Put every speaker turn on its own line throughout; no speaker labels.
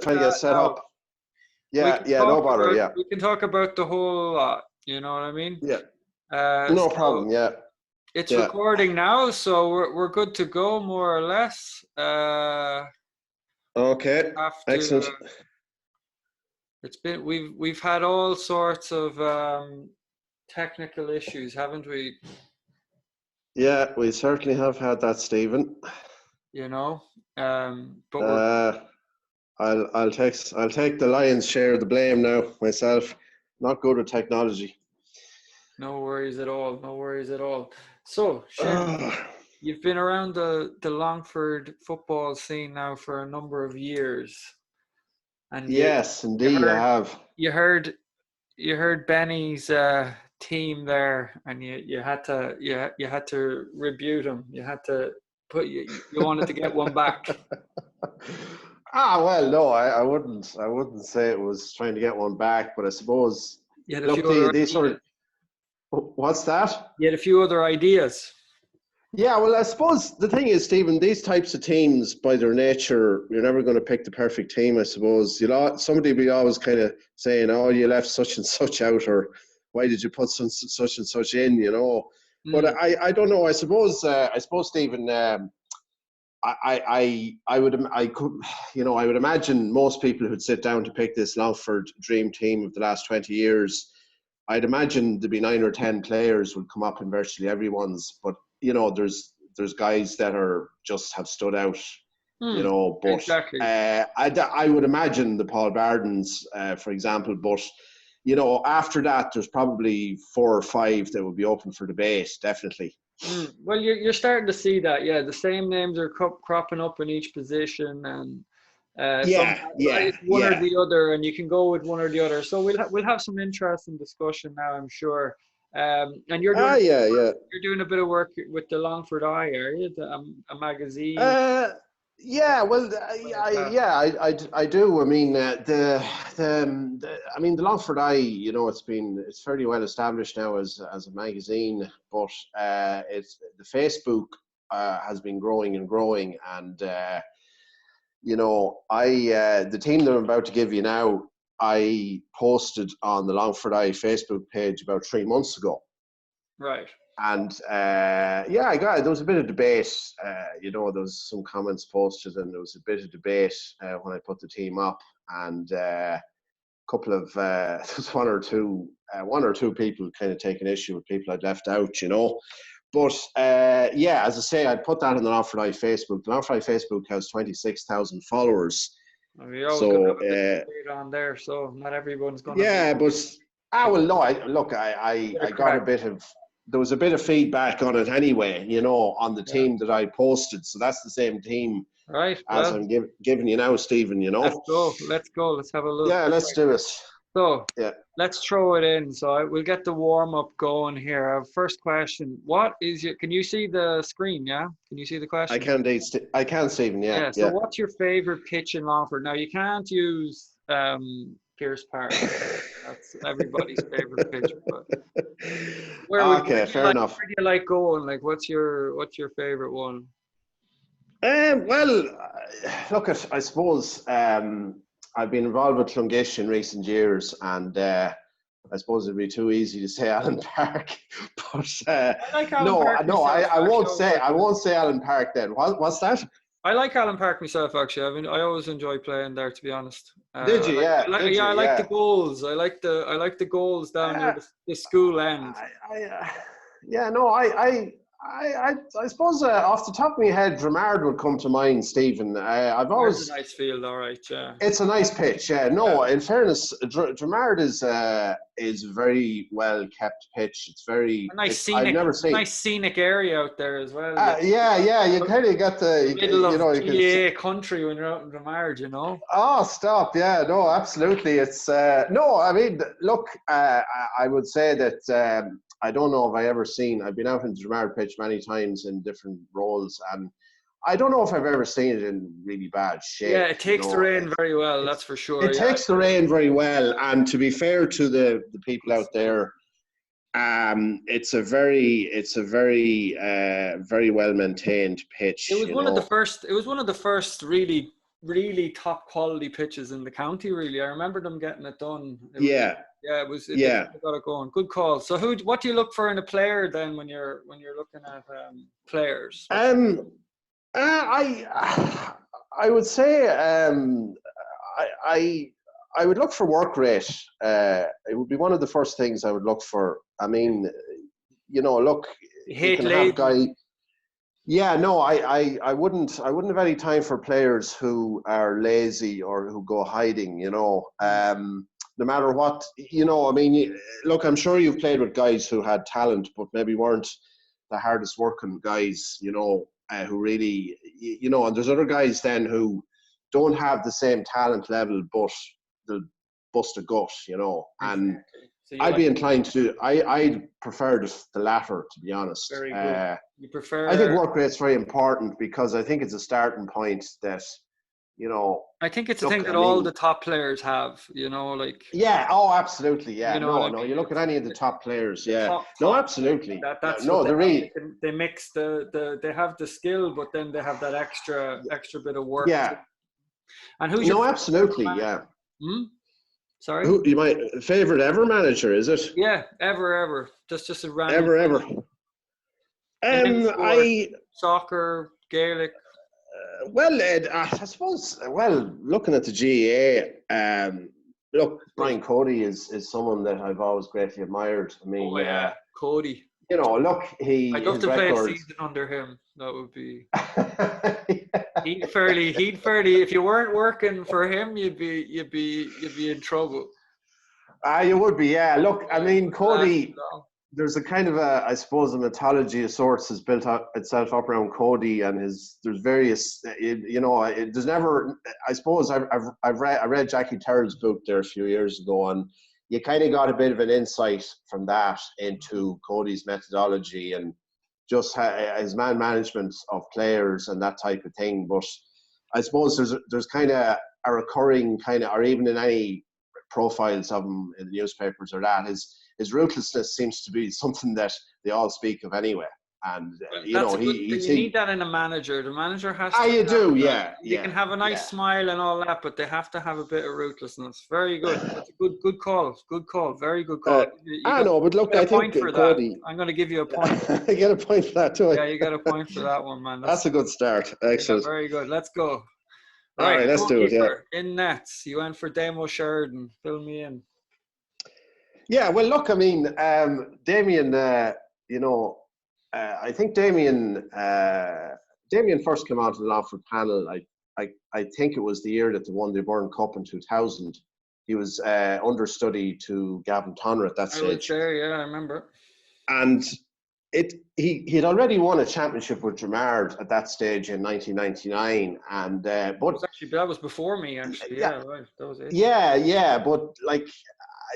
trying to get set
now.
up. Yeah, no bother. Yeah,
We can talk about the whole lot. You know what I mean?
yeah, no
So
problem. Yeah,
it's
yeah.
recording now, so we're good to go more or less.
Okay,
Have to.
excellent.
It's been we've had all sorts of technical issues, haven't we?
Yeah, we certainly have had that, Stephen.
You know, but we're
Uh, I'll take the lion's share of the blame now myself. Not good at technology.
no worries at all. No worries at all. So, Seamus,
Ah,
you've been around the Longford football scene now for a number of years, and
yes,
you
indeed, I
heard
have.
you heard you heard Benny's team there, and you had to rebuke him. You had to you wanted to get one back.
Well, no, I wouldn't say it was trying to get one back, but I suppose,
You had a few
look,
other
they sort
ideas.
of, what's that?
You had a few other ideas.
Yeah, well, I suppose the thing is, Stephen, these types of teams, by their nature, you're never going to pick the perfect team. I suppose somebody will be always kind of saying, "Oh, you left such and such out," or "Why did you put such and such in?" You know. But
Mm,
I don't know. I suppose, Stephen. I could, I would imagine most people who'd sit down to pick this Longford dream team of the last 20 years, I'd imagine there'd be 9 or 10 players would come up in virtually everyone's, but there's guys that are just have stood out,
mm,
but
exactly.
I would imagine the Paul Bardens, for example, but after that, there's probably 4 or 5 that would be open for debate, definitely.
Mm. Well, you're starting to see that, yeah. The same names are cropping up in each position, and
Yeah,
sometimes
yeah,
it's one or
yeah.
the other, and you can go with one or the other. So we'll have some interesting discussion now, I'm sure. And
Yeah, yeah.
you're doing a bit of work with the Longford Eye, are you? A magazine.
Uh, yeah, well, I do. I mean, the Longford Eye, it's fairly well established now as a magazine, but it's the Facebook has been growing and growing, and the team that I'm about to give you now, I posted on the Longford Eye Facebook page about 3 months ago.
Right.
And there was a bit of debate. There was some comments posted, and there was a bit of debate when I put the team up. And a couple of there was one or two people kind of taking issue with people I'd left out. But as I say, I'd put that on the Longford Eye Facebook. The Longford Eye Facebook has 26,000 followers.
Well, you're always going to
So
have a bit of debate on there, so not everyone's going to be
yeah, but well, no.
bit
I
of
got a
crack.
bit of there was a bit of feedback on it anyway, on the
Yeah.
team that I posted. So that's the same team
Right.
as
Well,
I'm giving you now, Stephen.
let's go. Let's go. Let's have a look.
Yeah, let's do it.
So
Yeah,
let's throw it in. So we'll get the warm up going here. Our first question: what is your? Can you see the screen? Yeah. Can you see the
I
question?
can indeed. I can, Stephen. Yeah,
Yeah. So
yeah.
what's your favorite pitch in Longford? Now you can't use Pierce Park. That's everybody's favorite pitch. But where
Okay,
do you
fair
like?
enough.
Where do you like going? Like, what's your favorite one?
Well, look at. I suppose I've been involved with Clongish in recent years, and I suppose it'd be too easy to say Allen Park, but
I like Allen
no,
Park
no, I,
myself.
I
Actually,
won't
I was
say I
working.
won't say Allen Park. Then what's that?
I like Allen Park myself. Actually, I always enjoy playing there. To be honest,
Did you? Yeah, did you?
I like the
Yeah.
goals. I like the goals down near
Uh,
the school end.
yeah, no, I suppose off the top of my head, Dramard would come to mind, Stephen. I've
There's a
always
nice field, all right. Yeah,
It's a nice pitch. Yeah,
yeah.
no. In fairness, Dramard is a very well kept pitch. It's very. It's I've never
A
seen.
nice scenic area out there as well. You
Yeah. You
know,
kind of got
the middle of
you can.
GA country when you're out in Dromard, you know.
Oh, stop! Yeah, no, absolutely. It's no. I mean, look, I would say that I don't know if I ever seen. I've been out in the Dramard pitch many times in different roles, and I don't know if I've ever seen it in really bad
Yeah,
shape.
it takes the rain very well. That's for sure.
It
Yeah,
takes the rain very well, and to be fair to the people
good
out
stuff.
there, it's a very very well maintained pitch.
It was one of the first really really top quality pitches in the county. Really, I remember them getting it done.
Yeah,
They
yeah.
got it going. Good call. So what do you look for in a player then when you're looking at players?
I would say I I would look for work rate. It would be one of the first things I would look for. I mean, look,
You
you
hate
can have
lazy.
guy. Yeah, no, I wouldn't have any time for players who are lazy or who go hiding. No matter what, I mean, look, I'm sure you've played with guys who had talent, but maybe weren't the hardest working guys. Who really, and there's other guys then who don't have the same talent level, but they'll bust a gut. And
Exactly. So you
I'd
like
be inclined to. I prefer the latter, to be honest.
very good. You
I think
prefer.
work rate's very important because I think it's a starting point that,
I think it's a thing
look, I
that all
mean,
the top players have. Like
yeah, oh, absolutely, yeah.
you know what
No,
I
no, you
mean.
look at
It's
any of the top players,
the
yeah. No,
top.
absolutely.
That's what
No,
they
they're
have.
really,
They mix they have the skill, but then they have that extra bit of work.
yeah.
And who's your
No,
favorite ever
absolutely,
manager?
yeah.
Hmm? Sorry.
Who you might favorite ever manager, is it?
Yeah, ever. Just a random
Ever.
in any sport,
I
soccer, Gaelic.
well, Ed, I suppose. Well, looking at the GAA, look,
Good.
Brian Cody is someone that I've always greatly admired. I
Oh
mean,
yeah, Cody.
look,
I'd love
his
to play a
records.
season under him. That would be. He'd fairly. If you weren't working for him, you'd be in trouble.
You would be, yeah. Look, I mean,
Wouldn't last too
Cody.
long.
There's a kind of I suppose, a mythology of sorts has built itself up around Cody and his. There's various, there's never. I suppose I read Jackie Terrell's book there a few years ago, and you kind of got a bit of an insight from that into Cody's methodology and just his man management of players and that type of thing. But I suppose there's kind of a recurring kind of, or even in any profiles of him in the newspapers or that, his ruthlessness seems to be something that they all speak of anyway. And
Well, that's a good thing.
he's
You need that in a manager. The manager has to
you
have
do,
that.
yeah,
They can have a nice
yeah.
smile and all that, but they have to have a bit of ruthlessness. Very good. That's a good call. Good call. Very good call.
I know, but
You
look,
get
I
a point
think
for that.
Cody.
I'm going to give you a point.
I get a point for that too.
Yeah, you got a point for that one, man.
That's a good start.
Yeah,
Excellent.
very good. Let's go.
All
Right,
right, let's do it. Yeah.
goalkeeper in nets. You went for Damo Sheridan. Fill me in.
Yeah. Well, look, I mean, Damien. I think Damien. Damien first came out of the Longford panel. I think it was the year that they won the Byrne Cup in 2000. He was understudy to Gavin Tonner at that
I was
stage.
there, yeah, I remember.
And he had already won a championship with Dramard at that stage in 1999. And but
that was before me, actually. Yeah, right. That was it.
Yeah. But like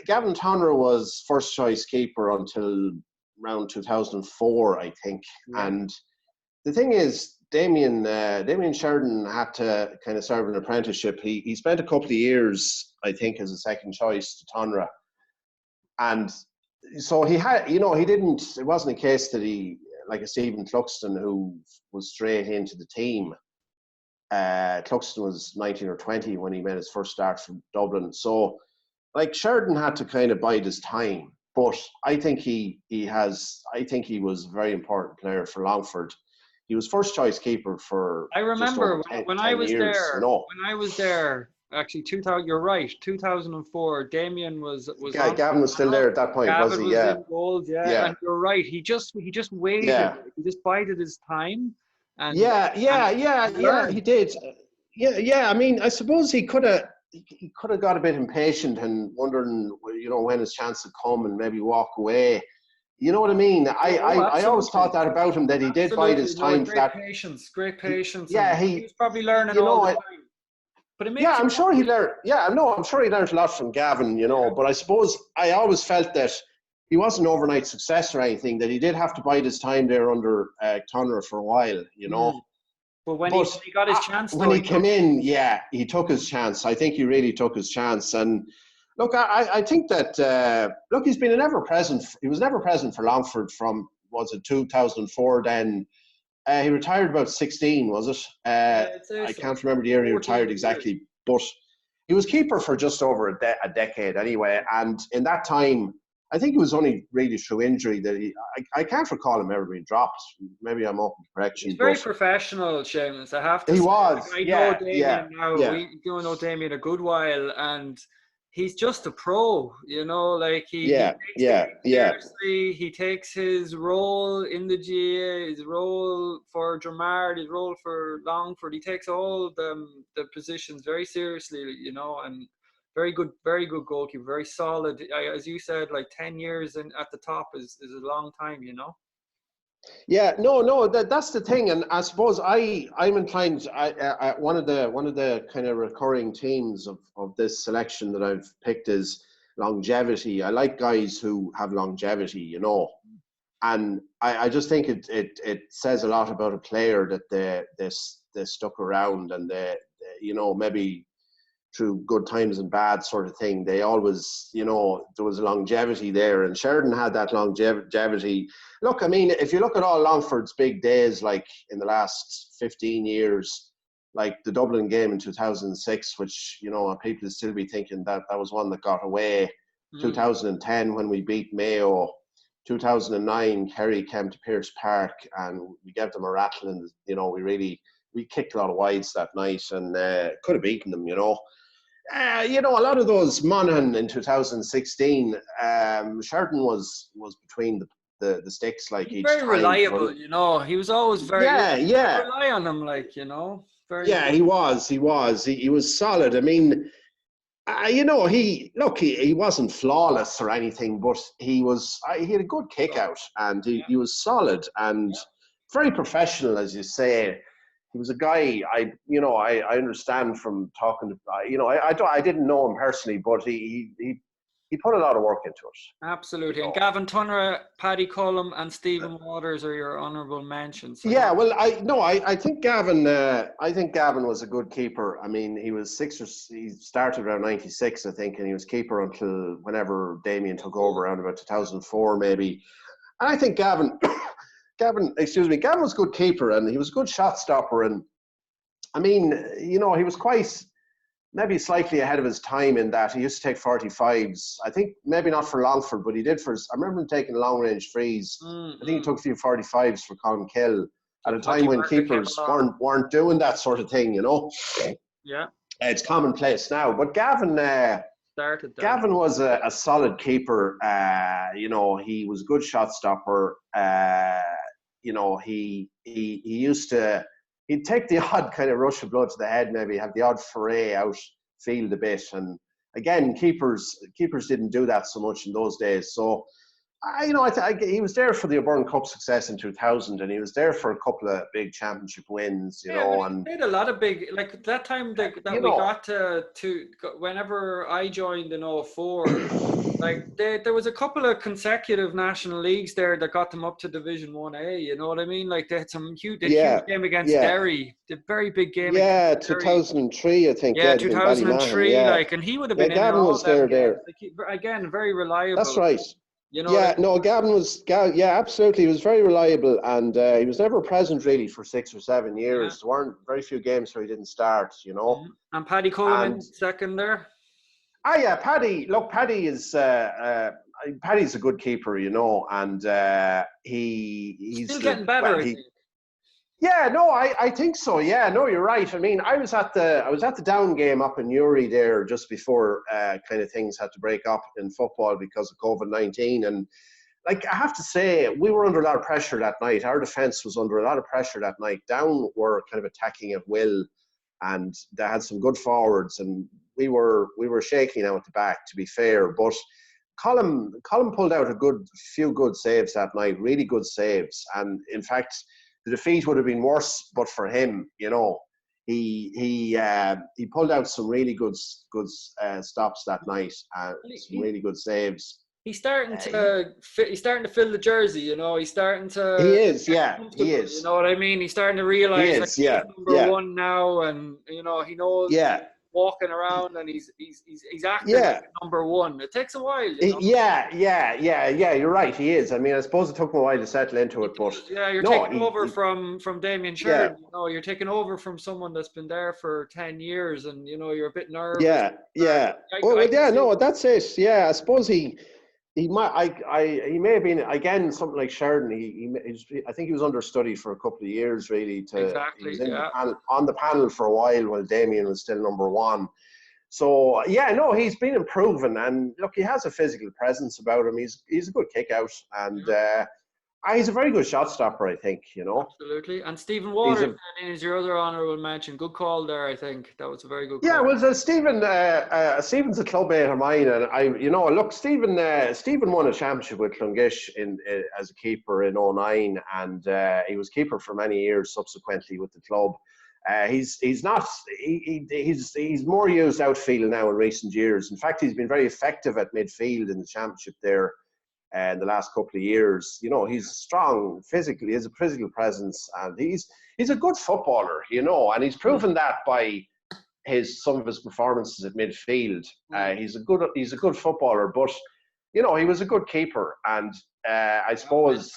Gavin Tonner was first choice keeper until around 2004, I think.
Yeah.
And the thing is, Damien Sheridan had to kind of serve an apprenticeship. He spent a couple of years, I think, as a second choice to Tonra. And so he had, he didn't, it wasn't a case that he, like a Stephen Cluxton, who was straight into the team. Cluxton was 19 or 20 when he made his first start from Dublin. So, like, Sheridan had to kind of bide his time. But I think he was a very important player for Longford. He was first choice keeper for.
I remember
just over 10
when I was
years,
there. When I was there, actually, 2000. You're right. 2004. Damien was on.
Gavin was still there at that point, was
Gavin
he?
was
Yeah.
in goals. Yeah,
Yeah.
and you're right. He just waited.
Yeah.
He just bided his time. And
Yeah. He did. Yeah. I mean, I suppose he could have got a bit impatient and wondering, when his chance would come and maybe walk away. You know what I mean? I always thought that about him, that he did bide his time.
Great patience.
Yeah,
he was probably learning all the time. But it makes
I'm sure he learned. Yeah, no, I'm sure he learned a lot from Gavin. But I suppose I always felt that he wasn't an overnight success or anything. That he did have to bide his time there under Tonner for a while.
But when he got his chance,
when he came in, he took his chance. I think he really took his chance. And look, I think that he's been he was never present for Longford from, was it 2004 then He retired about 16, was it?
I'd say
I
so.
can't remember the year he
14
retired
years.
exactly, but he was keeper for just over a decade anyway. And in that time, I think it was only really through injury that I can't recall him ever being dropped. Maybe I'm open to correction.
He's very
But
professional, Seamus. I have to
he
say.
was,
Like, I know
yeah,
Damien now.
yeah,
We do know Damien a good while, and he's just a pro. Like he
yeah,
takes the
yeah,
game
yeah.
seriously. He takes his role in the GA, his role for Dramard, his role for Longford. He takes all the positions very seriously, and very good goalkeeper, very solid. As you said, like 10 years at the top is a long time.
Yeah, no, that's the thing, and I suppose I'm inclined. One of the kind of recurring themes of this selection that I've picked is longevity. I like guys who have longevity, and I just think it says a lot about a player that they stuck around and maybe through good times and bad sort of thing. They always, there was longevity there, and Sheridan had that longevity. Look, I mean, if you look at all Longford's big days, like in the last 15 years, like the Dublin game in 2006, which, people still be thinking that was one that got away. 2010 when we beat Mayo. 2009, Kerry came to Pearse Park and we gave them a rattle, and we kicked a lot of wides that night and could have beaten them. A lot of those Monaghan in 2016, Sheridan was between the sticks like
He's
each
very
time.
reliable, He was always very.
Yeah.
Rely on him, Very.
Yeah, he was. He was solid. I mean, he wasn't flawless or anything, but he had a good kick out, and he was solid and very professional, as you say. He was a guy I understand from talking to, I didn't know him personally, but he put a lot of work into it.
Absolutely. And Gavin Tunra, Paddy Cullum and Stephen Waters are your honourable mentions.
Yeah, well, I think Gavin was a good keeper. I mean, he started around 96, I think, and he was keeper until whenever Damien took over around about 2004 maybe. And I think Gavin was a good keeper, and he was a good shot stopper. And I mean, he was quite, maybe slightly ahead of his time in that he used to take 45s. I think maybe not for Longford, but he did I remember him taking long range frees. I think he took a few 45s for Colmkill at a time when keepers weren't doing that sort of thing,
Yeah.
It's commonplace now. But Gavin was a solid keeper. He was a good shot stopper. He used to, he'd take the odd kind of rush of blood to the head, maybe have the odd foray outfield a bit. And again, keepers didn't do that so much in those days. So, he was there for the O'Byrne Cup success in 2000, and he was there for a couple of big championship wins, and
he made a lot of big, like that time that we got to whenever I joined in 04, like there was a couple of consecutive national leagues there that got them up to Division 1A, you know what I mean? Like they had some huge game against Derry, the very big game.
Yeah, 2003, I think.
Yeah, 2003, and he would have been in
Gavin was there.
Like, again, very reliable.
That's right. Gavin was, absolutely. He was very reliable, and he was never present really for 6 or 7 years. There weren't very few games where he didn't start,
And Paddy Cullum in second there.
Paddy. Look, Paddy's a good keeper, and he's
still getting better.
I think so. Yeah, no, you're right. I mean, I was at the Down game up in Newry there just before kind of things had to break up in football because of COVID-19, and like I have to say, we were under a lot of pressure that night. Our defence was under a lot of pressure that night. Down were kind of attacking at will, and they had some good forwards, and we were shaking out at the back, to be fair. But Colm pulled out a few good saves that night, really good saves, and in fact, the defeat would have been worse, but for him, he pulled out some really good stops that night, some really good saves.
He's starting to fill the jersey, He's starting to.
He is, yeah. He is.
You know what I mean? He's starting to realise he's number one now, and he knows.
Yeah.
walking around and he's acting
Yeah.
like number one. It takes a while, you know.
Yeah. You're right. He is. I mean, I suppose it took him a while to settle into it, but
Yeah, you're
no,
taking over from Damien
yeah,
Sheridan. You know, you're taking over from someone that's been there for 10 years, and you know you're a bit nervous.
yeah.
I
Well,
can
yeah.
see.
No, that's it. Yeah, I suppose he might. He may have been again something like Sheridan. I think he was understudy for a couple of years. Really, he
Exactly.
was in the
Yeah.
panel, on the panel for a while Damien was still number one. So yeah, no, he's been improving, and look, he has a physical presence about him. He's a good kick out, and he's a very good shot stopper. I think, you know.
Absolutely. And Stephen
He's
Waters
a
is your other honourable mention. Good call there. I think that was a very good
Yeah,
call.
well, Stephen's a club mate of mine, and look, Stephen won a championship with Clongish as a keeper in '09, and he was keeper for many years subsequently with the club. He's more used outfield now in recent years. In fact, he's been very effective at midfield in the championship there in the last couple of years. You know, he's strong physically, he has a physical presence, and he's a good footballer, you know, and he's proven that by some of his performances at midfield. He's a good footballer, but you know, he was a good keeper, and I suppose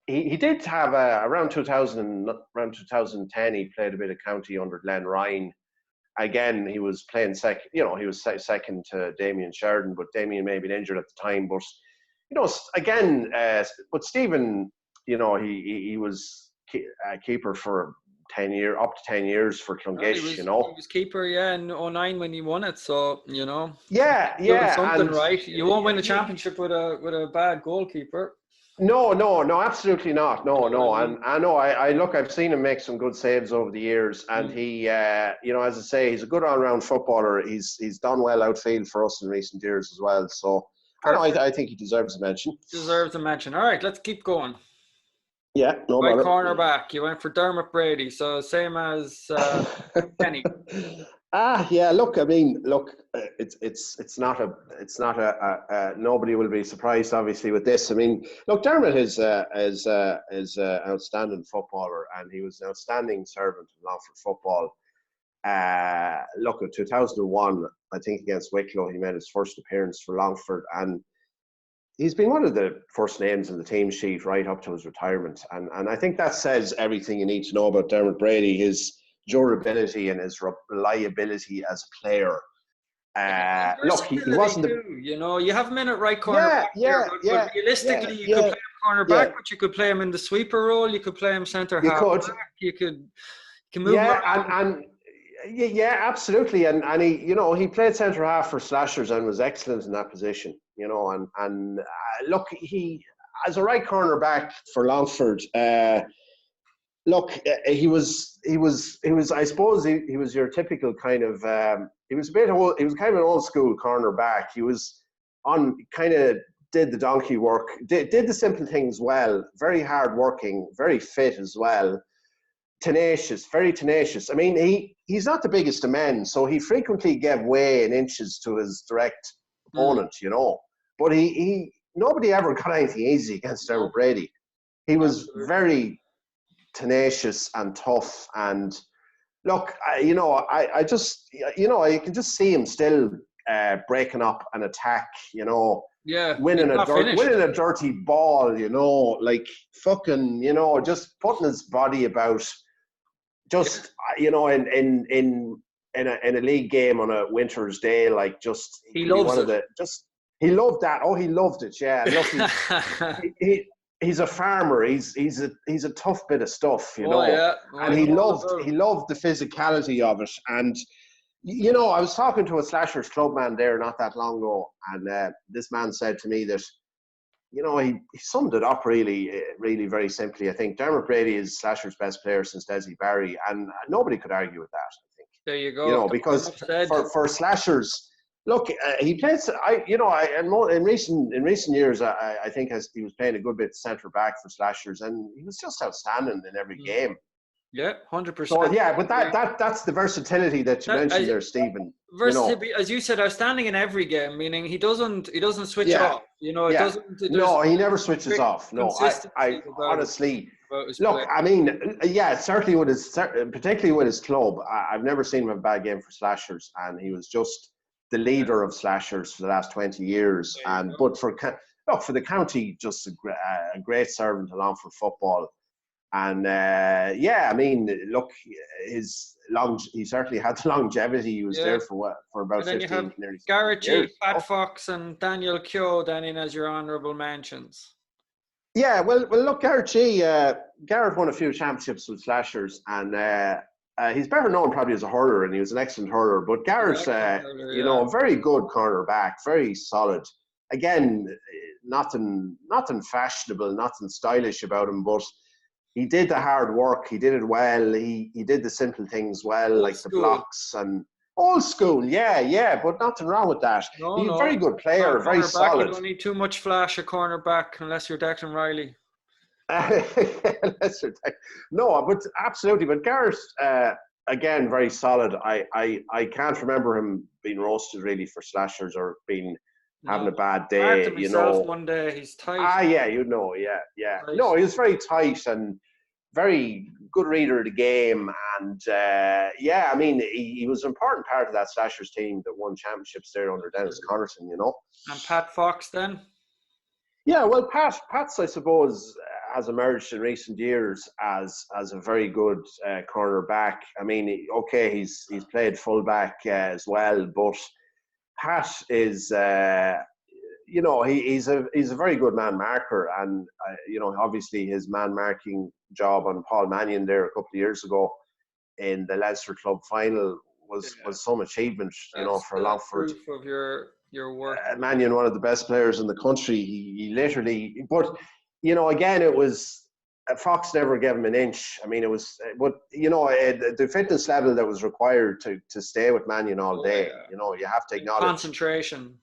he did have around 2010 he played a bit of county under Glenn Ryan. Again, he was playing second. You know, he was second to Damien Sheridan, but Damien may have been injured at the time. But you know, again, but Stephen, you know, he was a keeper for 10 years, up to 10 years for Clongish, you know.
He was keeper, yeah, in '09 when he won it. So, you know, doing
Yeah,
something
and
right. You won't win a championship with a bad goalkeeper.
no, absolutely not.
You
No,
know what I mean?
and I know. I look. I've seen him make some good saves over the years, and he, you know, as I say, he's a good all-round footballer. He's done well outfield for us in recent years as well. So, I think he deserves a mention.
Deserves a mention. All right, let's keep going.
Yeah, no
Right
bother.
cornerback, you went for Dermot Brady, so same as Kenny.
Yeah. Look, I mean, it's not a nobody will be surprised, obviously, with this. I mean, look, Dermot is an outstanding footballer, and he was an outstanding servant of Longford football. Look, in 2001, I think against Wicklow, he made his first appearance for Longford, and he's been one of the first names in the team sheet right up to his retirement. And I think that says everything you need to know about Dermot Brady, his durability and his reliability as a player. Look, he wasn't
you know, you have him in at right corner back but realistically you could play him corner back, but you could play him in the sweeper role, you could play him centre half back, you can move him around.
Yeah, absolutely. And he, you know, he played centre half for Slashers and was excellent in that position, you know, and look, he, as a right corner back for Longford, look, he was, I suppose he was your typical kind of, he was kind of an old school corner back. He was did the donkey work, did the simple things well, very hard working, very fit as well. Tenacious, very tenacious. I mean, he's not the biggest of men, so he frequently gave way in inches to his direct opponent, you know. But he nobody ever got anything easy against Dermot Brady. He was very tenacious and tough. And look, you know, I just, you know, you can just see him still breaking up an attack, you know.
Yeah,
winning a dirty ball, you know, like fucking, you know, just putting his body about. Just you know, in a league game on a winter's day, like just
he loves it.
He loved that. Oh, he loved it. Yeah, look, he's a farmer. He's a tough bit of stuff, you know.
Yeah.
And he loved the physicality of it. And you know, I was talking to a Slashers clubman there not that long ago, and this man said to me that, you know, he summed it up really very simply. I think Dermot Brady is Slasher's best player since Desi Barry, and nobody could argue with that, I think.
There you go.
You know, because for Slashers, look, he plays. In recent years, I think he was playing a good bit centre back for Slashers, and he was just outstanding in every game.
Yeah,
So
100%.
yeah, but that's the versatility that you mentioned there, Stephen. You know,
Versatility, as you said, outstanding in every game. Meaning he doesn't switch
yeah,
off. You know, it
yeah.
doesn't. There's
No, he never switches
strict
off. No, I
consistency
honestly
about his
look.
play.
I mean, yeah, certainly with his, particularly with his club, I've never seen him have a bad game for slashers, and he was just the
Yeah,
leader of slashers for the last 20 years.
there you
And
go.
but for the county, just a great servant to Longford football. And yeah, I mean, look, he certainly had the longevity. He was
Yeah,
there for about
and then you have
15, nearly 16
Garrett G,
years.
Pat Fox, and Daniel Keogh then in as your honourable mentions.
Yeah, well, look, Garrett won a few championships with Slashers, and he's better known probably as a hurler, and he was an excellent hurler. But
He's an
Garrett,
excellent hurler,
you
yeah.
know, a very good cornerback, very solid. Again, nothing fashionable, nothing stylish about him, but he did the hard work. He did it well. He did the simple things well,
Old
like the
school.
blocks and old school. Yeah, but nothing wrong with that.
No,
He's a very
no.
good
Not a
player, very
cornerback. You
solid.
don't need too much flash a cornerback unless you're Declan Riley.
No, but absolutely. But Gareth, again, very solid. I can't remember him being roasted really for slashers or being having a
No.
bad
Marked
day.
him
You
himself
know.
one day. He's tight.
Ah, yeah, you know, yeah.
Tight.
No, he was very tight and very good reader of the game. And yeah, I mean, he was an important part of that slashers team that won championships there under Dennis Connerton. You know.
And Pat Fox then?
Yeah, well, Pat's, I suppose, has emerged in recent years as a very good cornerback. I mean, okay, he's played fullback as well, but Pat is, you know, he's a very good man marker, and you know, obviously his man marking job on Paul Mannion there a couple of years ago in the Leinster Club final was some achievement, you know,
That's
for Longford.
proof of your work.
Mannion, one of the best players in the country. He literally, but you know, again, it was Fox never gave him an inch. I mean, it was, but you know, the fitness level that was required to stay with Mannion all day.
Yeah.
You know, you have to acknowledge.
Concentration.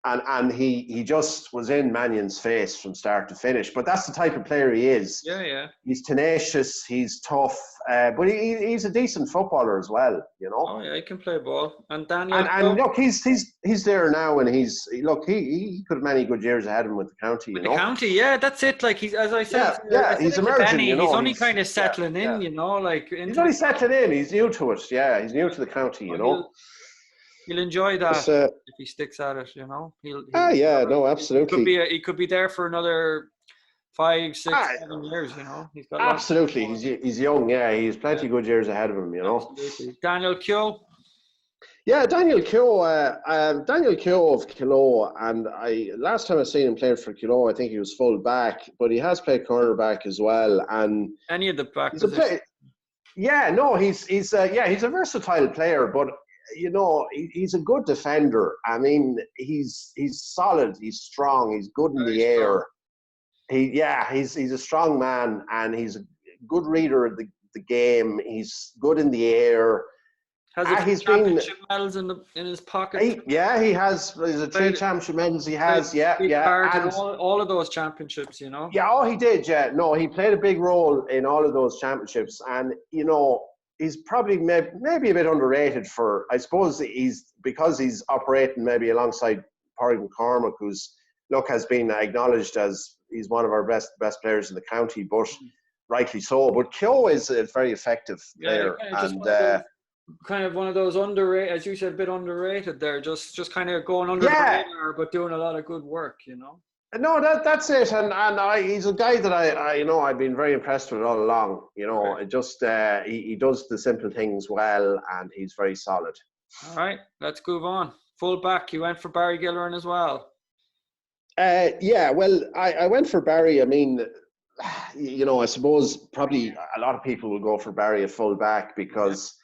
And he just was in Mannion's face from start to finish. But that's the type of player he is.
Yeah.
He's tenacious. He's tough. But he's a decent footballer as well. You know.
Oh yeah, he can play ball. And Daniel.
And look, he's there now, and he could have many good years ahead of him with the county.
With the county, yeah, that's it. Like he's, as I said,
he's emerging.
Benny,
You know,
he's only kind of settling in.
Yeah.
You know, like
he's only settling in. He's new to it. Yeah, he's new to the county. You know.
He'll enjoy that if he sticks at it, you know.
No, absolutely.
He could be there for another 5, 6, 7 years, you know. He's got
absolutely. He's young, yeah. He's plenty good years ahead of him, you know.
Absolutely. Daniel Keogh.
Yeah, Daniel Keogh of Kilo, and last time I seen him playing for Kilo, I think he was full back, but he has played cornerback as well. And
any of the back positions.
He's a versatile player, but you know, he's a good defender. I mean, he's solid, he's strong, he's good in the air. He's a strong man, and he's a good reader of the game. He's good in the air.
He's championship medals in his pocket.
He has. There's 3 championship medals. He has,
and all of those championships, you know.
Yeah, he did. Yeah, no, he played a big role in all of those championships, and you know, he's probably maybe a bit underrated for. I suppose because he's operating maybe alongside Pádraig McCormack, who's has been acknowledged as he's one of our best players in the county, but rightly so. But Keogh is a very effective player,
kind of one of those underrated, as you said, a bit underrated there, just kind of going under the radar, but doing a lot of good work, you know.
No, that's it, and he's a guy that I've been very impressed with all along. You know, he does the simple things well, and he's very solid.
All right, let's move on. Full back, you went for Barry Gillerin as well.
Well, I went for Barry. I mean, you know, I suppose probably a lot of people will go for Barry at full back because.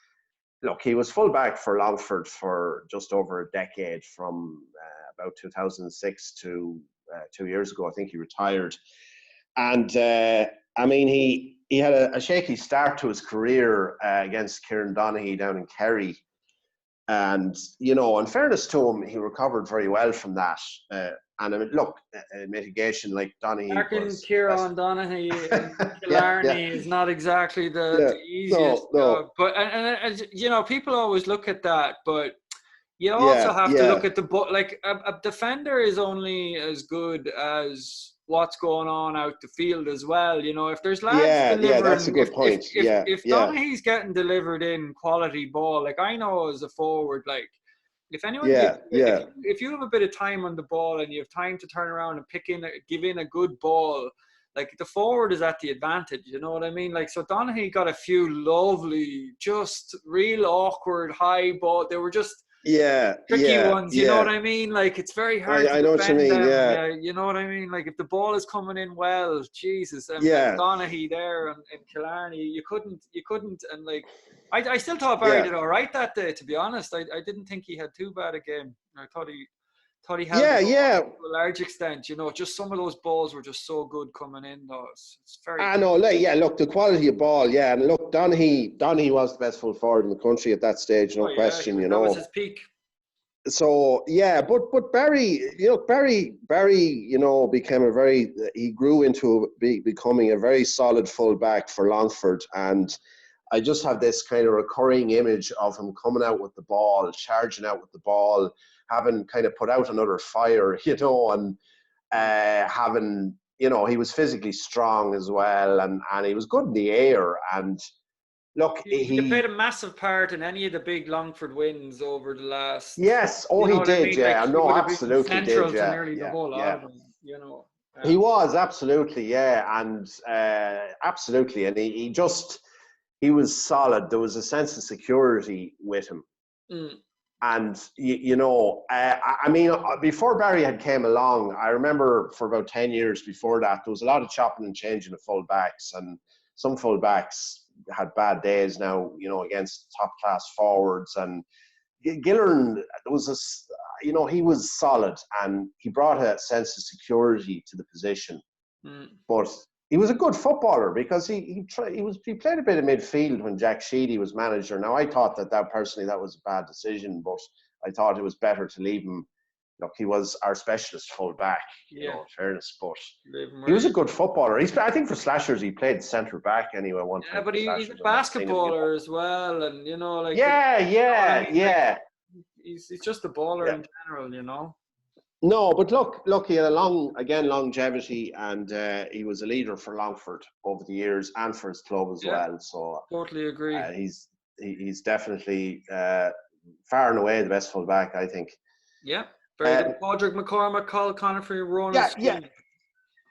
Look, he was fullback for Longford for just over a decade, from about 2006 to 2 years ago. I think he retired. And, I mean, he had a shaky start to his career against Kieran Donaghy down in Kerry. And, you know, in fairness to him, he recovered very well from that. And I mean, look, mitigation like Donaghy
Marking
was best.
Kieran Donaghy and
Yeah, yeah,
Killarney is not exactly
yeah.
the easiest
No,
job.
no.
But and you know, people always look at that, but you also
Yeah,
have to
yeah,
look at like a defender is only as good as what's going on out the field as well. You know, if there's lads
yeah, yeah. That's a
delivering,
good point. Yeah,
if
yeah,
Donaghy's getting delivered in quality ball, like I know as a forward, like if anyone gives
yeah, yeah,
if you have a bit of time on the ball and you have time to turn around and give in a good ball, like the forward is at the advantage, you know what I mean? Like so Donaghy got a few lovely, just real awkward high ball. They were just
yeah,
tricky
yeah,
ones, you know what
yeah.
I mean? Like it's very hard to
I know what you
defend
mean.
them.
Yeah,
Yeah, you know what I mean? Like if the ball is coming in well, Jesus, and
yeah,
Donaghy there and Killarney, you couldn't, and like I still thought Barry
yeah.
did all right that day. To be honest, I didn't think he had too bad a game. I thought he held the
Yeah,
ball
yeah.
to a large extent. You know, just some of those balls were just so good coming in. Though it's very
I know. Like, yeah, look, the quality of ball. Yeah, and look, Donaghy was the best full forward in the country at that stage, no
oh yeah,
question. You
that was
know.
his peak.
So yeah, but Barry, you know, Barry, you know, became he grew into becoming a very solid full back for Longford, and I just have this kind of recurring image of him coming out with the ball, charging out with the ball, having kind of put out another fire, you know, and having, you know, he was physically strong as well, and he was good in the air. And look,
He'd have played a massive part in any of the big Longford wins over the last.
yes, oh,
You know
he
what I
did,
mean? Like
yeah,
he
no,
would have been
absolutely did,
central to
yeah,
nearly the
yeah,
whole lot
yeah.
of them. You know.
He was absolutely, yeah, and absolutely, and he was solid. There was a sense of security with him,
Mm.
and you know, I mean, before Barry had came along, I remember for about 10 years before that, there was a lot of chopping and changing of full backs, and some full backs had bad days now, you know, against top class forwards, and Gillern was you know, he was solid and he brought a sense of security to the position.
Mm.
But he was a good footballer because he played a bit of midfield when Jack Sheedy was manager. Now I thought that personally that was a bad decision, but I thought it was better to leave him. Look, he was our specialist full back, you
Yeah.
know, in fairness, but
Leave him
he
where
was
he
a
is.
good footballer. I think for Slashers he played centre back anyway one
Yeah,
time
but
for
he's a
Slashers. I remember seeing him, you know.
basketballer as well, and you know, like
Yeah,
you know what I
yeah,
mean. Like
yeah,
he's just a baller
yeah.
in general, you know.
No, but look, he had longevity, and he was a leader for Longford over the years and for his club as
Yeah,
well. So
totally agree.
he's definitely far and away the best full back, I think.
Yeah, very
Um,
good. Padraig McCormack, Colin Conifrey, Ronan
yeah, yeah,
Skin.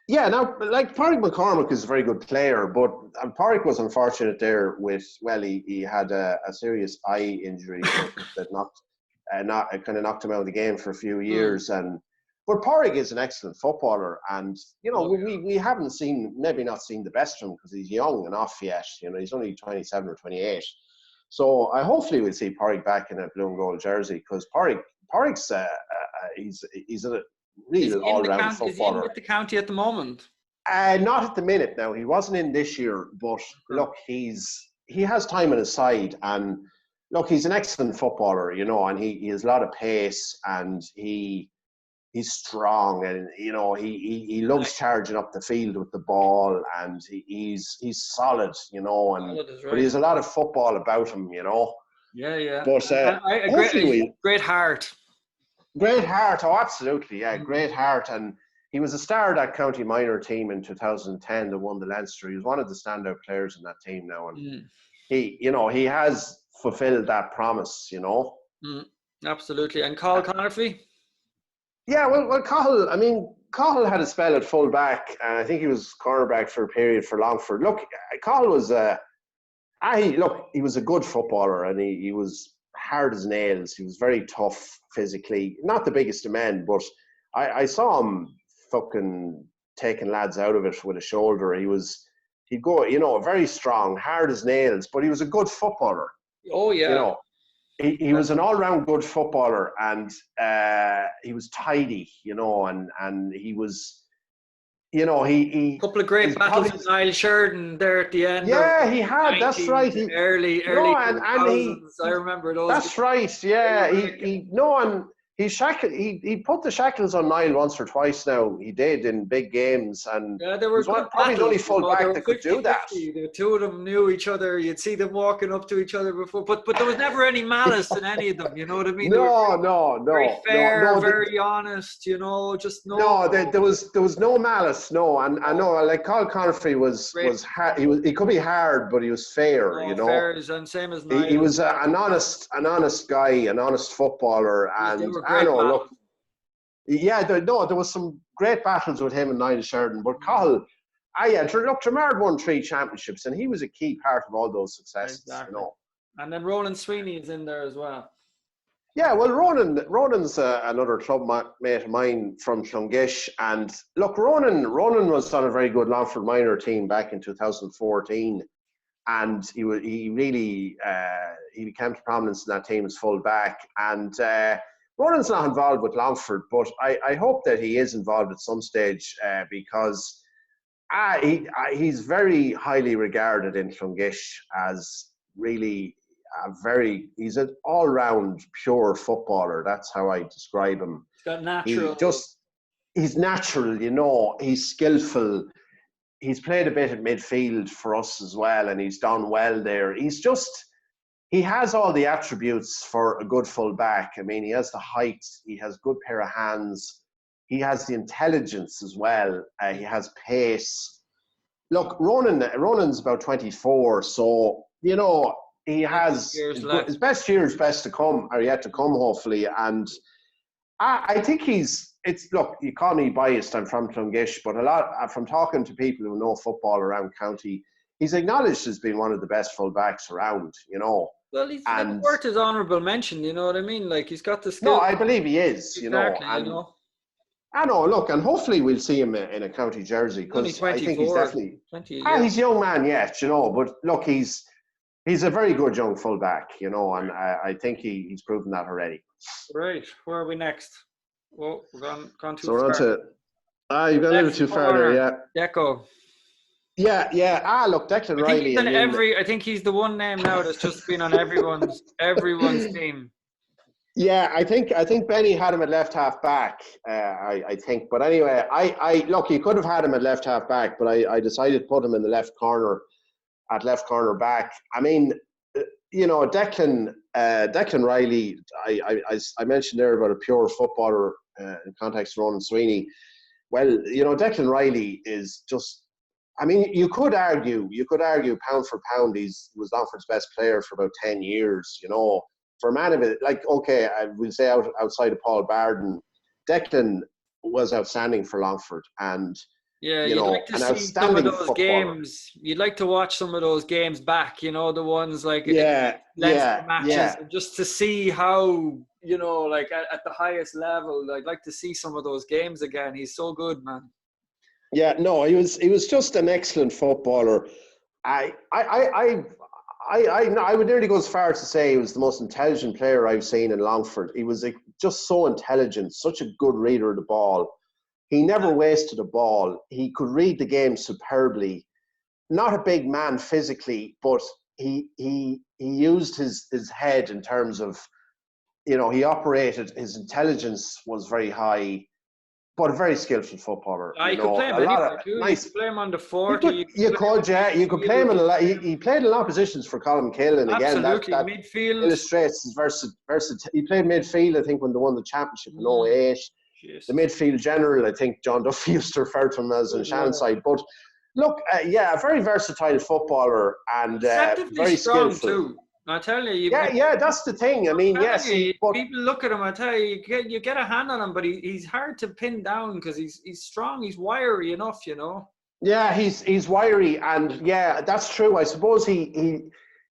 yeah. Now, like Pádraig McCormack is a very good player, but Pádraig was unfortunate there with he had a serious eye injury that kind of knocked him out of the game for a few
Mm.
years. But Pádraig is an excellent footballer, and you know,
Oh, yeah.
we haven't maybe not seen the best of him because he's young enough yet. You know, he's only 27 or 28. So I hopefully we'll see Pádraig back in a blue and gold jersey, because Pádraig's he's a
Is
real
he in the
all-round
county? Is he in
footballer.
with the county at the moment?
Not at the minute now. He wasn't in this year, but
Okay.
look, he has time on his side, and look, he's an excellent footballer, you know, and he has a lot of pace, and he's strong, and you know, he loves
Nice.
charging up the field with the ball, and he's solid, you know, and
Solid is
but he
right.
has a lot of football about him, you know.
Yeah, yeah.
But
And a
hopefully we
great heart.
great heart. Oh, absolutely, yeah,
Mm.
great heart. And he was a star of that county minor team in 2010 that won the Leinster. He was one of the standout players in that team now, and
Mm.
he has fulfilled that promise, you know.
Mm. Absolutely. And Colin Conifrey?
Yeah, well, Cahill had a spell at full back, and I think he was cornerback for a period for Longford. Look, Cahill was he was a good footballer, and he was hard as nails. He was very tough physically, not the biggest of men, but I saw him fucking taking lads out of it with a shoulder. He'd go, you know, very strong, hard as nails, but he was a good footballer,
Oh,
you
yeah.
know. He was an all-round good footballer, and he was tidy, you know, and you know, he
Couple of great
he's
battles
probably,
with Niall Sheridan there at the end of
yeah,
the
he had. That's
90s,
right. He
early
no, and
2000s. I remember those games.
that's right.
They
Yeah,
were great games.
he no, and he put the shackles on Niall once or twice. Now he did in big games, and
Yeah, they
he
were
was
good
probably the only
battles, you
full
know. They
back
were
that could do that.
50-50. The two of them knew each other. You'd see them walking up to each other before, but there was never any malice in any of them. You know what I mean? They were
No,
very fair,
no.
very honest. You know, just no
No, there was no malice. No, and I know like Carl Conifrey
great,
was hard. He could be hard, but he was fair. You
no
know,
fairs, and same as
he
Niall as
was
well.
an honest guy, an honest footballer,
They
and
were
I
great
know. Look,
battles.
yeah, there was some great battles with him and Niall Sheridan, but
Mm,
Cahill, look, Tremard won 3 championships, and he was a key part of all those successes. You
exactly.
know.
And then Roland Sweeney is in there as well.
Yeah, well, Ronan's another mate of mine from Clongish, and look, Ronan was on a very good Longford minor team back in 2014, and he really he came to prominence in that team as full back, and Ronan's not involved with Longford, but I hope that he is involved at some stage because he's very highly regarded in Clongish as really he's an all-round pure footballer. That's how I describe him.
He's got
He
natural.
just he's natural, you know. He's skillful. He's played a bit at midfield for us as well, and he's done well there. He has all the attributes for a good full back. I mean, he has the height, he has a good pair of hands, he has the intelligence as well. He has pace. Look, Ronan's about 24, so you know he has
Years left.
his best years are yet to come, hopefully. And I think look, you call me biased, I'm from Clongish, but from talking to people who know football around county, he's acknowledged as being one of the best fullbacks around, you know.
Well, he's
And
worth his honourable mention. You know what I mean? Like he's got the
no,
skill.
I believe he is, you know.
Exactly. You
And
know,
I know, look, and hopefully we'll see him in a county jersey
he's only
because I think he's
24,
definitely
20 a year.
he's a young man yet, you know. But look, he's a very good young fullback, you know, and I think he's proven that already.
Right. Where are we next? Well, we've gone too
So we're on
far.
to you've gone a little too far there, yeah.
Deco.
Yeah. Look, Declan Riley.
I think he's the one name now that's just been on everyone's team.
Yeah, I think Benny had him at left half back. I think, but anyway, I look, he could have had him at left half back, but I decided to put him in the left corner at left corner back. I mean, you know, Declan Riley. I mentioned there about a pure footballer in context of Ronan Sweeney. Well, you know, Declan Riley is just. I mean, you could argue pound for pound, he was Longford's best player for about 10 years. You know, for a man of it, like, okay, I will say outside of Paul Barden, Declan was outstanding for Longford, and
yeah,
you
you'd
know,
like to
an
see some of
outstanding
those
footballer.
games. You'd like to watch some of those games back. You know, the ones like
Yeah,
Leinster matches,
yeah.
just to see how, you know, like at the highest level. I'd like to see some of those games again. He's so good, man.
Yeah, no, he was just an excellent footballer. I would nearly go as far as to say he was the most intelligent player I've seen in Longford. He was just so intelligent, such a good reader of the ball. He never wasted a ball. He could read the game superbly. Not a big man physically, but he used his head in terms of, you know, he operated. His intelligence was very high, but a very skillful footballer.
You could play him anywhere too. You could play him on the 40.
You could play him in a lot. He played in a lot of positions for Colin Kill, and again, that
midfield
illustrates his versatility. He played midfield, I think, when they won the championship in 08.
Jeez.
The midfield general, I think John Duffy used to refer to him as in Shannon. But look, a very versatile footballer and very
strong
skillful
too. I tell you,
that's the thing. I mean, yes,
people look at him. I tell you, you get a hand on him, but he's hard to pin down because he's strong. He's wiry enough, you know.
Yeah, he's wiry, and yeah, that's true. I suppose he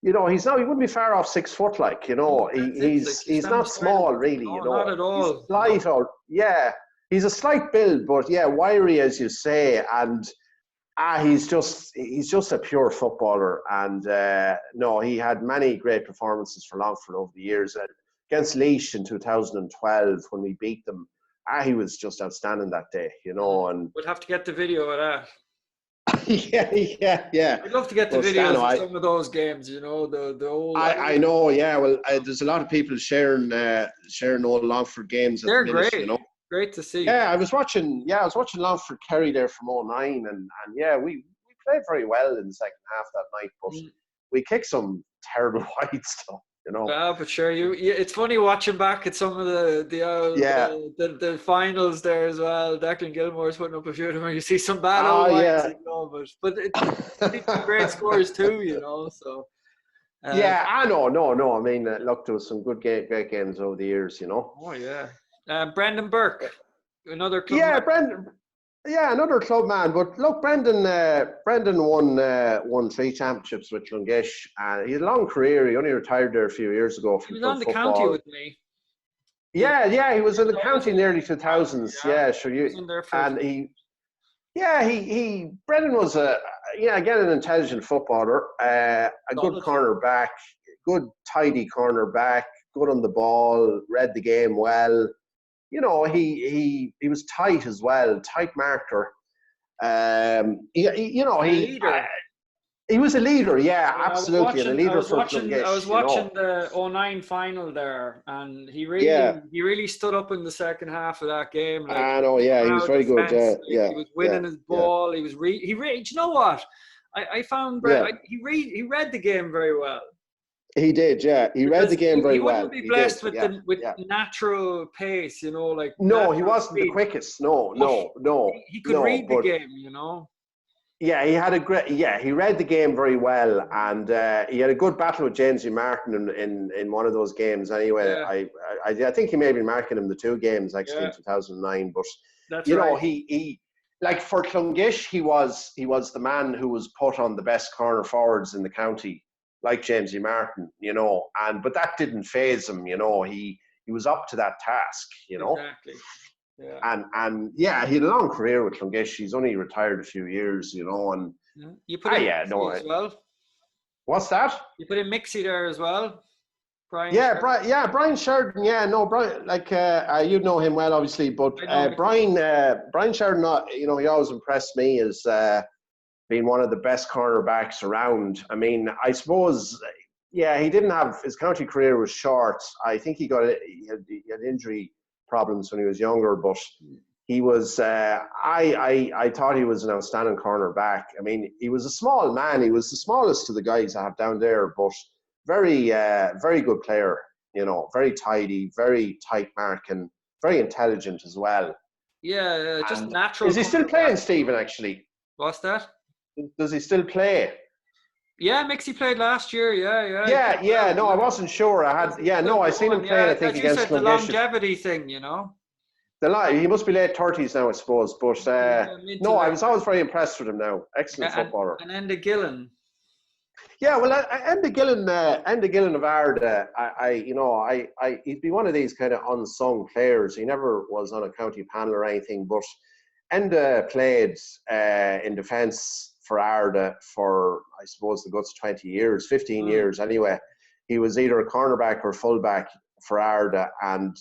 you know, he wouldn't be far off 6 foot, like, you know. He's not small, really,
no,
you know.
Not at all.
He's slight, he's a slight build, but yeah, wiry as you say, and he's just a pure footballer, and no, he had many great performances for Longford over the years. Against Laois in 2012, when we beat them, he was just outstanding that day, you know. And
We'll have to get the video of that.
yeah.
I'd love to get the
Well,
videos
Stano,
of some of those games, you know, the old.
I know, yeah. Well, there's a lot of people sharing old Longford games at the
They're
minute, you know.
great to see.
Yeah, I was watching Longford Kerry there from '09, and yeah, we played very well in the second half that night, but we kicked some terrible whites, though, you know.
Yeah, but sure, it's funny watching back at some of the finals there as well. Declan Gilmore's putting up a few of them, and you see some bad old whites, you know, but it's great scores too, you know. So
yeah, I know, no. I mean, look, there was some great games over the years, you know.
Oh yeah, Brendan Burke, another club.
Yeah, Brendan. Yeah, another club man. But look, Brendan won 3 championships with Lungish, and he had a long career. He only retired there a few years ago from
He was on the
football.
county with me.
Yeah, he was in the county in the early 2000s. Yeah, sure. Brendan was again an intelligent footballer, a good cornerback, good tidy cornerback, good on the ball, read the game well. You know, he was tight as well, tight marker. He was a leader, yeah, absolutely, and a leader for Lungish.
I was watching the 09 final there, and he really stood up in the second half of that game. Like,
I know, yeah, he was very good.
He was winning his ball. He was you know what? I found he read the game very well.
He did, yeah. He read the game very well.
He wouldn't be blessed with natural pace, you know, like.
No, he wasn't the quickest. No.
He could read the game, you know.
Yeah, he read the game very well, and he had a good battle with Jamesy Martin in one of those games. Anyway, I think he may have been marking him the 2 games actually in 2009. But
that's
know, he like for Clongish, he was the man who was put on the best corner forwards in the county, like Jamesy Martin, you know, but that didn't faze him, you know. He was up to that task, you know.
Exactly. Yeah.
And he had a long career with Clongish. He's only retired a few years, you know. And
you put in Mixie as well.
What's that?
You put in Mixie there as well. Brian
Sheridan. Yeah, no, Brian. Like you know him well, obviously, but Brian Sheridan. You know, he always impressed me as being one of the best cornerbacks around. I mean, I suppose, he didn't have his county career was short. I think he had injury problems when he was younger, but he was. I thought he was an outstanding cornerback. I mean, he was a small man. He was the smallest of the guys I have down there, but very, very good player. You know, very tidy, very tight marking, very intelligent as well.
Yeah, just natural.
Is he still playing, Stephen? Actually,
what's that?
Does he still play?
Yeah, Mixie played last year.
Yeah. No, I wasn't sure. I seen him playing. I think against
the longevity thing, you know.
He must be late 30s now, I suppose. But I was always very impressed with him. Now, excellent footballer.
And Enda Gillen.
Yeah, well, Enda Gillen of Ard, he'd be one of these kind of unsung players. He never was on a county panel or anything, but Enda played in defence for Ard for, I suppose, the guts 20 years, 15 years anyway. He was either a cornerback or fullback for Ard, and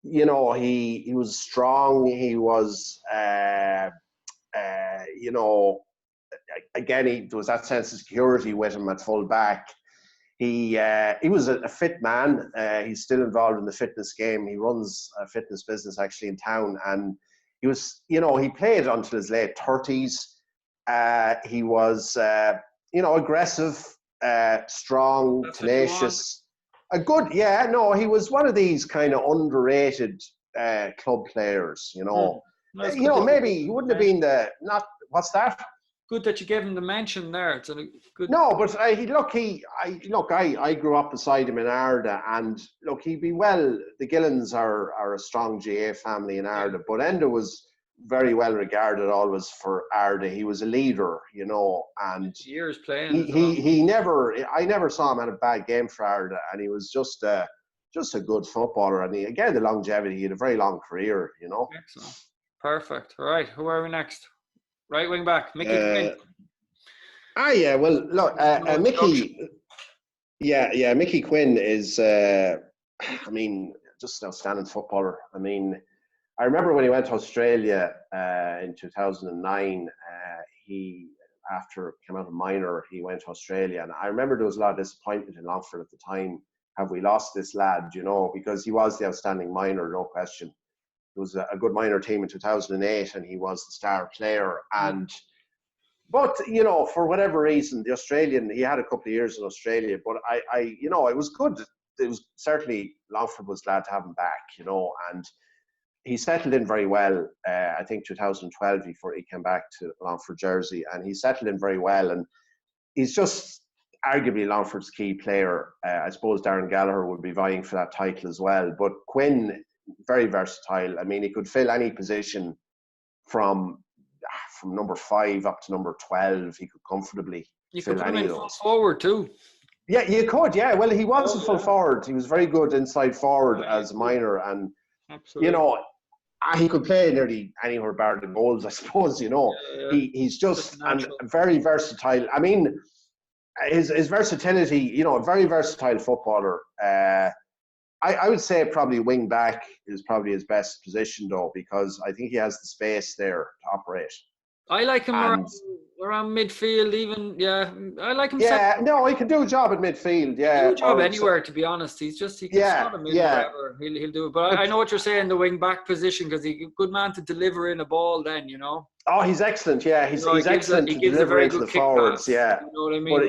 he was strong. He was, again, there was that sense of security with him at fullback. He was a fit man. He's still involved in the fitness game. He runs a fitness business actually in town, and he was, he played until his late 30s. He was, aggressive, strong, tenacious. He was one of these kind of underrated club players, you know. Maybe he wouldn't have been what's that?
Good that you gave him the mention there. It's a good.
No, but I grew up beside him in Arda, and look, he'd be well. The Gillens are a strong GA family in Arda, but Enda was very well regarded always for Arda. He was a leader, you know, and
years playing.
I never saw him at a bad game for Arda, and he was just a good footballer. And again, the longevity. He had a very long career, you know.
Excellent, perfect. All right, who are we next? Right wing back, Mickey Quinn.
Well, look, Mickey. Mickey Quinn is, just an outstanding footballer. I mean, I remember when he went to Australia in 2009, he, after came out of minor, he went to Australia. And I remember there was a lot of disappointment in Longford at the time. Have we lost this lad, you know, because he was the outstanding minor, no question. It was a good minor team in 2008 and he was the star player. But, you know, for whatever reason, the Australian, he had a couple of years in Australia, but you know, it was good. It was certainly, Longford was glad to have him back, you know, and he settled in very well, I think 2012 before he came back to Longford jersey, and he settled in very well. And he's just arguably Longford's key player. I suppose Darren Gallagher would be vying for that title as well. But Quinn, very versatile. I mean, he could fill any position from number 5 up to number 12. He could comfortably fill any of those.
Forward too.
Yeah, you could. Yeah, well, he was a full forward. He was very good inside forward as a minor, and
absolutely.
You know, he could play nearly anywhere bar the goals, I suppose, you know. He's just very versatile. I mean, his versatility, you know, a very versatile footballer. I would say probably wing back is probably his best position, though, because I think he has the space there to operate.
I like him around midfield, even. Yeah, I like him.
Yeah, no, he can do a job at midfield. Yeah,
do a job anywhere. To be honest, he can slot him in wherever. He'll do it. But I know what you're saying. The wing back position, because he's a good man to deliver in a ball. Then you know.
Oh, he's excellent. Yeah, he's excellent to deliver into the forwards. Yeah,
you know what I mean.
But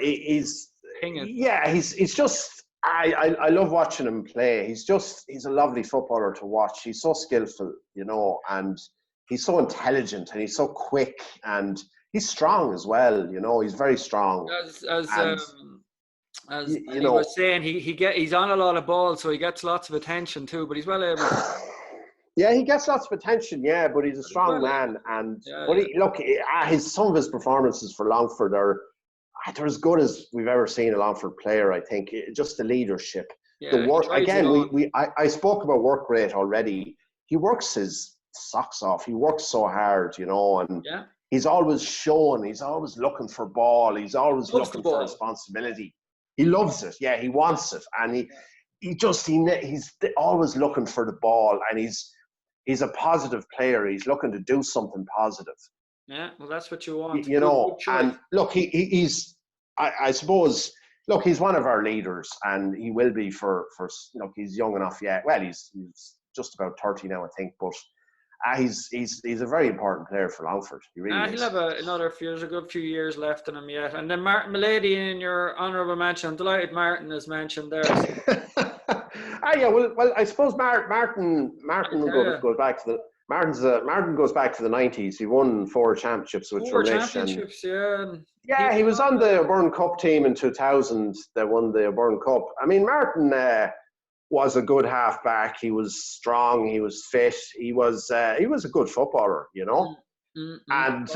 he's just. I love watching him play. He's a lovely footballer to watch. He's so skillful, you know, and he's so intelligent and he's so quick and he's strong as well. You know, he's very strong.
As he was saying, he's on a lot of balls, so he gets lots of attention too. But he's well able.
Yeah, he gets lots of attention. Yeah, but he's a strong man, and some of his performances for Longford they're as good as we've ever seen a Longford player. I think just the leadership, the work. Again, I spoke about work rate already. He works his socks off. He works so hard, you know, and he's always showing. He's always looking for ball. He's always looking for responsibility. He loves it. Yeah, he wants it, and he's always looking for the ball, and he's a positive player. He's looking to do something positive.
Yeah, well, that's what you want.
You know, and look, I suppose, look, he's one of our leaders, and he will be for he's young enough yet. Well, he's just about 30 now, I think, but he's a very important player for Longford. He really is.
He'll have a good few years left in him yet. And then Martin Milady in your honourable mention. I'm delighted Martin is mentioned there.
Yeah, well, I suppose Martin goes back to the. Martin goes back to the 90s. He won 4 championships with Drumlish. Yeah, he was on the O'Byrne Cup team in 2000 that won the O'Byrne Cup. I mean, Martin was a good half-back. He was strong. He was fit. He was a good footballer, you know. And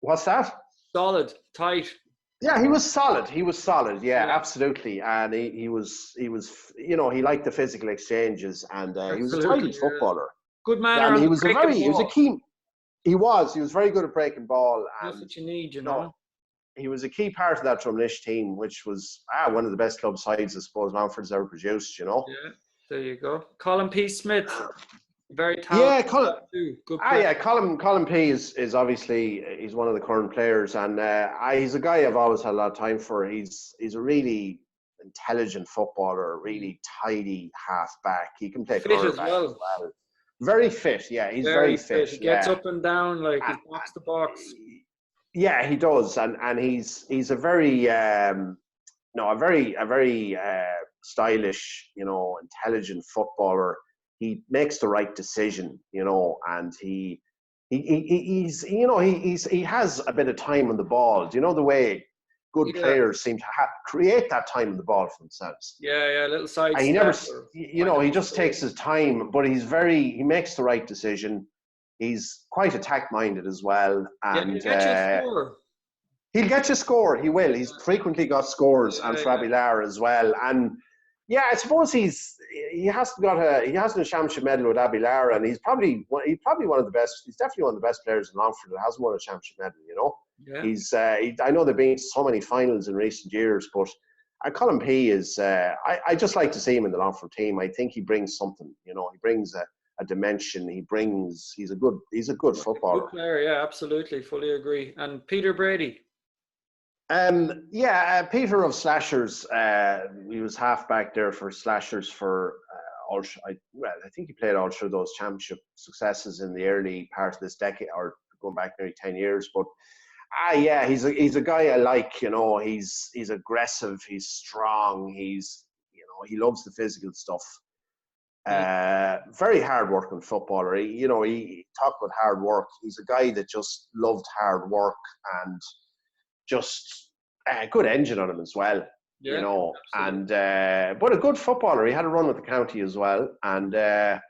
what's that?
Solid, tight.
Yeah, he was solid. Yeah, absolutely. And he was, you know, he liked the physical exchanges, and he was a tidy footballer.
Good man.
He was a key. He was very good at breaking ball. And,
that's what you need, you know.
He was a key part of that Drumlish team, which was one of the best club sides I suppose Longford's ever produced, you know.
Yeah, there you go. Colin P. Smith, very talented.
Yeah, Colin P. is obviously he's one of the current players, and he's a guy I've always had a lot of time for. He's a really intelligent footballer, really tidy half-back. He can play quarterback as well. Very fit, yeah. He's very fit.
He gets up and down like he box to box.
Yeah, he does, and he's a very stylish, you know, intelligent footballer. He makes the right decision, you know, and he has a bit of time on the ball. Do you know the way good players seem to create that time on the ball for themselves?
Yeah, little side.
And he never, he just takes his time, but he makes the right decision. He's quite attack-minded as well, and
he'll get you a score.
He'll get you a score. He will. He's frequently got scores, and for Abilara as well. And yeah, I suppose he hasn't a championship medal with Abilara, and he's probably one of the best. He's definitely one of the best players in Longford that hasn't won a championship medal. You know. Yeah. I know they've been to so many finals in recent years, but Colin P. is. I just like to see him in the Longford team. I think he brings something. You know, he brings a dimension. He's a good footballer.
Good player, yeah, absolutely, fully agree. And Peter Brady.
Peter of Slashers. He was half back there for Slashers for I think he played all through those championship successes in the early part of this decade, or going back nearly 10 years. But he's a guy I like. You know, he's aggressive. He's strong. He loves the physical stuff. Very hard working footballer. He talked about hard work. He's a guy that just loved hard work and just good engine on him as well.
Yeah,
and but a good footballer. He had a run with the county as well. And I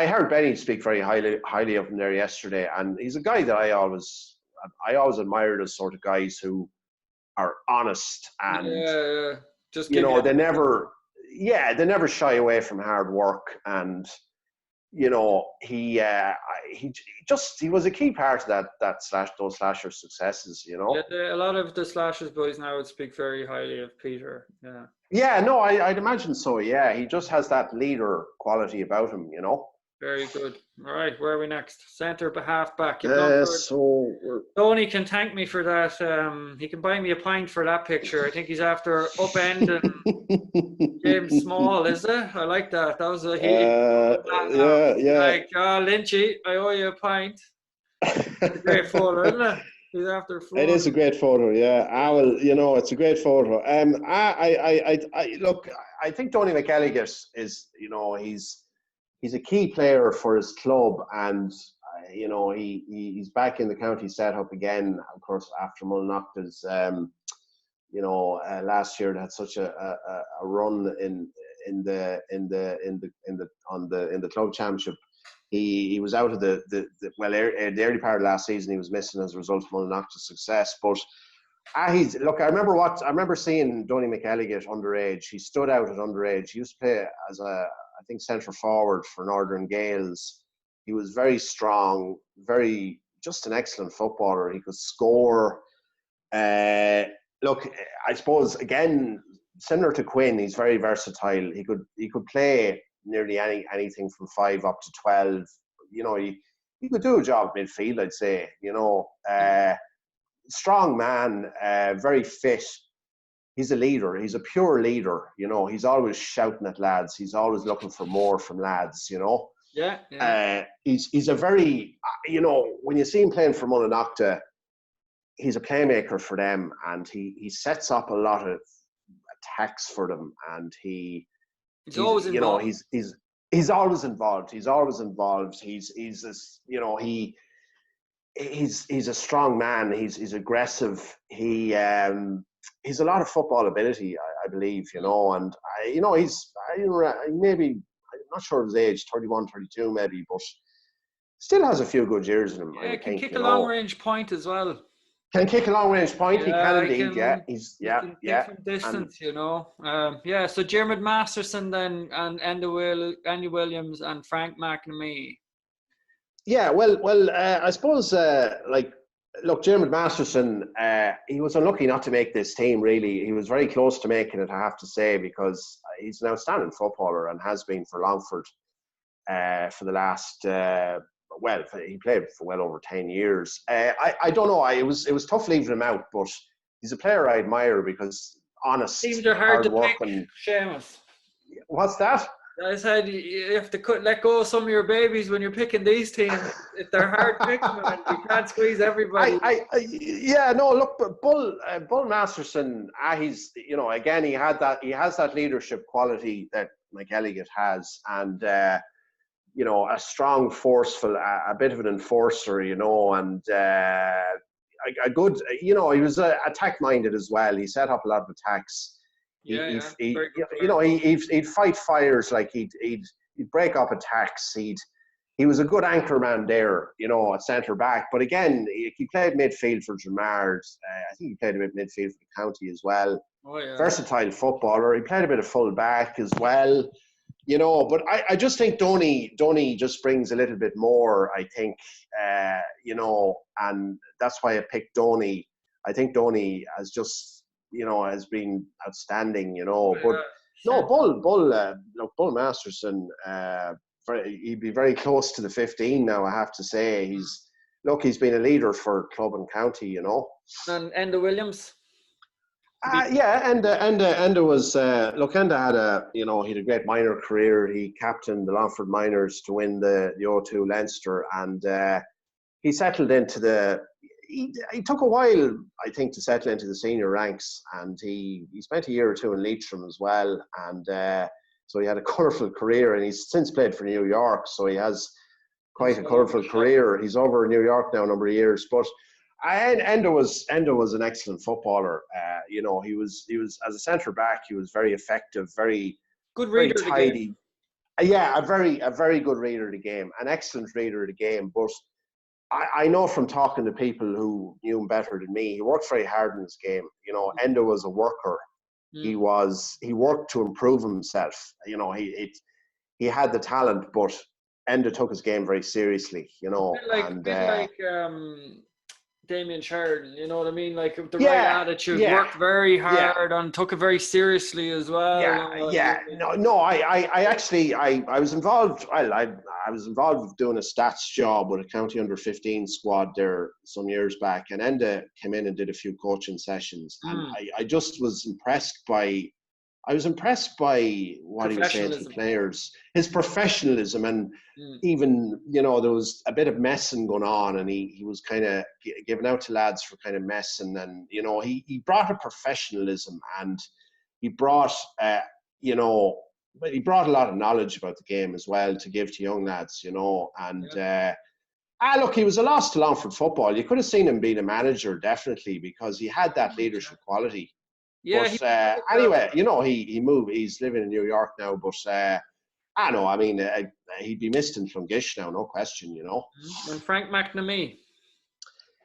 heard Benny speak very highly of him there yesterday. And he's a guy that I always admired, as sort of guys who are honest and
just
they never shy away from hard work. And he was a key part of those Slashers successes.
A lot of the Slashers boys now would speak very highly of Peter.
I'd imagine so. He just has that leader quality about him.
Very good. All right, where are we next? Centre, half back. Tony can thank me for that. He can buy me a pint for that picture. I think he's after upending James Small, is it? I like that. That was a like, Lynchy, I owe you a pint. It's a great photo, isn't it? He's after photo.
It is a great photo, yeah. It's a great photo. I think Tony McElligott is, he's a key player for his club, and he's back in the county setup again. Of course, after Mullinaghta's, last year they had such a run in the club championship. He was out of the early part of last season. He was missing as a result of Mullinaghta's success, but. I remember seeing Donny McElligott underage. He stood out at underage. He used to play as I think centre forward for Northern Gales. He was very strong, just an excellent footballer. He could score. I suppose again, similar to Quinn, he's very versatile. He could play nearly anything from 5 up to 12. He could do a job midfield, I'd say. Strong man, very fit. He's a leader. He's a pure leader. He's always shouting at lads. He's always looking for more from lads. He's a very, when you see him playing for Mullinaghta, he's a playmaker for them, and he sets up a lot of attacks for them, and he's
always involved.
He's always involved. He's always involved. He's a strong man. He's aggressive. He's a lot of football ability, I believe, and he's maybe, I'm not sure of his age, 31, 32 maybe, but still has a few good years in him.
Yeah, can kick a long range point as well.
Can kick a long range point. He can indeed.
He can kick from distance. So Dermot Masterson then, and Andy Williams and Frank McNamee.
Yeah, I suppose, Dermot Masterson, he was unlucky not to make this team, really. He was very close to making it, I have to say, because he's an outstanding footballer and has been for Longford for the last, he played for well over 10 years. I don't know, it was tough leaving him out, but he's a player I admire because honest,
teams are hard to pick,
and
Seamus.
What's that?
I said you have to let go of some of your babies when you're picking these teams. If they're hard picking, man, you can't squeeze everybody.
Bull Masterson, he's again he has that leadership quality that McElligott has, and a strong, forceful, a bit of an enforcer, and a good, he was attack minded as well. He set up a lot of attacks. He'd fight fires, like he'd break up attacks. He was a good anchor man there, at centre back. But again, he played midfield for Dramard. I think he played a bit midfield for the county as well. Versatile footballer. He played a bit of full back as well. But I just think Donny just brings a little bit more, I think, and that's why I picked Donny. I think Donny has just, has been outstanding, but Bull Masterson, he'd be very close to the 15 now, I have to say. He's been a leader for club and county, you know.
And Enda Williams.
Enda was Enda had he had a great minor career. He captained the Longford Miners to win the O2 Leinster, and he settled into he took a while, I think, to settle into the senior ranks, and he spent a year or two in Leitrim as well, and so he had a colourful career, and he's since played for New York, so he has quite a colourful career. He's over in New York now a number of years, but Enda was an excellent footballer. He was as a centre back, he was very effective, very
good reader,
very tidy. Yeah, a very good reader of the game, an excellent reader of the game. But I know from talking to people who knew him better than me, he worked very hard in his game. Enda was a worker. He worked to improve himself. He had the talent, but Enda took his game very seriously.
A bit like Damien Sheridan, you know what I mean? Like the right attitude, worked very hard and took it very seriously as well.
I was involved. I was involved with doing a stats job with a county under 15 squad there some years back, and Enda came in and did a few coaching sessions, and I just was impressed by. I was impressed by what he was saying to the players, his professionalism, and even, there was a bit of messing going on, and he was kind of giving out to lads for kind of messing, and, he brought a professionalism, and he brought, he brought a lot of knowledge about the game as well to give to young lads, and look, he was a loss to Longford football. You could have seen him being a manager, definitely, because he had that leadership quality.
Yeah.
But anyway, he moved. He's living in New York now. But I know. I mean, he'd be missed in Clongish now, no question.
And Frank McNamee.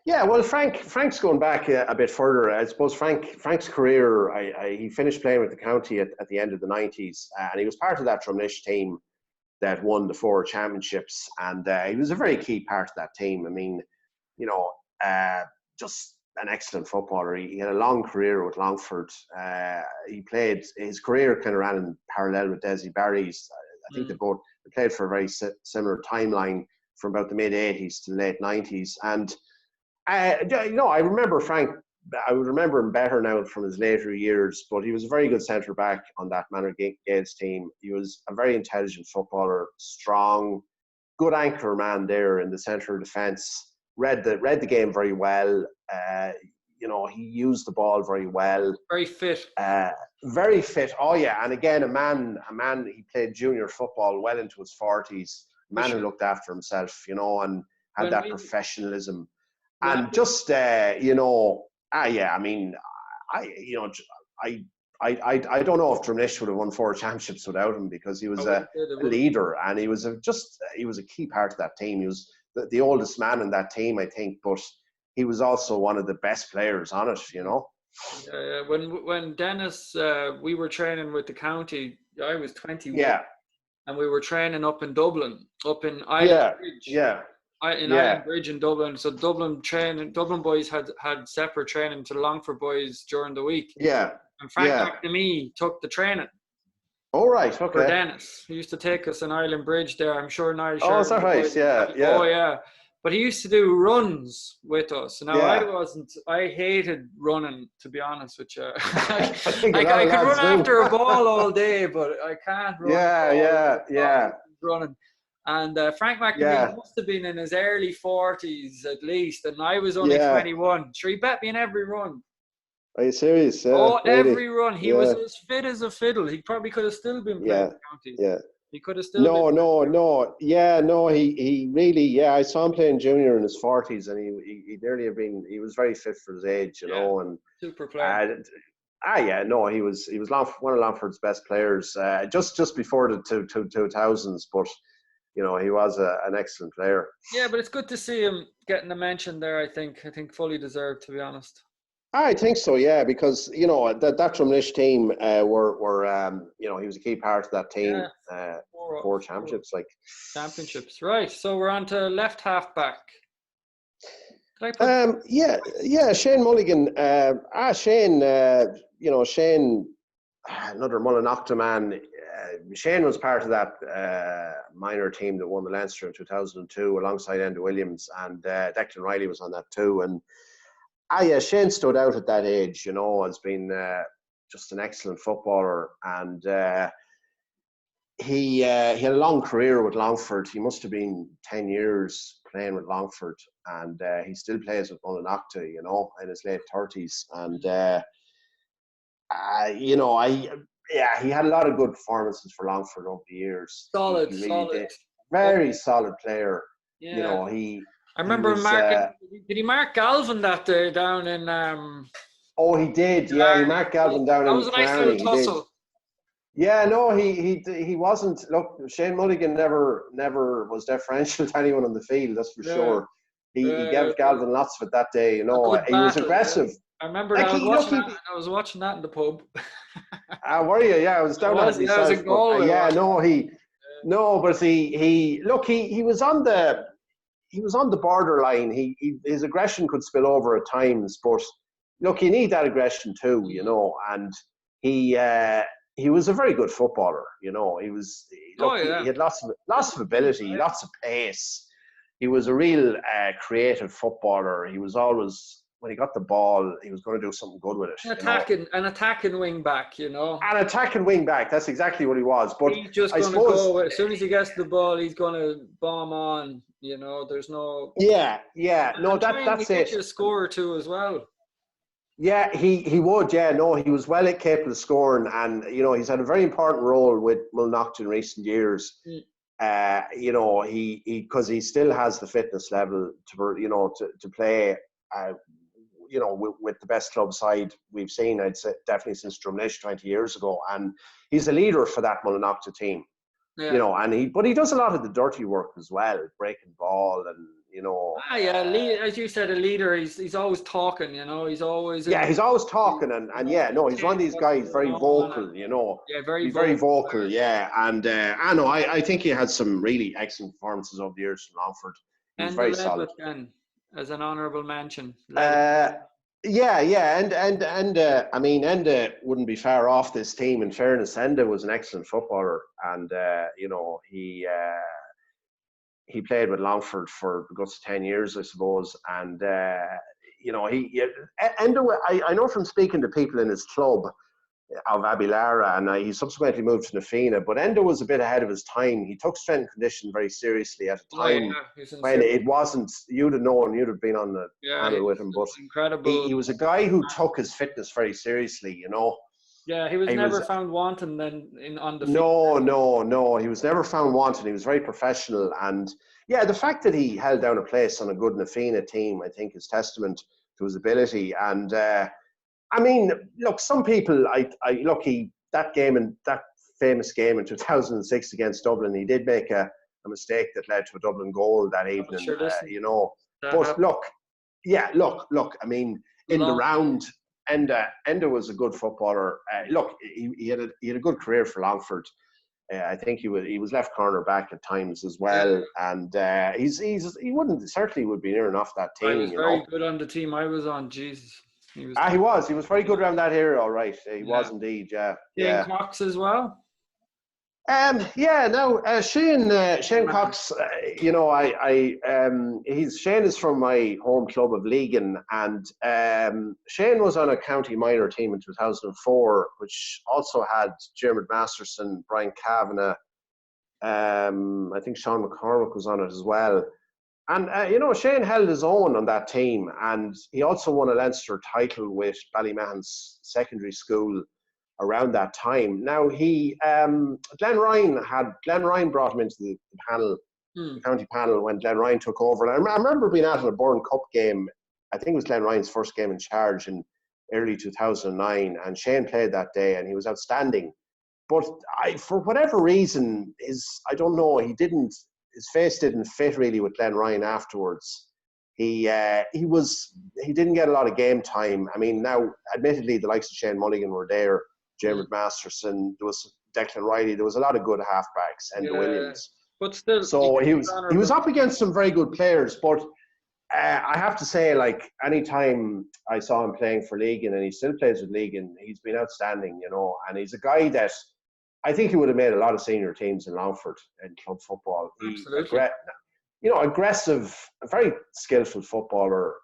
Yeah, well, Frank's going back a bit further. I suppose Frank's career. He finished playing with the county at the end of the 90s, and he was part of that Drumnish team that won the 4 championships, and he was a very key part of that team. I mean, just an excellent footballer. He had a long career with Longford. He played, his career kind of ran in parallel with Desi Barry's. I think they played for a very similar timeline from about the mid-80s to the late 90s. And, I remember Frank, I would remember him better now from his later years, but he was a very good centre-back on that Manor Gales team. He was a very intelligent footballer, strong, good anchor man there in the centre of defence. Read the game very well. He used the ball very well.
Very fit.
Very fit. Oh yeah, and again, a man. He played junior football well into his 40s. A man who looked after himself, and had that professionalism. And just, I mean, I don't know if Drumnish would have won 4 championships without him, because he was a leader, and he was a key part of that team. He was the oldest man in that team, I think, but he was also one of the best players on it,
When Dennis, we were training with the county, I was 21.
Yeah.
And we were training up in Dublin, up in Island Bridge.
Yeah.
Island Bridge in Dublin. So Dublin boys had separate training to the Longford boys during the week.
Yeah.
And Frank McNamee took the training.
Oh, right. Okay.
For Dennis. He used to take us on Island Bridge there. I'm sure now.
Oh, is that right? Yeah. Yeah.
Oh, yeah. But he used to do runs with us. Now, I hated running, to be honest with you. I could run after a ball all day, but I can't run.
Yeah.
Running. And Frank McNamee must have been in his early 40s at least, and I was only 21. Sure, he bet me in every run.
Are you serious? Yeah,
oh, really? Every run. He was as fit as a fiddle. He probably could have still been playing the county.
Yeah.
He could have still
No. Yeah, no, he really, I saw him playing junior in his 40s, and he nearly have been, he was very fit for his age, and
super player.
He was one of Longford's best players, just before the 2000s, but he was an excellent player.
Yeah, but it's good to see him getting a mention there. I think fully deserved, to be honest.
I think so, yeah, because that Drumnish team were he was a key part of that team. 4 championships,
championships, right? So we're on to left half back.
Shane Mulligan. Shane. Shane another Mullinochta man. Shane was part of that minor team that won the Leinster in 2002 alongside Enda Williams, and Declan Riley was on that too. And yeah, Shane stood out at that age, has been just an excellent footballer. And he had a long career with Longford. He must have been 10 years playing with Longford, and he still plays with Mullinochta, in his late 30s. And he had a lot of good performances for Longford over the years.
Solid,
he really
solid.
Did. Very solid player.
Yeah.
I
remember did he mark Galvin that day down in
Oh, he did. Yeah, he marked Galvin down in
That was a nice little tussle.
Yeah, no, he wasn't. Look, Shane Mulligan never was deferential to anyone on the field. That's for sure. He gave Galvin lots of it that day. He was aggressive.
Yeah. I remember that. I was watching that in the pub.
Were you? Yeah, I was down at myself.
I was in Galway.
But he was on the borderline. His aggression could spill over at times, but look, you need that aggression too, and he was a very good footballer. He had lots of ability, lots of pace. He was a real creative footballer. He was always, when he got the ball, he was going to do something good with it.
An attacking wing back, An
attacking wing back, that's exactly what he was. But
he's just going to go, as soon as he gets the ball, he's going to bomb on, there's no...
Yeah, no, that's it.
He a score or two as well.
Yeah, he would, he was well capable of scoring, and, he's had a very important role with Mullinochta in recent years. Because he still has the fitness level to play, with the best club side we've seen, I'd say, definitely since Drumlish 20 years ago. And he's a leader for that Mullinochta team, but he does a lot of the dirty work as well, breaking ball and,
as you said, a leader. He's always talking, he's always...
he's always talking he's one of these guys, very vocal, very vocal, and I think he had some really excellent performances over the years from Longford. He was very solid.
As an honourable mention.
Enda wouldn't be far off this team. In fairness, Enda was an excellent footballer, and he played with Longford for a good 10 years, I suppose. And Enda, I know from speaking to people in his club of Abilara, and he subsequently moved to Nafina, but Enda was a bit ahead of his time. He took strength and condition very seriously at a time when it wasn't. You'd have known, you'd have been on the panel with him, but
incredible.
He was a guy who took his fitness very seriously,
Yeah, he was never found wanting on the field.
No, he was never found wanting. He was very professional, and the fact that he held down a place on a good Nafina team, I think, is testament to his ability. And look, some people, that famous game in 2006 against Dublin, he did make a mistake that led to a Dublin goal that evening. But look, in the round, Enda was a good footballer. He had a good career for Longford. I think he was left corner back at times as well, and he certainly would be near enough that team.
He was very good on the team I was on. Jesus.
He was very good around that area, all right. He was indeed,
Shane Cox as well.
Shane Cox, Shane is from my home club of Legan, and Shane was on a county minor team in 2004, which also had Dermot Masterson, Brian Kavanagh, I think Sean McCormick was on it as well. And, Shane held his own on that team, and he also won a Leinster title with Ballymahon's secondary school around that time. Now, Glenn Ryan brought him into the panel, the county panel, when Glenn Ryan took over. And I remember being at a Burn Cup game. I think it was Glenn Ryan's first game in charge in early 2009, and Shane played that day, and he was outstanding. But for whatever reason, I don't know, his face didn't fit really with Glenn Ryan afterwards. He didn't get a lot of game time. I mean, now, admittedly, the likes of Shane Mulligan were there, Dermot Masterson, there was Declan Riley, there was a lot of good halfbacks, Enda Williams.
But still,
so he was up against some very good players, but I have to say, like, anytime I saw him playing for Legan, and he still plays with Legan, he's been outstanding, you know. And he's a guy that I think he would have made a lot of senior teams in Longford in club football.
Absolutely.
Aggressive, a very skillful footballer,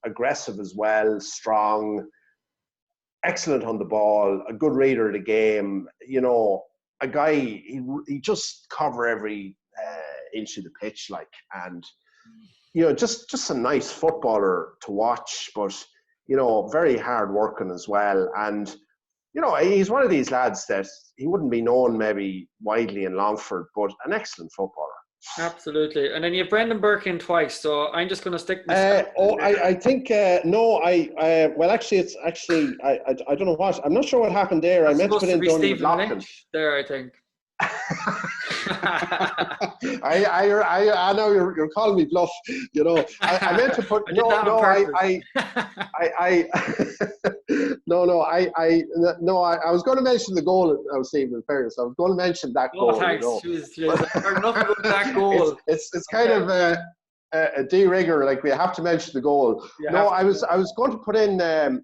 aggressive as well, strong, excellent on the ball, a good reader of the game. You know, a guy, he just cover every inch of the pitch, like, and you know, just a nice footballer to watch, but you know, very hard working as well. And you know, he's one of these lads that he wouldn't be known maybe widely in Longford, but an excellent footballer.
Absolutely. And then you have Brendan Birkin twice, so I'm just going to stick my
I think no, well, actually, it's actually I don't know what, I'm not sure what happened there. I meant to put in Donny McLaughlin
there, I think.
I know you're calling me bluff, you know. I meant to put I was going to mention the goal. I was saying in fairness, I was going to mention that goal.
Thanks.
You know.
Enough about that goal.
It's kind of a de-rigger. Like, we have to mention the goal. I was going to put in my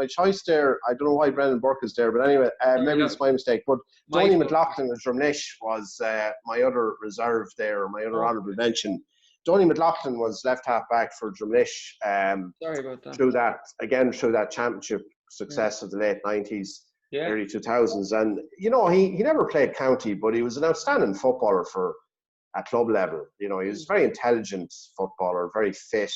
choice there. I don't know why Brendan Burke is there, but anyway, maybe it's my mistake. But Donny McLaughlin of Drumnish was my other reserve there, my other honourable mention. Donny McLaughlin was left half back for Drumnish.
Sorry about that.
Through that championship success of the late 90s, early 2000s, and you know, he never played county, but he was an outstanding footballer for at club level. You know, he was a very intelligent footballer, very fit,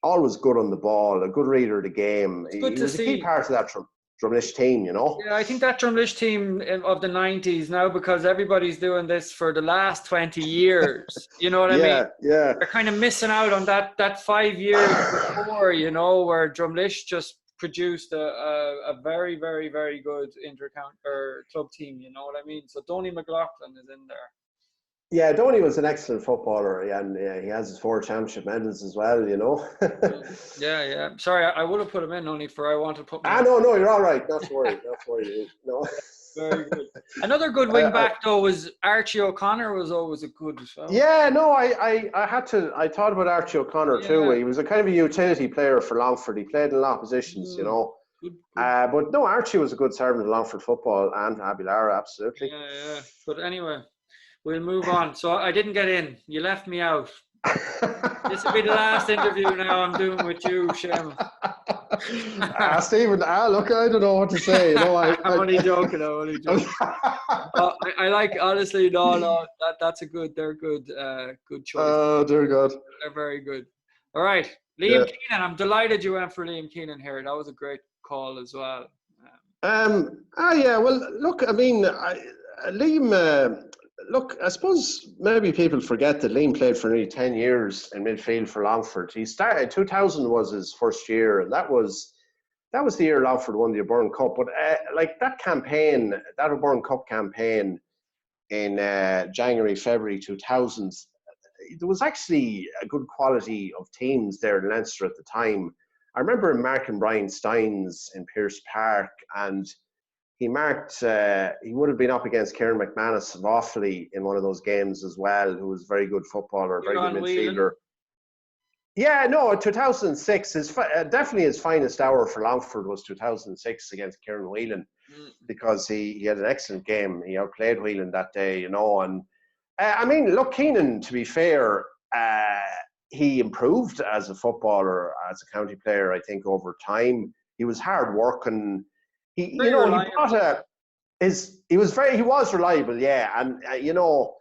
always good on the ball, a good reader of the game. He was a key part of that Drumlish team, you know.
Yeah, I think that Drumlish team of the 90s now, because everybody's doing this for the last 20 years, you know what I mean?
Yeah.
They're kind of missing out on that 5 years before, you know, where Drumlish just produced a very, very, very good club team, you know what I mean? So Donny McLaughlin is in there.
Yeah, Donny was an excellent footballer, and he has his 4 championship medals as well, you know.
Yeah. Sorry, I would have put him in only for I want to put him in.
No, you're all right. Not to worry. No.
Very good. Another good wing back though was Archie O'Connor. Was always a good as well.
Yeah, no, I thought about Archie O'Connor too. He was a kind of a utility player for Longford. He played in a lot of positions, you know. Good. But no, Archie was a good servant of Longford football, and Abilara, absolutely.
Yeah. But anyway, we'll move on. So I didn't get in. You left me out. This will be the last interview now I'm doing with you, Seamus.
Stephen, look, I don't know what to say. You know,
I'm only joking. I like, honestly, no, that's a good. They're good. Good choice.
Oh, dear God.
They're very good. All right, Liam Keenan. I'm delighted you went for Liam Keenan here. That was a great call as well.
Yeah. Well, look, I mean, Liam. Look, I suppose maybe people forget that Liam played for nearly 10 years in midfield for Longford. He started, 2000 was his first year, and that was the year Longford won the O'Byrne Cup. But like that campaign, that O'Byrne Cup campaign in January, February 2000, there was actually a good quality of teams there in Leinster at the time. I remember Mark and Brian Steins in Pearse Park, and he would have been up against Kieran McManus of Offaly in one of those games as well, who was a very good footballer, very good midfielder. Yeah, no, 2006, definitely his finest hour for Longford was 2006 against Kieran Whelan, because he had an excellent game. He outplayed Whelan that day, you know. And I mean, look, Keenan, to be fair, he improved as a footballer, as a county player, I think, over time. He was hard working. He was reliable, yeah, and you know,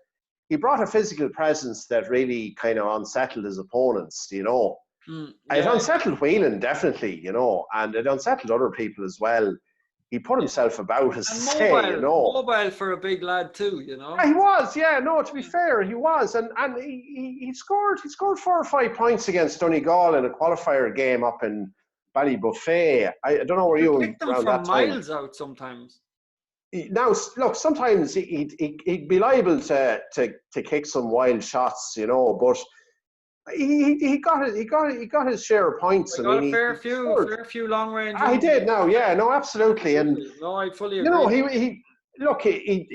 he brought a physical presence that really kind of unsettled his opponents, you know. It unsettled Whelan, definitely, you know, and it unsettled other people as well. He put himself about, as to say, you know.
Mobile for a big lad too, you know.
Yeah, he was, yeah. No, to be fair, he was, and he scored 4 or 5 points against Donegal in a qualifier game up in Ballybuffet. I don't know where you
picked them from miles out sometimes.
Now, look, sometimes he'd be liable to kick some wild shots, you know, but he got his share of points.
He got a fair few long range.
He did. No, yeah, no, absolutely, and
no, I fully agree.
You know, he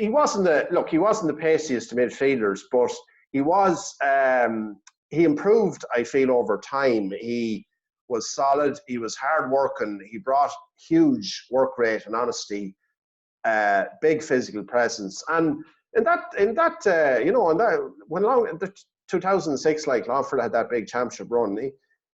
wasn't the paciest of midfielders, but he was he improved, I feel, over time. He was solid. He was hard working. He brought huge work rate and honesty, big physical presence. And in that, you know, in that when the 2006, like Longford had that big championship run,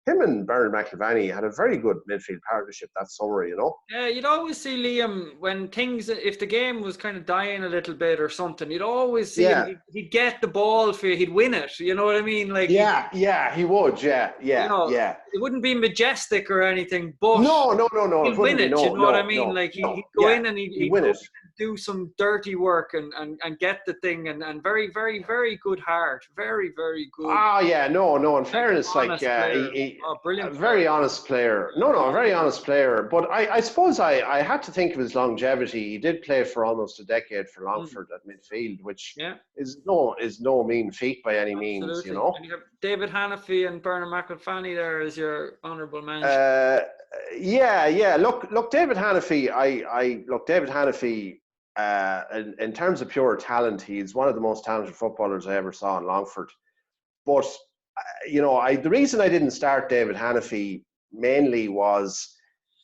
him and Bernard McIlvanney had a very good midfield partnership that summer, you know.
Yeah, you'd always see Liam when things, if the game was kind of dying a little bit or something, you'd always see him. He'd get the ball for you, he'd win it. You know what I mean? Like,
yeah, he would. Yeah,
you know, it wouldn't be majestic or anything, but
no,
he'd
it
win
wouldn't be.
it. You
No,
know what I
no,
mean?
no,
Like
no.
he'd go in and
he'd win it.
do some dirty work and get the thing and very, very, very good heart. Very, very good.
Ah, yeah, no. In fairness, like
he brilliant,
a very honest player. No, a very honest player. But I suppose I had to think of his longevity. He did play for almost a decade for Longford at midfield, which is no mean feat by any means, you know.
And you have David Hannafy and Bernard McIlvanney there as your honourable mention.
Yeah. Look, David Hannafy. David Hannafy. In terms of pure talent, he's one of the most talented footballers I ever saw in Longford. But you know, the reason I didn't start David Hannafy mainly was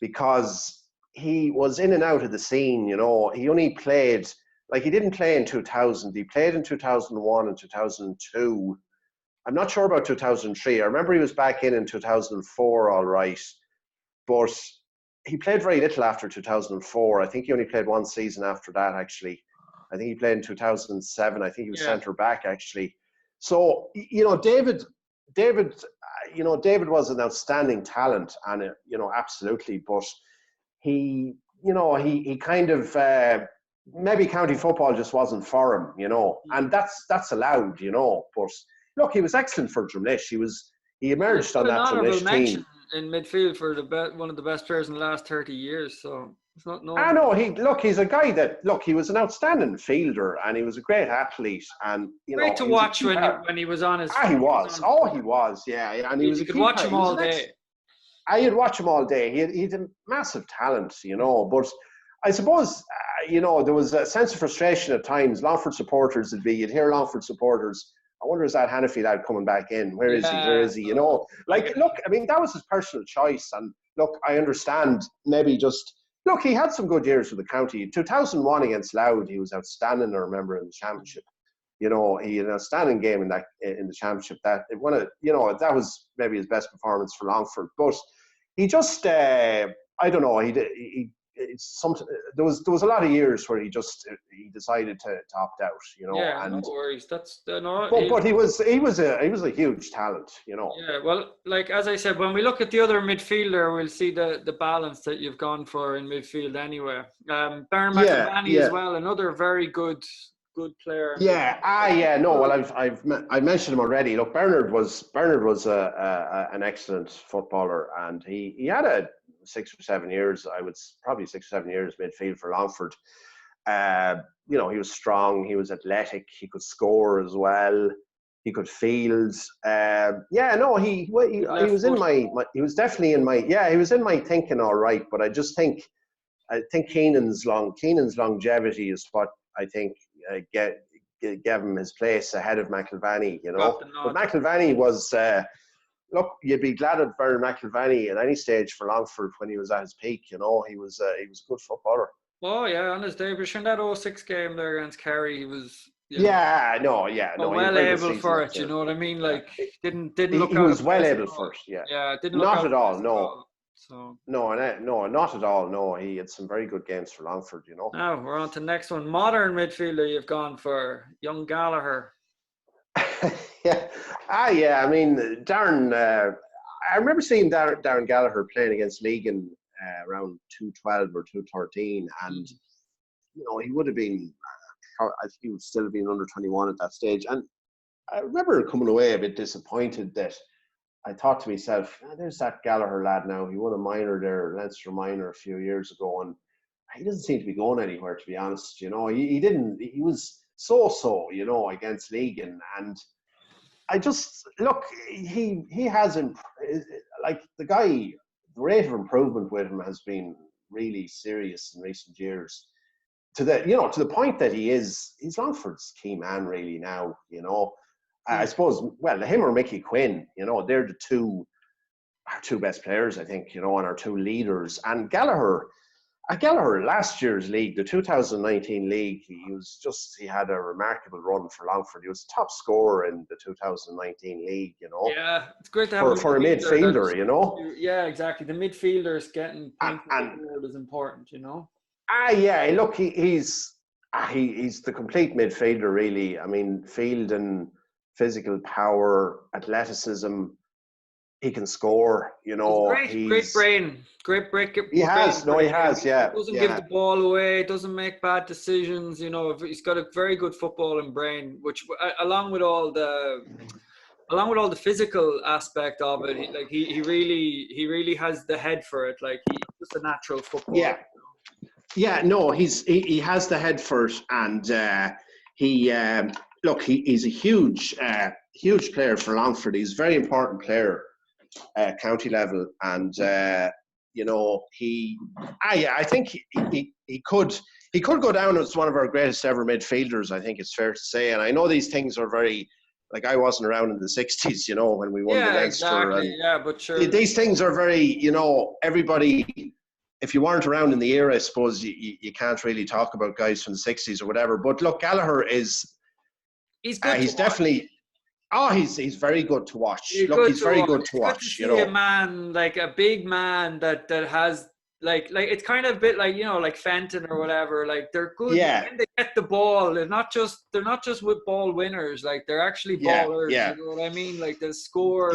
because he was in and out of the scene. You know, he only played, like, he didn't play in 2000. He played in 2001 and 2002. I'm not sure about 2003. I remember he was back in 2004, all right, but he played very little after 2004. I think he only played one season after that, actually. I think he played in 2007. I think he was centre back, actually. So, you know, David, was an outstanding talent, and you know, absolutely. But he kind of maybe county football just wasn't for him, you know, and that's allowed, you know. But look, he was excellent for Drumlish. He emerged on that Drumlish team
in midfield for one of the best players in the last 30 years. So it's not normal.
I know. He's a guy that, he was an outstanding fielder and he was a great athlete, and
great to watch when he was on his.
He was. Yeah. And
you could watch him all day.
I'd watch him all day. He had a massive talent, you know. But I suppose, you know, there was a sense of frustration at times. Longford supporters you'd hear Longford supporters, I wonder, is that Hannafy lad coming back in? Where is he? Where is he? You know, like, look, I mean, that was his personal choice. And look, I understand he had some good years with the county. 2001 against Louth, he was outstanding, I remember, in the championship. You know, he had an outstanding game in the championship. That was maybe his best performance for Longford. But he just, I don't know, there was a lot of years where he decided to opt out, you know.
Yeah, no worries. That's no.
But he was a huge talent, you know.
Yeah, well, like, as I said, when we look at the other midfielder, we'll see the balance that you've gone for in midfield anyway. Bernard McIlvanney as well, another very good player.
Well, I've mentioned him already. Look, Bernard was an excellent footballer, and he had 6 or 7 years. Probably 6 or 7 years midfield for Longford. You know, he was strong. He was athletic. He could score as well. He could field. He was in my. He was definitely in my. Yeah, he was in my thinking, all right. But I think Keenan's longevity is what I think gave him his place ahead of McIlvanney. You know, but McIlvanney was. Look, you'd be glad at Bernard McIlvanney at any stage for Longford when he was at his peak. You know, he was a good footballer.
Oh yeah, on his day, but in that 06 game there against Kerry, he was.
Well
able for it. You know what I mean? Like, didn't look. He
was well able for it. Yeah.
Yeah, didn't
look
not
at all. No.
So.
No, not at all. No, he had some very good games for Longford. You know.
Now we're on to the next one. Modern midfielder you've gone for, young Gallagher.
I mean, Darren. I remember seeing Darren Gallagher playing against Legan around 2012 or 2013, and you know, he would have been. I think he would still have been under 21 at that stage, and I remember coming away a bit disappointed that I thought to myself, "There's that Gallagher lad now. He won a minor there, Leinster minor, a few years ago, and he doesn't seem to be going anywhere. To be honest, you know, he didn't. He was so, you know, against Legan, and." I just look. He has like the guy. The rate of improvement with him has been really serious in recent years. To the point that he's Longford's key man really now. You know, I suppose, well, him or Mickey Quinn, you know, they're our two best players, I think, you know, and our two leaders. And Gallagher last year's league, the 2019 league, he had a remarkable run for Longford. He was top scorer in the 2019 league, you know.
Yeah, it's great to have
for a midfielder, you know.
Yeah, exactly. The midfielders getting points
And
forward is important, you know.
yeah, look, he's the complete midfielder, really. I mean, field and physical power, athleticism. He can score, you know.
Great brain.
He has, yeah.
He doesn't
yeah.
give the ball away, doesn't make bad decisions, you know. He's got a very good footballing brain, which along with all the physical aspect of it, he really has the head for it. Like, he's just a natural footballer.
Yeah, no, he has the head for it, and he's a huge player for Longford. He's a very important player, county level, and you know, I think he could go down as one of our greatest ever midfielders. I think it's fair to say, and I know these things are very. Like, I wasn't around in the 60s, you know, when we won the Leinster.
Exactly. Yeah, but sure.
These things are very, you know, everybody, if you weren't around in the era, I suppose you can't really talk about guys from the 60s or whatever. But look, Gallagher is...
He's good
he's definitely... he's very good to watch. He's very good to watch,
you know. A man, like a big man that has... Like it's kind of a bit like, you know, like Fenton or whatever. Like, they're good when they get the ball. They're not just with ball winners. Like, they're actually ballers.
Yeah.
You know what I mean? Like, they'll score.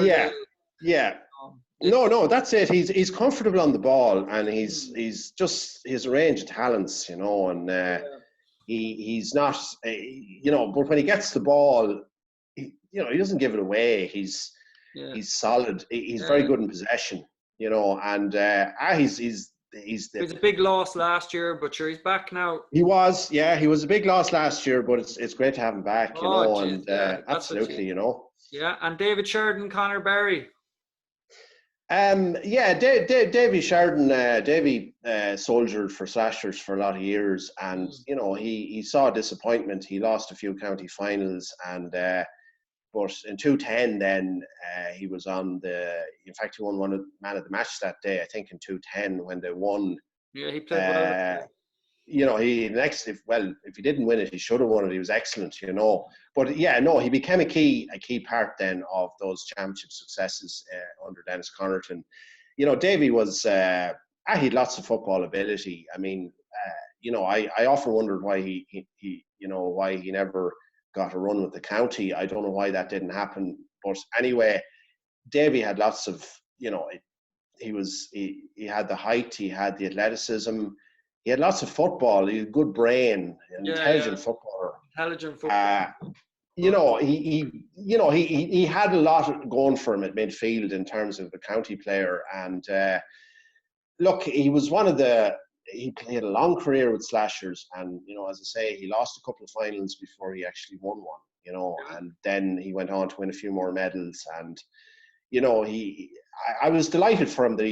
No, that's it. He's comfortable on the ball, and he's just his range of talents, you know. And he's not, you know. But when he gets the ball, he doesn't give it away. He's solid. He's very good in possession, you know. And he was
a big loss last year, but sure, he's back now.
He was a big loss last year, but it's great to have him back, you know. Geez, and absolutely, you know.
Yeah, and David Sheridan, Conor Berry.
Davy Sheridan, Davy soldiered for Slashers for a lot of years, and you know, he saw disappointment. He lost a few county finals, and but in 2010, then he was on in fact, he won man of the match that day, I think, in 2010 when they won.
Yeah, he played well.
You know, if he didn't win it, he should have won it. He was excellent, you know. But yeah, no, he became a key part then of those championship successes under Dennis Connerton. You know, Davy was he had lots of football ability. I mean, you know, I often wondered why why he never got a run with the county. I don't know why that didn't happen. But anyway, Davy had lots of, you know, he had the height, he had the athleticism. He had lots of football. He had a good brain, an intelligent footballer. You know, he had a lot going for him at midfield in terms of the county player. And look, he was he had a long career with Slashers, and you know, as I say, he lost a couple of finals before he actually won one. You know, and then he went on to win a few more medals. And you know, I was delighted for him that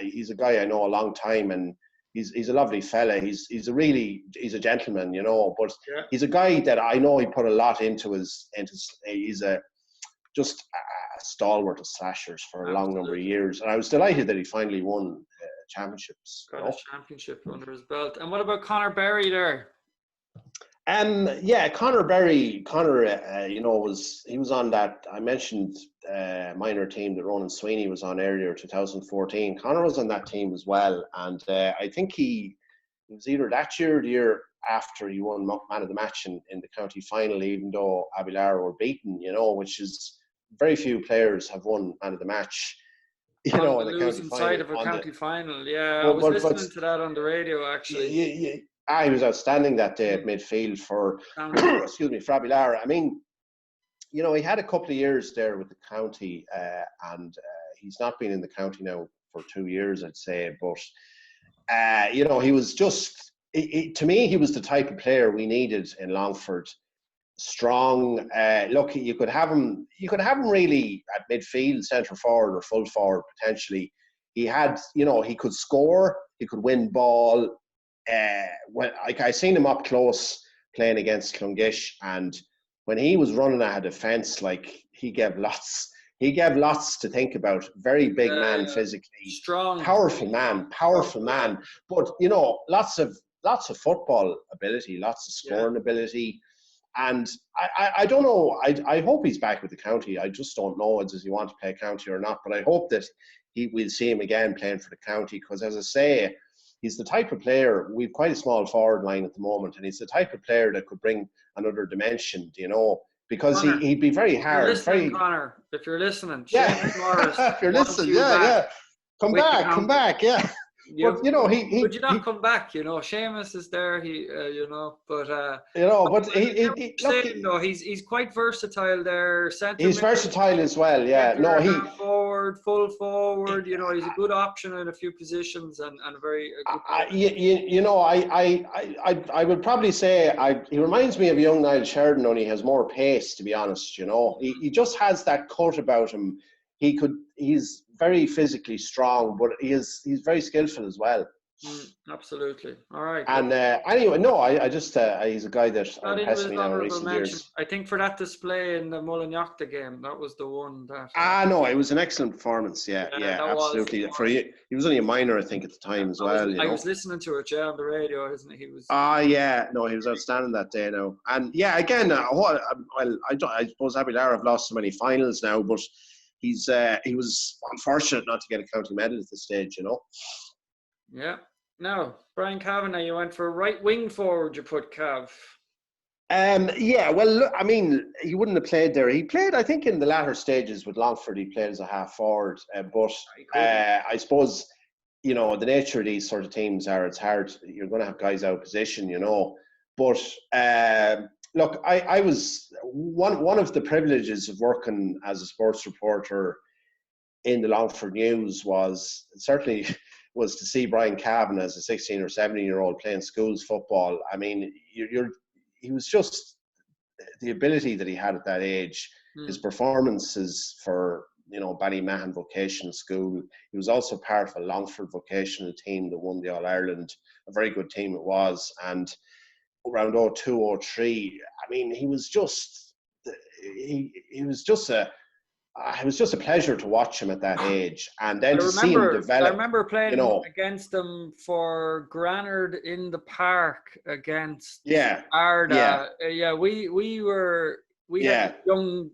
he's a guy I know a long time, and he's a lovely fella. He's a gentleman, you know. But he's a guy that I know he put a lot into he's just a stalwart of Slashers for a long number of years, and I was delighted that he finally won championships.
Got a championship under his belt. And what about Conor Berry there?
Conor Berry, you know, he was on that, I mentioned minor team that Ronan Sweeney was on earlier, 2014. Conor was on that team as well, and I think he was either that year or the year after he won man of the match in the county final, even though Abilara were beaten, you know, which is very few players have won man of the match. You know, in the
losing side of a county final. Yeah, I was listening to that on the radio, actually.
He was outstanding that day at midfield for Abilara. I mean, you know, he had a couple of years there with the county, and he's not been in the county now for 2 years, I'd say. But you know, he was just to me, he was the type of player we needed in Longford. Strong. Look, you could have him really at midfield, centre forward, or full forward potentially. He had, you know, he could score, he could win ball. I seen him up close playing against Clongish, and when he was running at a defence, like he gave lots to think about. Very big man physically,
strong,
powerful man. But lots of football ability, lots of scoring ability. And I don't know. I hope he's back with the county. I just don't know does he want to play county or not. But I hope that we'll see him again playing for the county, because, as I say, he's the type of player. We've quite a small forward line at the moment, and he's the type of player that could bring another dimension. Because
Connor,
he'd be very hard.
If you're listening, Connor, if you're listening,
yeah.
Seamus Morris,
if you're listening, come back, yeah. But
would you not come back? Seamus is there. He's quite versatile there.
He's versatile as well. Yeah,
forward, full forward. He's a good option in a few positions and very.
I would probably say he reminds me of young Niall Sheridan, only he has more pace. To be honest, he just has that cut about him. He's very physically strong, but he's very skillful as well.
Absolutely. All right.
And anyway, I just he's a guy that impressed me now in recent years.
I think for that display in the Mullinachta game, that was the one that.
No, it was an excellent performance. Yeah, absolutely. He was only a minor, I think, at the time as well.
I was listening to it, on the radio, isn't it? He was.
He was outstanding that day now. And again, I suppose Abilar have lost so many finals now, but he was unfortunate not to get a county medal at this stage,
Yeah. Now, Brian Kavanagh, you went for right wing forward, you put Cav.
Well, look, I mean, he wouldn't have played there. He played, I think, in the latter stages with Longford. He played as a half forward. But I suppose, the nature of these sort of teams it's hard. You're going to have guys out of position, But look, I was one of the privileges of working as a sports reporter in the Longford News was to see Brian Kavanagh as a 16 or 17-year-old playing schools football. I mean, he was just the ability that he had at that age, his performances for, Ballymahan Vocational School. He was also part of a Longford vocational team that won the All-Ireland, a very good team it was. And around 02-03, I mean, he was just it was just a pleasure to watch him at that age, and then to see him develop.
I remember playing against them for Granard in the park against Arda. We had young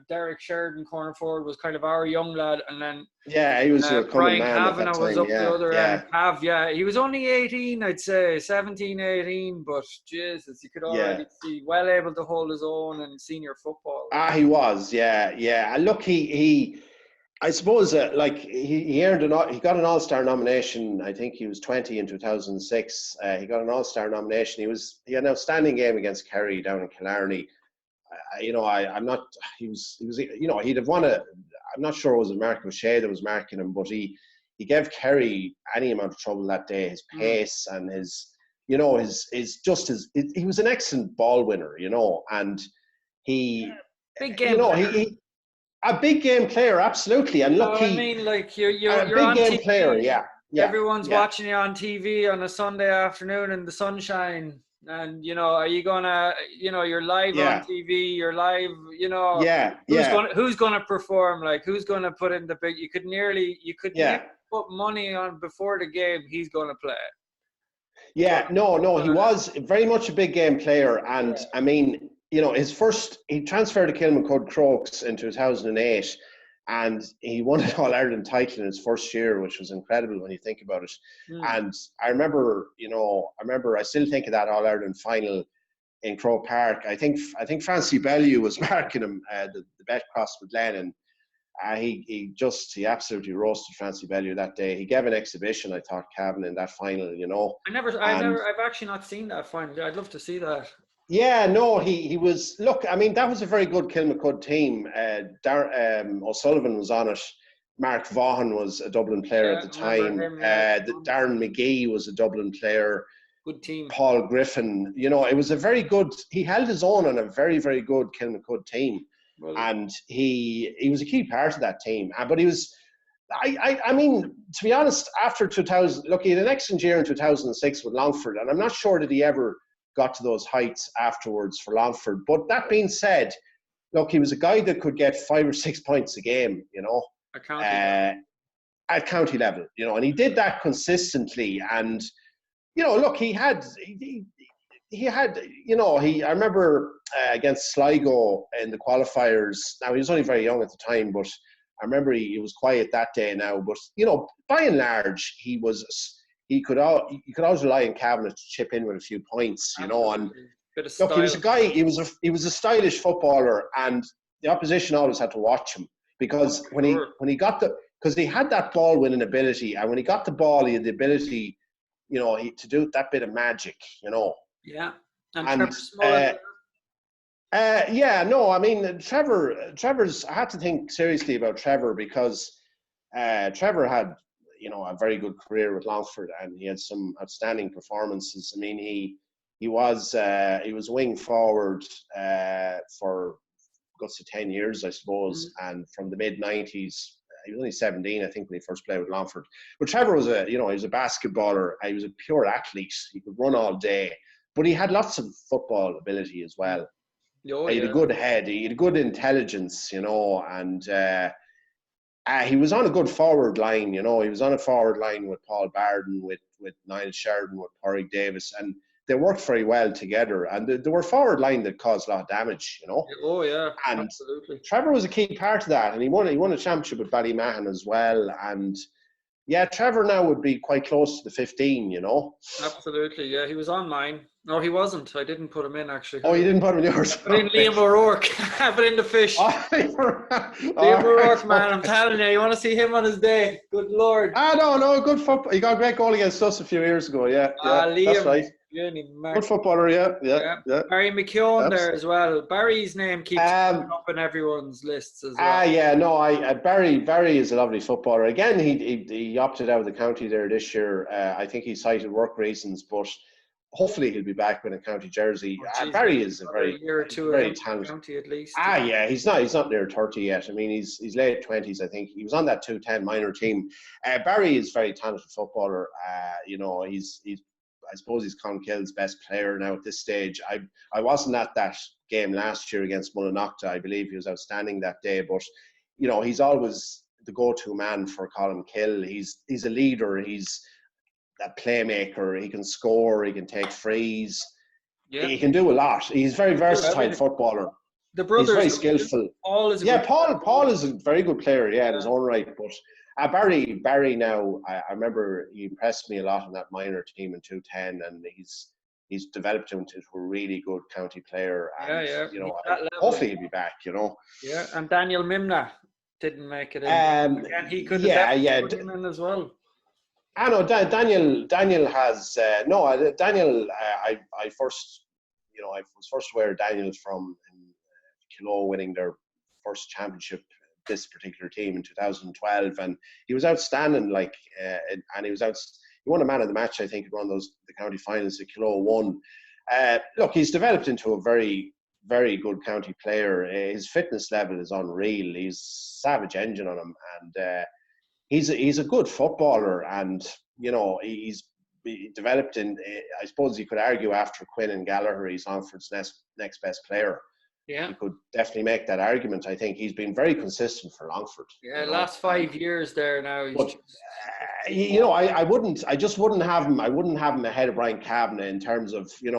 Derek Sheridan, corner forward, was kind of our young lad, and then
he was
Brian Kavanagh was up the other end. He was only 18, I'd say 17, 18, but Jesus, you could already see well able to hold his own in senior football.
He was, and look, he I suppose he earned he got an All-Star nomination. I think he was 20 in 2006. He got an All-Star nomination. He had an outstanding game against Kerry down in Killarney. He'd have won I'm not sure it was Mark O'Shea that was marking him, but he gave Kerry any amount of trouble that day. His pace and he was an excellent ball winner, and
big game
a big game player, absolutely. And look,
you're a big
on game
TV,
player,
everyone's watching you on TV on a Sunday afternoon in the sunshine. And are you gonna? You're live on TV. You're live. Who's gonna perform? Like, who's gonna put in the big? You could nearly put money on before the game. He's gonna play.
He was very much a big game player, and I mean, he transferred to Kilmacud Crokes in 2008. And he won an All-Ireland title in his first year, which was incredible when you think about it. And I remember, I still think of that All-Ireland final in Croke Park. I think Francie Bellew was marking him, the bet cross with Lennon. He absolutely roasted Francie Bellew that day. He gave an exhibition, I thought, Cavan, in that final,
I've actually not seen that final. I'd love to see that.
He was. Look, I mean, that was a very good Kilmacud team. O'Sullivan was on it. Mark Vaughan was a Dublin player at the time. Darren McGee was a Dublin player.
Good team.
Paul Griffin. It was a very good. He held his own on a very, very good Kilmacud team, and he was a key part of that team. But he was. I mean, to be honest, after 2000, look, he had an excellent year in 2006 with Longford, and I'm not sure that he ever got to those heights afterwards for Longford. But that being said, look, he was a guy that could get 5 or 6 points a game, at county level, and he did that consistently. And, look, I remember against Sligo in the qualifiers. Now, he was only very young at the time, but I remember he was quiet that day now. But, by and large, he could always rely on Kavanagh to chip in with a few points, and look, he was a guy, he was a stylish footballer, and the opposition always had to watch him because when he had that ball winning ability, and when he got the ball, he had the ability, to do that bit of magic,
Yeah. And Trevor
Trevor's, I had to think seriously about Trevor because Trevor had, a very good career with Longford, and he had some outstanding performances. I mean, he was wing forward for close to 10 years, I suppose, and from the mid-90s, he was only 17, I think, when he first played with Longford. But Trevor was he was a basketballer. He was a pure athlete. He could run all day, but he had lots of football ability as well. He had a good head. He had good intelligence, and he was on a good forward line. He was on a forward line with Paul Barden, with Niall Sheridan, with Porrick Davis, and they worked very well together. And they were a forward line that caused a lot of damage,
Oh, yeah,
and
absolutely.
Trevor was a key part of that, and he won a championship with Ballymahon as well. And yeah, Trevor now would be quite close to the 15,
Absolutely, yeah. He was on mine. No, he wasn't. I didn't put him in, actually.
Oh, you didn't put him in yours?
Put in Liam O'Rourke. Put in the fish. Liam O'Rourke, man, I'm telling you. You want to see him on his day? Good Lord.
No, good football. He got a great goal against us a few years ago, yeah.
Liam,
that's right.
Good
footballer, yeah.
Barry McKeown there as well. Barry's name keeps up in everyone's lists as well.
Barry is a lovely footballer. Again, he opted out of the county there this year. I think he cited work reasons, but hopefully he'll be back with a county jersey. Barry is a very talented
county at least.
He's not near 30 yet. I mean, he's late 20s, I think. He was on that 210 minor team. Barry is a very talented footballer. I suppose he's Clonakil's best player now at this stage. I wasn't at that game last year against Mullinockta. I believe he was outstanding that day, but he's always the go-to man for Colmkill. He's a leader. He's a playmaker. He can score. He can take frees. Yeah. He can do a lot. He's a very versatile footballer.
The brothers,
he's very skillful.
Paul is
Paul is a very good player. Yeah, in his own right, but. Barry now, I remember he impressed me a lot on that minor team in 210, and he's developed him into a really good county player. And, hopefully he'll be back,
Yeah, and Daniel Mimna didn't make it in. And he could have put him in as well.
I know Daniel has Daniel. I was first aware of Daniel from Kilo winning their first championship. This particular team in 2012, and he was outstanding. And he won a man of the match, I think, in one of the county finals that Kilo won. Look, he's developed into a very, very good county player. His fitness level is unreal. He's savage engine on him, and he's a good footballer. And he's developed in. I suppose you could argue after Quinn and Gallagher, he's Longford's next best player.
Yeah,
you could definitely make that argument. I think he's been very consistent for Longford.
Yeah, last 5 years there now.
But, I just wouldn't have him. I wouldn't have him ahead of Brian Kavanagh in terms of he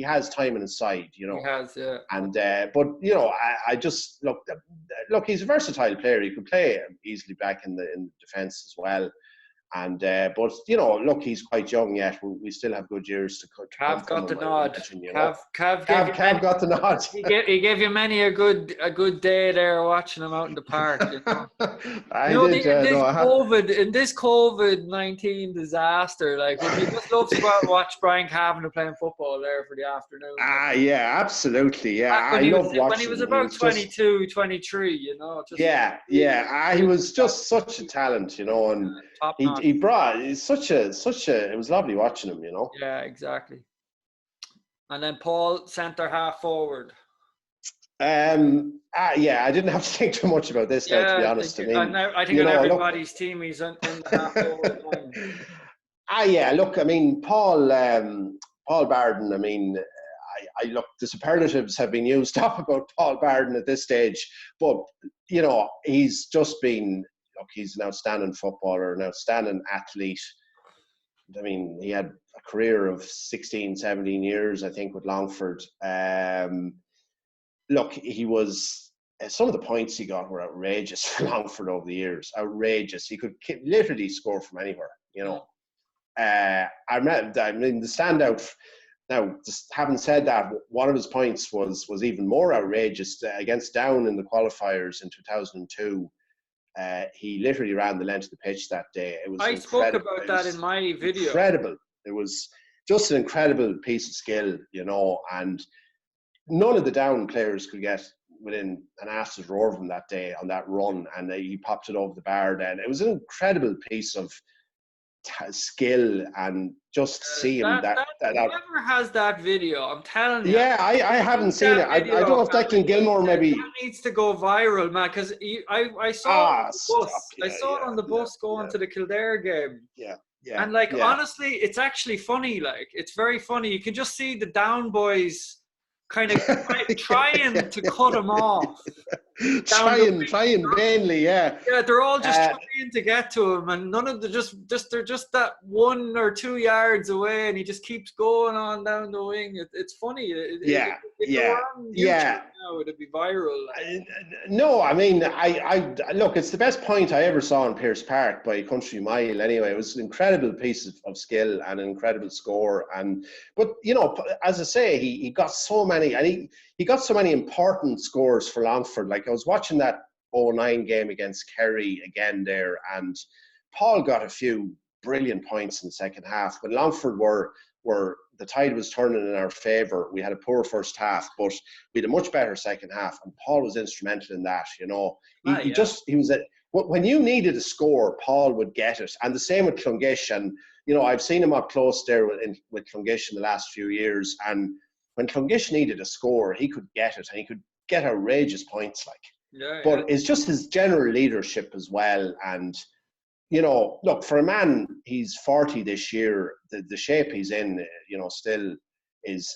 has time in his side. He
has, yeah.
And but I just look. He's a versatile player. He could play easily back in the defence as well. And but look, he's quite young yet. We still have good years to come.
Cav got the nod.
Cav got the nod.
He gave you many a good day there watching him out in the park. In this COVID-19 disaster, would you just love to go out and watch Brian Kavanagh playing football there for the afternoon?
Yeah, absolutely. Yeah,
when he was about 22, 23,
he was just such a talent, and he brought it was lovely watching him,
Yeah, exactly. And then Paul, centre half forward.
I didn't have to think too much about this now, to be honest.
I think on everybody's team he's in the half forward line.
Look, I mean, Paul Paul Barden, I mean, I look, the superlatives have been used up about Paul Barden at this stage, but, you know, he's just been, look, he's an outstanding footballer, an outstanding athlete. I mean, he had a career of 16, 17 years, I think, with Longford. Look, he was, some of the points he got were outrageous for Longford over the years. Outrageous. He could literally score from anywhere, you know. I mean, the standout. Now, just having said that, one of his points was even more outrageous against Down in the qualifiers in 2002. He literally ran the length of the pitch that day. It was
I spoke about that in my video.
Incredible. It was just an incredible piece of skill, you know, and none of the Down players could get within an ass's roar of him that day on that run, and he popped it over the bar then. It was an incredible piece of skill, and just seeing
whoever has that video, I'm telling you.
Yeah, I haven't seen it. I don't know if Declan Gilmore maybe.
That needs to go viral, man, because I saw it on the bus. I saw it on the bus going to the Kildare game.
Yeah.
And honestly, it's actually funny. Like, it's very funny. You can just see the Down boys kind of trying to cut him off.
Trying vainly, yeah.
Yeah, they're all just trying to get to him, and none of them they're just that 1 or 2 yards away, and he just keeps going on down the wing. It's funny. If now, it'd be viral.
No, I mean, I look, it's the best point I ever saw in Pearse Park by a country mile. Anyway, it was an incredible piece of skill and an incredible score. But you know, as I say, he got so many, and he got so many important scores for Longford. Like, I was watching that 2009 game against Kerry again there, and Paul got a few brilliant points in the second half. When Longford were the tide was turning in our favour. We had a poor first half, but we had a much better second half, and Paul was instrumental in that. You know, he was when you needed a score, Paul would get it, and the same with Clongish. And you know, I've seen him up close there with Clongish in the last few years, and when Clongish needed a score, he could get it, and he could get outrageous points. But it's just his general leadership as well, and. You know, look, for a man, he's 40 this year, the shape he's in, you know, still is,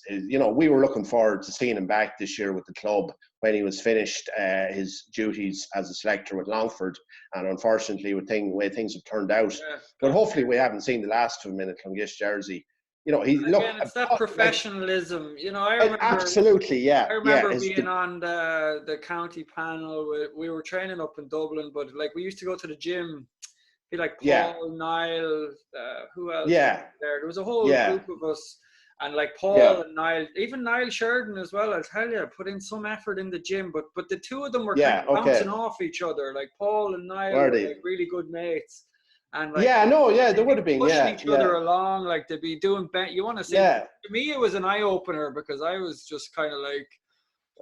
you know, we were looking forward to seeing him back this year with the club when he was finished his duties as a selector with Longford. And unfortunately, with the way things have turned out, but hopefully we haven't seen the last of him in a Clongish jersey. You know,
it's that professionalism. You know, I remember
absolutely, yeah.
I remember being on the county panel. We were training up in Dublin, but like we used to go to the gym. Be like Paul, Niall, who else?
Yeah,
there was a whole group of us, and like Paul and Niall, even Niall Sheridan as well. I tell you, put in some effort in the gym. But the two of them were kind of bouncing off each other. Like Paul and Niall were like really good mates. And like,
there would have been
pushing each other along, like they'd be doing you want to see to me it was an eye opener, because I was just kind of like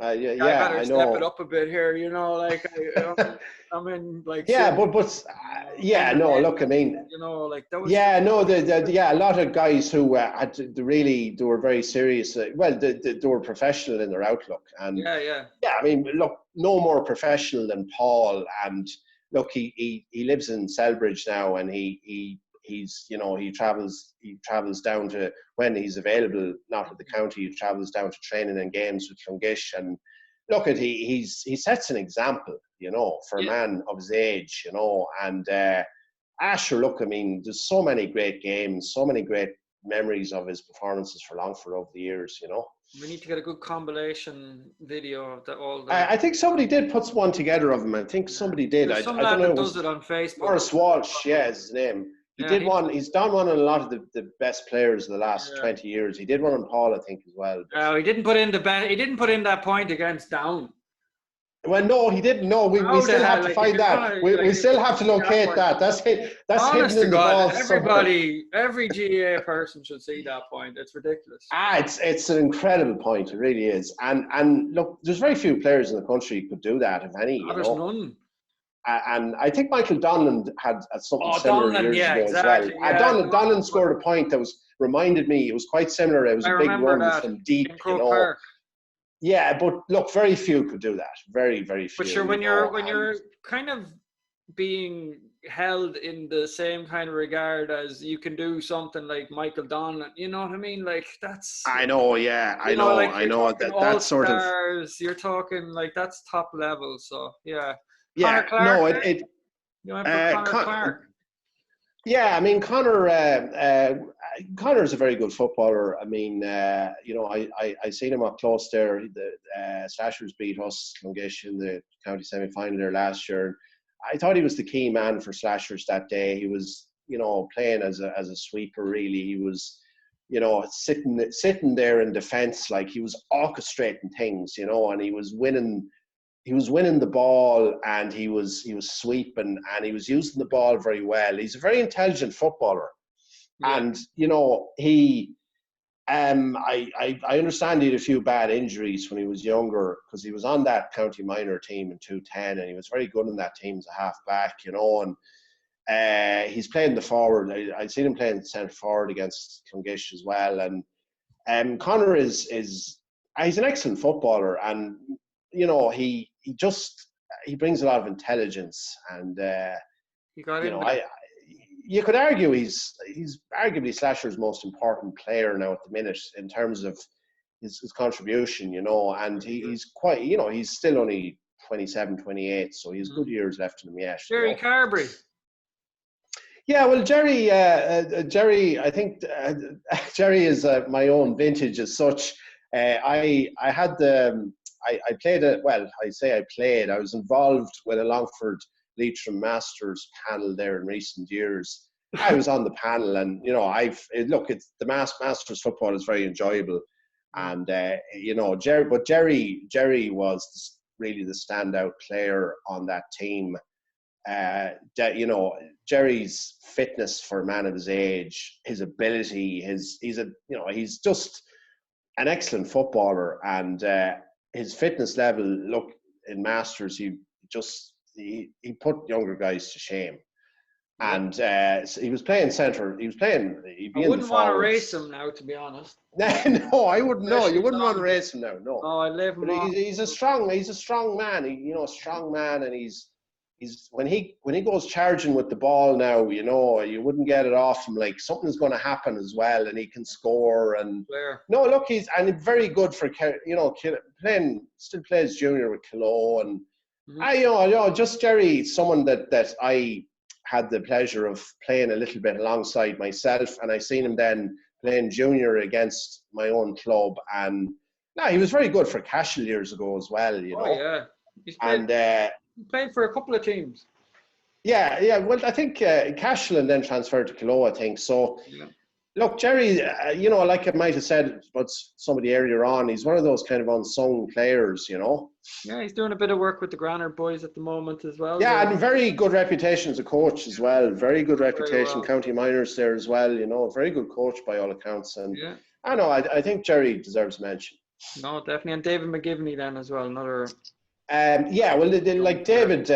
I better step it up a bit here, you know, like I mean, like
look, I mean,
you know, like that was
a lot of guys who they were very serious. They were professional in their outlook, and I mean, look, no more professional than Paul. And look, he lives in Selbridge now, and he's you know, he travels down to, when he's available, not with the county, he travels down to training and games with Clongish. And look, he sets an example, you know, for a man of his age, you know. And Asher, look, I mean, there's so many great games, so many great memories of his performances for Longford over the years, you know.
We need to get a good compilation video of all the.
I think somebody did put one together of him. I think somebody did.
I don't know. Does it on Facebook?
Morris Walsh, is his name. He did one. He's done one on a lot of the best players of the last 20 years. He did one on Paul, I think, as well.
No, he didn't put in He didn't put in that point against Down.
Well, no, he didn't. No, we still have to find that. We still have to locate that. That's hidden in the balls.
Every GAA person should see that point. It's ridiculous.
It's an incredible point. It really is. And look, there's very few players in the country who could do that, if any.
There's none.
And I think Michael Donlan had something similar years ago as well. Donlan scored a point that reminded me. It was quite similar. It was a big run from deep, you know.
Park.
Yeah, but look, very few could do that. Very, very few.
But sure, when you're kind of being held in the same kind of regard as you can do something like Michael Donlan. You know what I mean? Like that's.
I know, yeah,
You know, like
I
you're
know
talking
that
all
sort of,
stars. You're talking like that's top level. So yeah, Connor
yeah,
Clark.
no,
You went for
uh,
Connor
Con-
Clark.
yeah, I mean, Connor's a very good footballer. I mean, I seen him up close there. The Slashers beat us, Clongish, in the county semi-final there last year. I thought he was the key man for Slashers that day. He was, playing as a sweeper. Really, he was, sitting there in defence, like he was orchestrating things, and he was winning. He was winning the ball, and he was sweeping, and he was using the ball very well. He's a very intelligent footballer,
Yeah.
and he. I understand he had a few bad injuries when he was younger, because he was on that county minor team in 210, and he was very good in that team as a half back, and he's playing the forward. I've seen him playing centre forward against Clongish as well, and Connor is he's an excellent footballer, and he brings a lot of intelligence, and
He got in there.
I you could argue he's arguably Slasher's most important player now at the minute in terms of his contribution, and he's quite, he's still only 27, 28, so he's good years left in him yet.
Jerry Carberry.
Yeah, well, Jerry, I think Jerry is my own vintage as such. I had I played it. Well, I say I played. I was involved with a Longford Leitrim Masters panel there in recent years. I was on the panel, and it's the Masters football is very enjoyable, and Jerry was really the standout player on that team. Jerry's fitness for a man of his age, his ability, he's just an excellent footballer, and his fitness level. Look, in Masters, he put younger guys to shame, and so he was playing centre. He'd be
I
in
wouldn't
the
want to
forwards.
race him now, to be honest.
No, I wouldn't. No, you wouldn't want to race him now. No,
I leave him
but
on.
he's a strong man. A strong man, and he's when he goes charging with the ball now, you wouldn't get it off him. Like, something's going to happen as well, and he can score. And
Clear.
no, look, he's very good for playing. Still plays junior with Kilo, and just Jerry, someone that I had the pleasure of playing a little bit alongside myself, and I seen him then playing junior against my own club, and he was very good for Cashel years ago as well.
Oh yeah, he played for a couple of teams.
Yeah. Well, I think Cashel and then transferred to Kilo, I think. So, look, Jerry, like I might have said about somebody earlier on, he's one of those kind of unsung players,
Yeah, he's doing a bit of work with the Granard boys at the moment as well.
Yeah, and very good reputation as a coach as well. Very good reputation, county minors there as well. Very good coach by all accounts. And I think Jerry deserves mention.
No, definitely, and David McGivney then as well. Another.
Like David.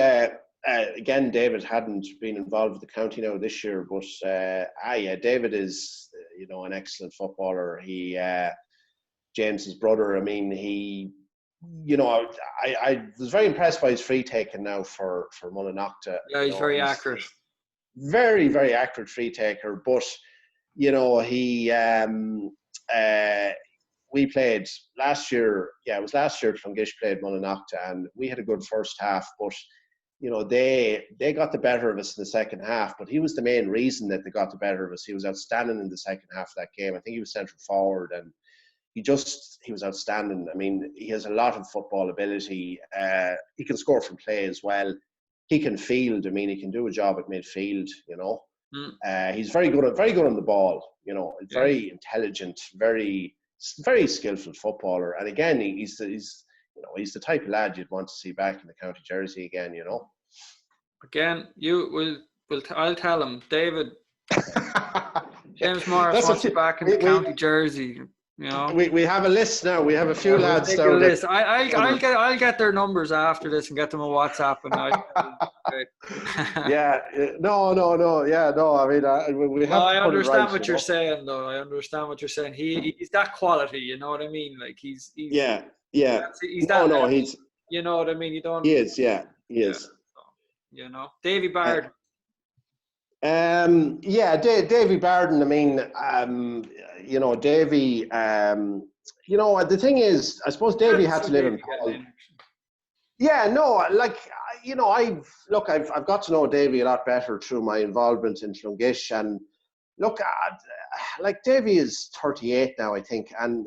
Again, David hadn't been involved with the county now this year, but David is an excellent footballer. He James's brother. I mean, I was very impressed by his free taking now for Mullinockta.
Yeah, he's very accurate.
Very, very accurate free taker. But he we played last year. Yeah, it was last year. Clongish played Mullinockta, and we had a good first half, but they got the better of us in the second half, but he was the main reason that they got the better of us. He was outstanding in the second half of that game. I think he was central forward, and he was outstanding. I mean, he has a lot of football ability. He can score from play as well. He can field. I mean, he can do a job at midfield, He's very good on the ball, very intelligent, very, very skillful footballer. And again, he's the type of lad you'd want to see back in the county jersey again,
Again, I'll tell him, David. James Morris wants you back in the county jersey.
We have a list now. We have a few lads
down. I'll get their numbers after this and get them a WhatsApp and
No. I mean, we have.
I understand what you're saying, though. I understand what you're saying. He's that quality. You know what I mean? Like he's
yeah.
He's that. He's. You know what I mean? You don't.
He is. Yeah, he is.
you know. Davy Bard.
Yeah, Davy Barden. I mean, you know, Davy. You know, the thing is, I suppose Davy had to live in Paul. Yeah, no, like, you know, I've got to know Davy a lot better through my involvement in Clongish, and look, like Davy is 38 now, I think, and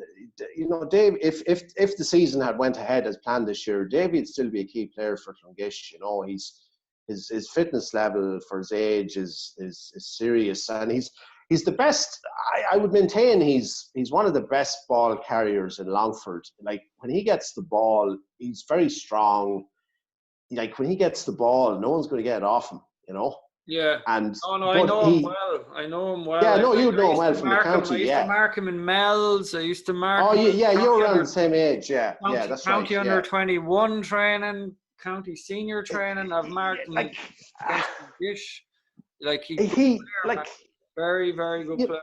you know, Dave, if the season had went ahead as planned this year, Davy would still be a key player for Clongish. You know, his fitness level for his age is serious, and he's the best. I would maintain he's one of the best ball carriers in Longford. Like, when he gets the ball, he's very strong. Like, when he gets the ball, no one's going to get it off him, you know.
Yeah.
And
I know him well. I know him well.
Yeah, no, you know him well from the county.
I used to mark him in Mel's. I used to mark.
Oh, yeah, you're around the same age. Yeah, yeah, that's right.
County under 21 training, county senior training. I've marked him against Dish. Like, he like, very, very good player.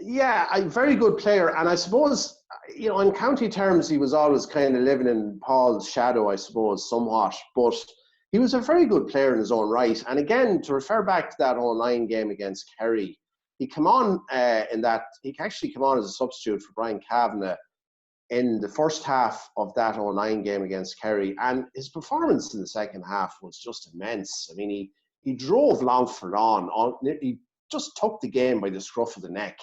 Yeah, a very good player, and I suppose, you know, in county terms, he was always kind of living in Paul's shadow, I suppose, somewhat. But he was a very good player in his own right. And again, to refer back to that 09 game against Kerry, he came on he actually came on as a substitute for Brian Kavanagh in the first half of that 09 game against Kerry, and his performance in the second half was just immense. I mean, he drove Longford on. He just took the game by the scruff of the neck.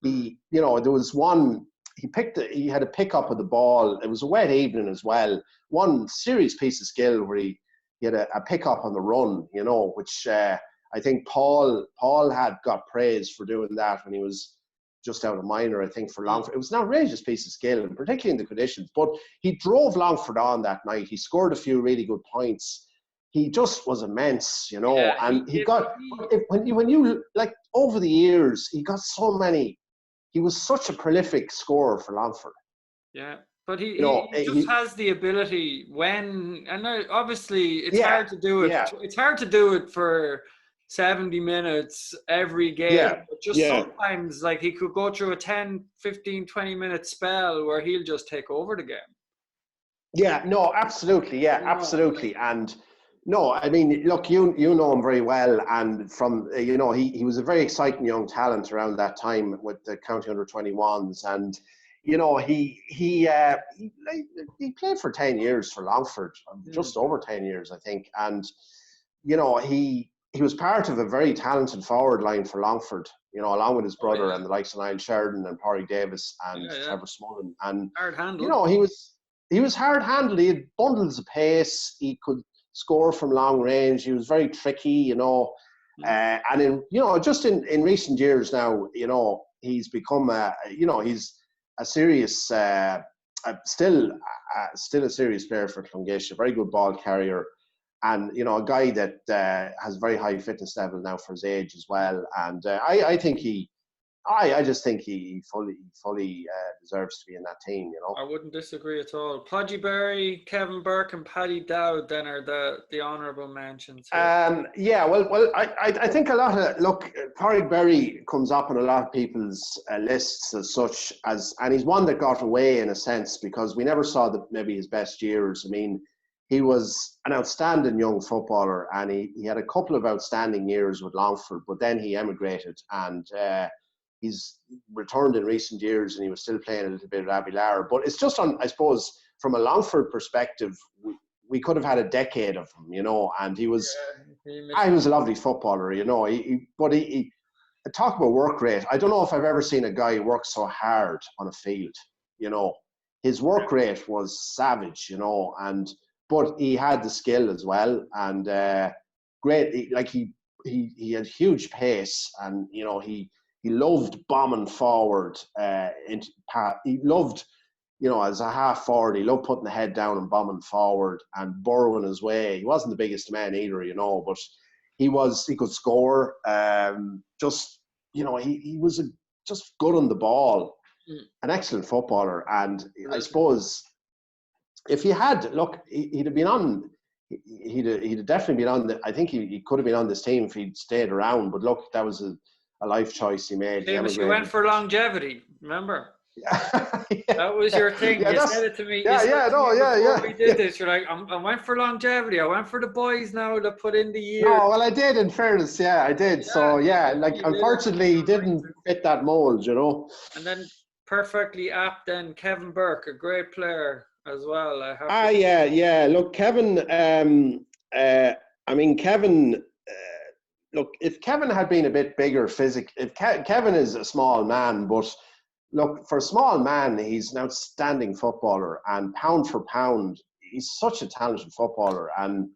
You know, there was one, he had a pick up of the ball. It was a wet evening as well. One serious piece of skill where he had a pick up on the run, you know, which I think Paul had got praise for doing that when he was just out of minor, I think, for Longford. It was an outrageous piece of skill, and particularly in the conditions. But he drove Longford on that night. He scored a few really good points. He just was immense, you know. Yeah, and when you like, over the years, he got so many. He was such a prolific scorer for Longford.
Yeah, but he just has the ability when, and obviously it's hard to do it. Yeah. It's hard to do it for 70 minutes every game. Yeah. But just sometimes, like, he could go through a 10, 15, 20-minute spell where he'll just take over the game.
Yeah, no, absolutely. Yeah, absolutely. And no, I mean, look, you know him very well, and from, you know, he was a very exciting young talent around that time with the county under 21s, and you know, he played for 10 years for Longford, just over 10 years, I think, and you know, he was part of a very talented forward line for Longford, you know, along with his brother and the likes of Niall Sheridan and Pádraig Davis and Trevor Smullen, and you know, he was hard-handled. He had bundles of pace. He could score from long range. He was very tricky, you know. And in, you know, just in recent years now, you know, he's become he's a serious, still a serious player for Clongish, a very good ball carrier, and you know, a guy that has very high fitness level now for his age as well. And I think I just think he fully deserves to be in that team, you know.
I wouldn't disagree at all. Podgy Berry, Kevin Burke and Paddy Dowd then are the honourable mentions here.
Yeah, well, I think a lot of, look, Pádraig Berry comes up on a lot of people's lists as such, and he's one that got away in a sense because we never saw maybe his best years. I mean, he was an outstanding young footballer, and he had a couple of outstanding years with Longford, but then he emigrated, and he's returned in recent years, and he was still playing a little bit at Abilar. But it's just I suppose, from a Longford perspective, we could have had a decade of him, you know, and he was a lovely footballer, you know. But he talk about work rate. I don't know if I've ever seen a guy work so hard on a field, you know. His work rate was savage, you know, but he had the skill as well, and great. He had huge pace, and you know, he loved bombing forward. He loved, you know, as a half forward, he loved putting the head down and bombing forward and burrowing his way. He wasn't the biggest man either, you know, but he could score. Just, you know, he was just good on the ball, an excellent footballer. And I suppose if he had, look, he'd have been on. He'd have definitely been on. I think he could have been on this team if he'd stayed around. But look, that was a life choice he made.
Seamus, you went for longevity, remember? That was your thing.
Yeah,
You said it to me.
yeah,
You said
yeah,
it to
no,
me
yeah,
before
yeah.
we did this. You're like, I went for longevity. I went for the boys now that put in the years.
No, well, I did. In fairness, yeah, I did. So yeah, like
You did it.
unfortunately, he didn't fit that mold, you know.
And then perfectly apt. Then Kevin Burke, a great player as well. I have to.
Yeah, yeah. Look, Kevin. I mean, Kevin. Look, if Kevin had been a bit bigger physic, if Kevin is a small man, but look, for a small man, he's an outstanding footballer, and pound for pound, he's such a talented footballer. And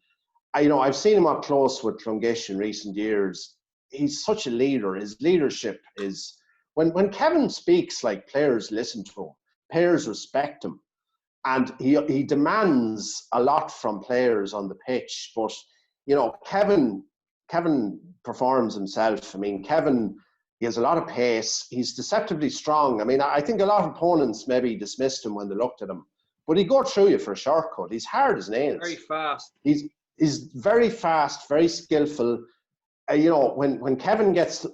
I've seen him up close with Clongish in recent years. He's such a leader. His leadership is when Kevin speaks, like players listen to him, players respect him, and he demands a lot from players on the pitch. But Kevin performs himself. I mean, Kevin, he has a lot of pace. He's deceptively strong. I mean, I think a lot of opponents maybe dismissed him when they looked at him, but he'd go through you for a shortcut. He's hard as nails.
Very fast.
He's very fast, very skillful. When Kevin just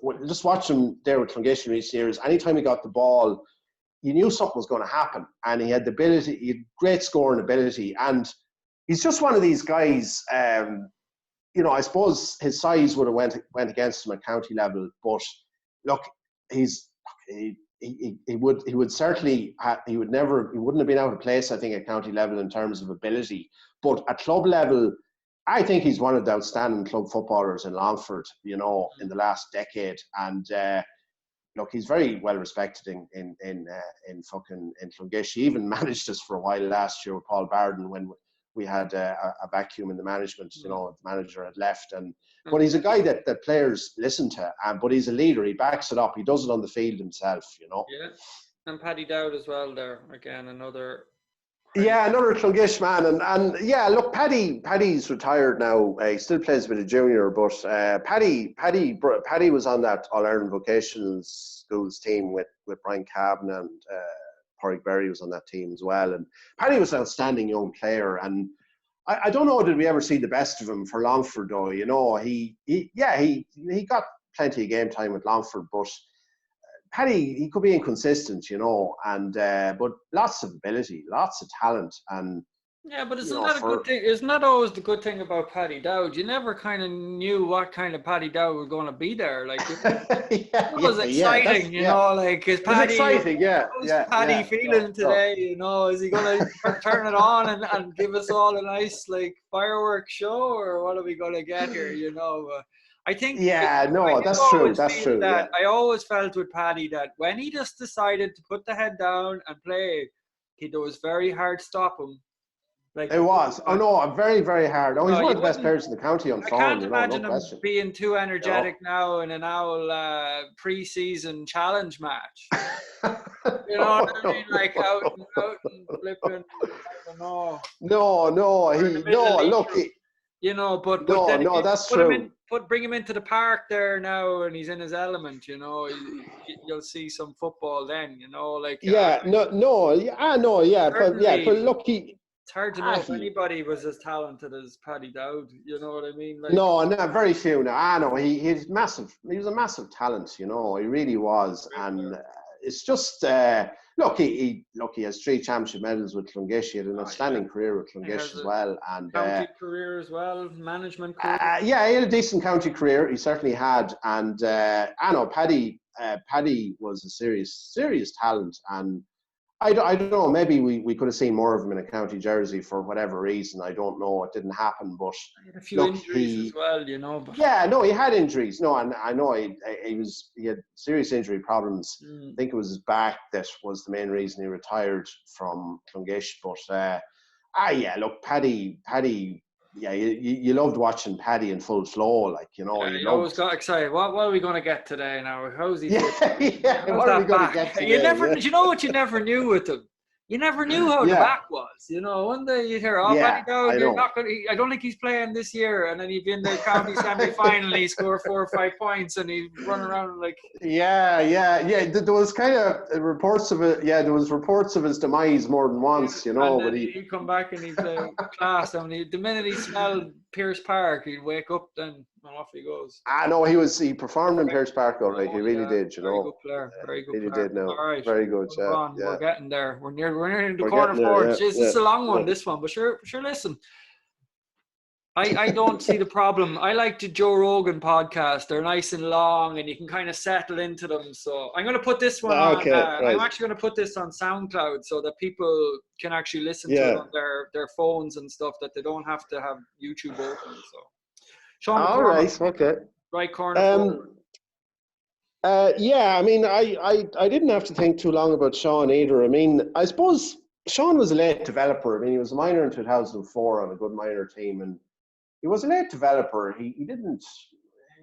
watch him there with Clongish in recent years, anytime he got the ball, you knew something was going to happen. And he had the ability, he had great scoring ability. And he's just one of these guys, I suppose his size would have went against him at county level. But look, he wouldn't have been out of place, I think, at county level in terms of ability. But at club level, I think he's one of the outstanding club footballers in Longford, in the last decade. And look, he's very well respected in Clongish. He even managed us for a while last year with Paul Barden when we had a vacuum in the management. The manager had left, but he's a guy that players listen to. But he's a leader. He backs it up. He does it on the field himself.
Yeah, and Paddy Dowd as well. There again, another.
Yeah, another Clongish man, and yeah, look, Paddy's retired now. He still plays a bit of junior, but Paddy was on that All Ireland Vocational Schools team with Brian Kavanagh, and Porrick Berry was on that team as well. And Paddy was an outstanding young player, and I don't know, did we ever see the best of him for Longford though? He got plenty of game time with Longford, but Paddy, he could be inconsistent, and but lots of ability, lots of talent, and
yeah, but isn't that a good thing? Isn't that always the good thing about Paddy Dowd? You never kind of knew what kind of Paddy Dowd was going to be there. Like it was exciting, like is Paddy
exciting,
Paddy feeling today? Is he going to turn it on and give us all a nice like fireworks show, or what are we going to get here? I think.
That's true. That's true.
I always felt with Paddy that when he just decided to put the head down and play, it was very hard to stop him. Like
it was. Very, very hard. He's one of the best players in the county on form.
I can't imagine him being too energetic now in an Owl pre-season challenge match. What I mean? Like out and flipping. I don't know. But
that's true.
Bring him into the park there now, and he's in his element. You'll see some football then. But
look,
it's hard to know if anybody was as talented as Paddy Dowd. You know what I mean?
Very few. He's massive. He was a massive talent. He really was, and it's just he has 3 championship medals with Clongish. He had an outstanding career with Clongish as well, and
county career as well, management career.
He had a decent county career. He certainly had, and Paddy was a serious talent, and I don't know. Maybe we could have seen more of him in a county jersey for whatever reason. I don't know. It didn't happen, but
he had a few injuries as well, But
he had injuries. And I know he had serious injury problems. I think it was his back that was the main reason he retired from Clongish. But Paddy. Yeah, you loved watching Paddy in full flow, you
always got excited. What are we going to get today now? How's he?
What are we going to get today?
You know what you never knew with him? You never knew how the back was. One day you hear, Paddy Dowd, you're not going to, I don't think he's playing this year. And then he'd be in the county semi-final, he scored 4 or 5 points, and he'd run around like...
Yeah. There was kind of reports of it. Yeah, there was reports of his demise more than once,
But he'd come back and he'd play class. The minute he smelled Pierce Park, he'd wake up then, and off he goes.
No, he performed in Pearse Park, all right. He really did, you
Very
know.
good player. Very good
Really
player.
did, no.
All right.
Very good,
Move on.
yeah.
We're getting there. We're near the
We're
corner
getting there,
forward.
yeah,
Jeez, this is a long one,
yeah.
this one. But sure, listen. I don't see the problem. I like the Joe Rogan podcast. They're nice and long, and you can kind of settle into them. So I'm going to put this one on.
Okay, right.
I'm actually going to put this on SoundCloud so that people can actually listen to it on their phones and stuff, that they don't have to have YouTube open. So, Sean
All
McCormack,
right, okay.
right corner forward.
Yeah, I mean, I didn't have to think too long about Sean either. I mean, I suppose Sean was a late developer. I mean, he was a minor in 2004 on a good minor team, and he was a late developer. He didn't,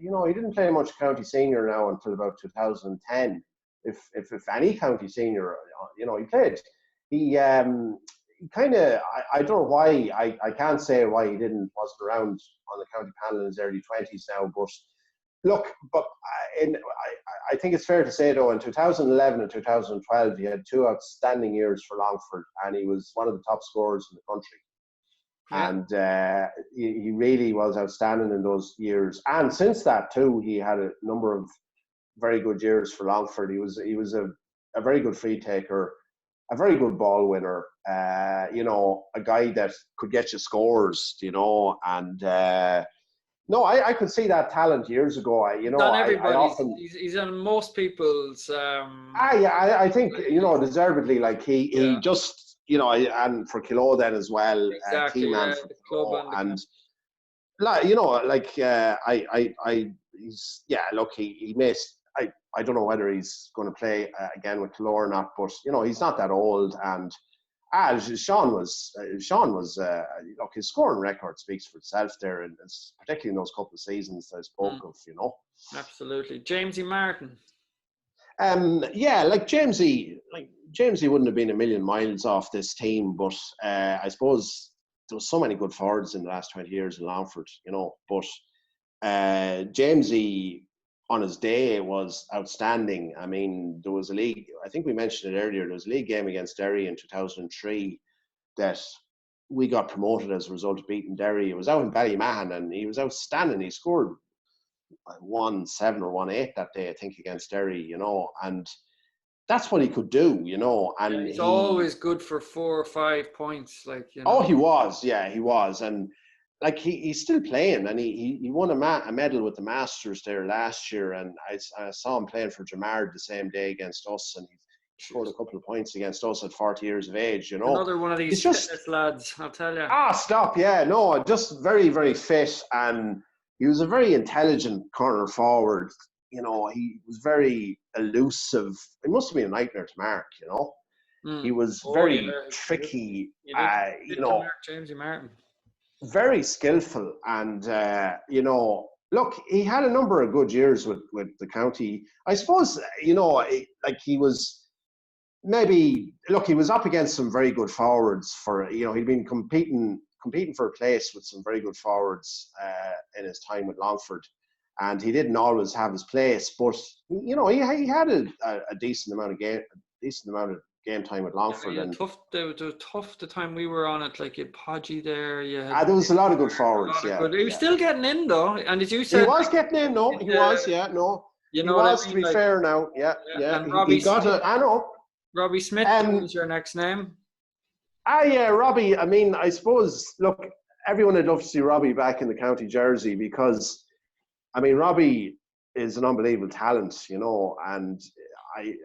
you know, he didn't play much county senior now until about 2010. If any county senior, you know, he played. He kind of, I don't know why, I can't say why he wasn't around on the county panel in his early 20s now, but look, but I think it's fair to say, though, in 2011 and 2012, he had two outstanding years for Longford, and he was one of the top scorers in the country.
Yeah.
And he really was outstanding in those years. And since that, too, he had a number of very good years for Longford. He was a very good free taker, a very good ball winner, you know, a guy that could get you scores, you know, and no, I could see that talent years ago. You know,
he's on most people's.
I think, you know, deservedly, like he just, you know, and for Kilo then as well,
exactly,
key man for Kilo, and like, you know, like he's look, he missed. I don't know whether he's going to play again with Kilo or not, but you know, he's not that old, and Sean was look, his scoring record speaks for itself there, and it's particularly in those couple of seasons that I spoke of, you know.
Absolutely. Jamesy Martin.
Like Jamesy wouldn't have been a million miles off this team, but I suppose there was so many good forwards in the last 20 years in Longford, you know. But Jamesy on his day was outstanding. I mean, there was a league, I think we mentioned it earlier, there was a league game against Derry in 2003 that we got promoted as a result of beating Derry. It was out in Ballymahan, and he was outstanding. He scored 1-7 or 1-8 that day, I think, against Derry, you know, and that's what he could do, you know. And
he's always good for 4 or 5 points, like, you know.
Oh, he was, and like he's still playing, and he won a medal with the Masters there last year, and I saw him playing for Jamard the same day against us, and he scored a couple of points against us at 40 years of age, you know.
Another one of these fitness lads, I'll tell you.
Stop, no, just very, very fit, and he was a very intelligent corner forward. You know, he was very elusive. It must have been a nightmare to mark, you know. He was very tricky, you know.
Jamesy Martin.
Very skillful, and you know, look, he had a number of good years with the county. I suppose, you know, like he was maybe, look, he was up against some very good forwards for, you know, he'd been competing for a place with some very good forwards in his time with Longford, and he didn't always have his place, but you know, he had a decent amount of game time with Longford.
Yeah, they were tough the time we were on it, like you had Podgy there.
There was a lot of good forwards,
He was still getting in, though, and as you said,
he was getting in. No, he was, no. You know, he was, to be fair now,
And Robbie Smith,
I know.
Robbie Smith was your next name.
Robbie. I mean, I suppose, look, everyone would love to see Robbie back in the county jersey, because, I mean, Robbie is an unbelievable talent, you know, and I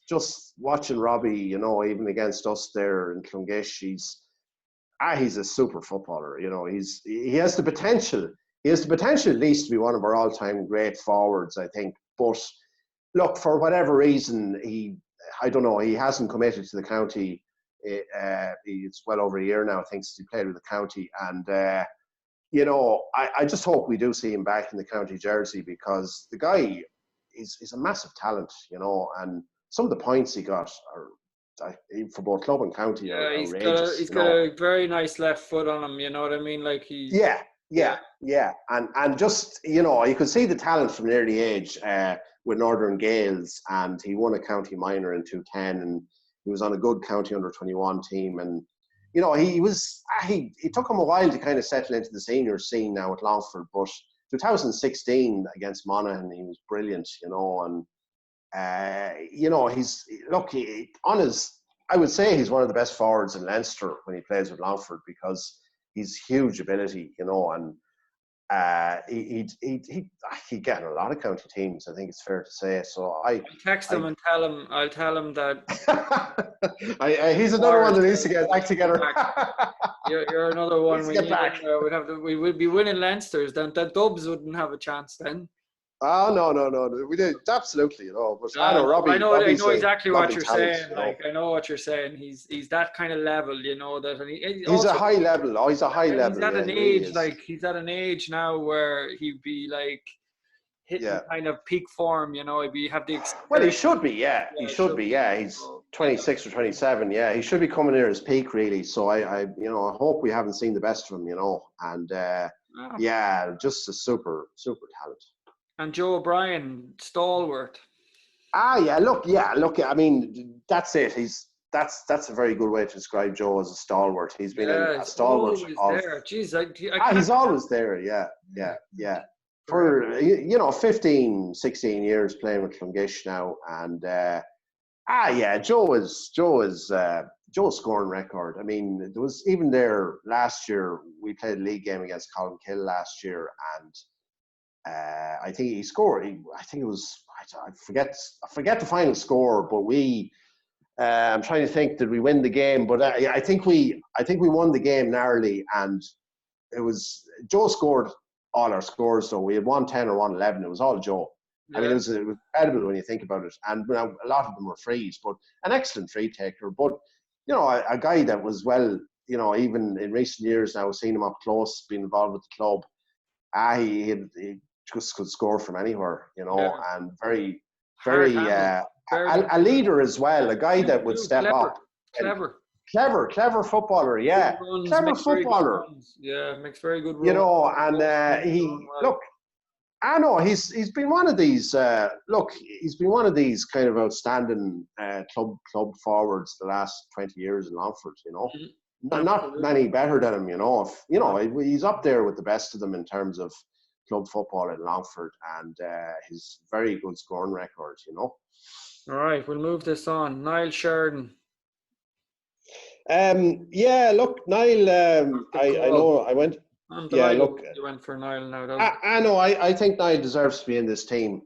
just watching Robbie, you know, even against us there in Clongish, he's a super footballer, you know. He has the potential. He has the potential at least to be one of our all-time great forwards, I think. But look, for whatever reason, I don't know, he hasn't committed to the county. It's well over a year now, I think, since he played with the county. And, you know, I just hope we do see him back in the county jersey, because the guy is a massive talent, you know, and some of the points he got are, for both club and county, are outrageous.
He's got a very nice left foot on him, you know what I mean? Like
and just, you know, you could see the talent from an early age with Northern Gales, and he won a county minor in 2010, and he was on a good county under-21 team, and you know, he took him a while to kind of settle into the senior scene now at Longford, but 2016 against Monaghan, he was brilliant, and I would say he's one of the best forwards in Leinster when he plays with Longford, because he's huge ability, and he'd get in a lot of county teams, I think it's fair to say. So I'll
text him and I'll tell him that
he's another one that needs to get back together.
You're another one.
We back.
We would be winning Leinsters. Then the Dubs wouldn't have a chance then.
Oh no, we did absolutely, But I know Robbie.
I know exactly what you're
talent,
saying. Like, I know what you're saying. He's that kind of level, that
he's a high level. Oh, he's a high level.
He's at an age he's at an age now where he'd be like hitting kind of peak form. He'd have the experience.
Well, he should be. Yeah, he should be. Yeah, he's 26 or 27. Yeah, he should be coming near his peak, really. So I hope we haven't seen the best of him. And just a super talent.
And Joe O'Brien, stalwart.
Look. I mean, that's it. That's a very good way to describe Joe as a stalwart. He's been a stalwart.
There. Jeez,
he's always there. Yeah. For 15, 16 years playing with Clongish now, and Joe's scoring record. I mean, there was even there last year. We played a league game against Colmkill last year, and I think he scored. I think it was. I forget the final score, but I'm trying to think. Did we win the game? But I think we won the game narrowly, and it was Joe scored all our scores. So we had 110 or 111. It was all Joe. Yeah. I mean, it was incredible when you think about it. And a lot of them were frees, but an excellent free taker. But a guy that was even in recent years now, seeing him up close, being involved with the club. He just could score from anywhere, and very a leader as well, a guy that would step up. Clever footballer, yeah. Clever footballer.
Makes very good runs.
He's been one of these he's been one of these kind of outstanding club forwards the last 20 years in Longford, Not many better than him, he's up there with the best of them in terms of club football in Longford, and his very good scoring record, All
right, we'll move this on. Niall Sheridan.
Look, Niall, I know I went.
You went for Niall now.
I know. I think Niall deserves to be in this team.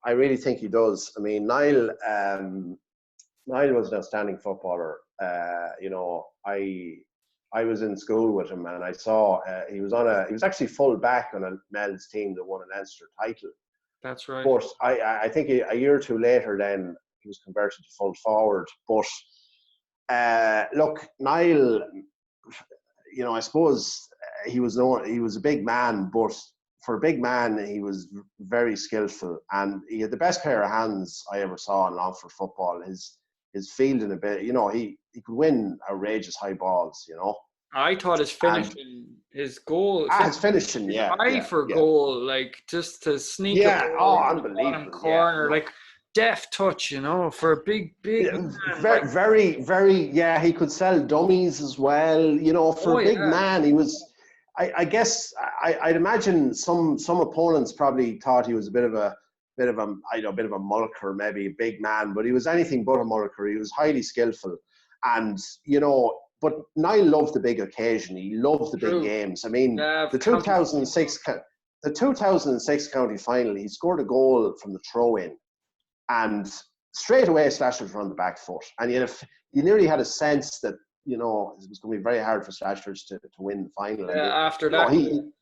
I really think he does. I mean, Niall was an outstanding footballer. I was in school with him, and I saw he was actually full back on a Mel's team that won an Leinster title.
That's right.
But I think a year or two later, then he was converted to full forward. But look, Niall, I suppose he was a big man, but for a big man, he was very skillful, and he had the best pair of hands I ever saw in Longford football. His fielding a bit, he could win outrageous high balls,
I thought his finishing, his goal.
His finishing,
goal, like just to sneak.
Yeah, unbelievable.
Corner, like deft touch, for a big man.
Very, very, he could sell dummies as well, for a big man. He was, I guess, I'd imagine some opponents probably thought he was a bit of a mulker, maybe a big man, but he was anything but a mulker. He was highly skillful, and but Niall loved the big occasion. He loved the big games. I mean, the 2006 county final, he scored a goal from the throw-in, and straight away Slashers were on the back foot, and you nearly had a sense that it was going to be very hard for Slashers to win the final.
After that.
And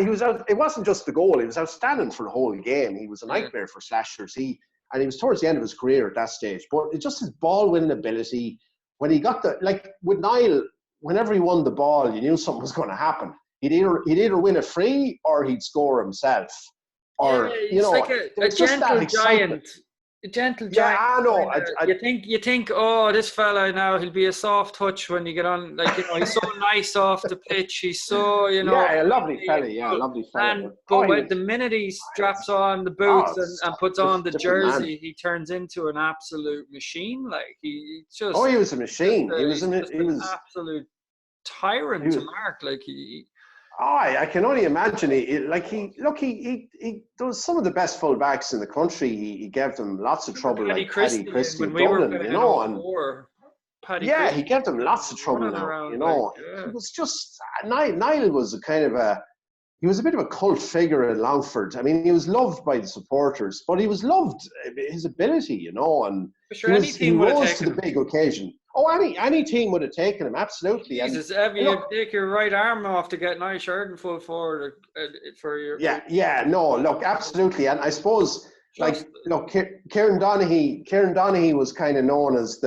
he was out. It wasn't just the goal; he was outstanding for the whole game. He was a nightmare for Slashers. He was towards the end of his career at that stage. But it's just his ball-winning ability. When he got with Niall, whenever he won the ball, you knew something was going to happen. He'd either win a free or he'd score himself. Or
like a gentle giant. A gentle giant.
Yeah, I know.
You think, oh, this fella now, he'll be a soft touch when you get on. He's so nice off the pitch. He's so,
Yeah, a lovely fella. Yeah, lovely fella.
But when the minute he straps on the boots and puts on the jersey, he turns into an absolute machine. Like he just.
Oh, he was a machine. He was
an absolute tyrant to mark. Like he.
I can only imagine. There was some of the best fullbacks in the country. He gave them lots of trouble,
Paddy
like Paddy
Christie,
Christie
when
of
we were
Dublin,
playing all
and
four, Paddy
yeah,
Christie
he gave them lots of trouble
running
now.
around like,
He was just Niall was a kind of he was a bit of a cult figure in Longford. I mean, he was loved by the supporters, but he was loved his ability, and
for sure, any
he
team would have
rose to
taken
the
him.
big occasion. Oh, any team would have taken him, absolutely.
Jesus,
And
Evie, you'd
look,
take your right arm off to get Niall Sheridan full forward for your.
no, look, absolutely. And I suppose,
Just
Kieran Donaghy was kind of known as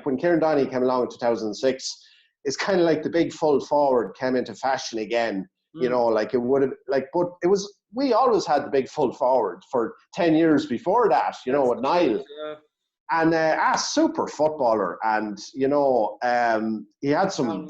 when Kieran Donaghy came along in 2006, it's kind of like the big full forward came into fashion again. It would have, but it was, we always had the big full forward for 10 years before that, with Niall.
Yeah.
And a super footballer, and he had some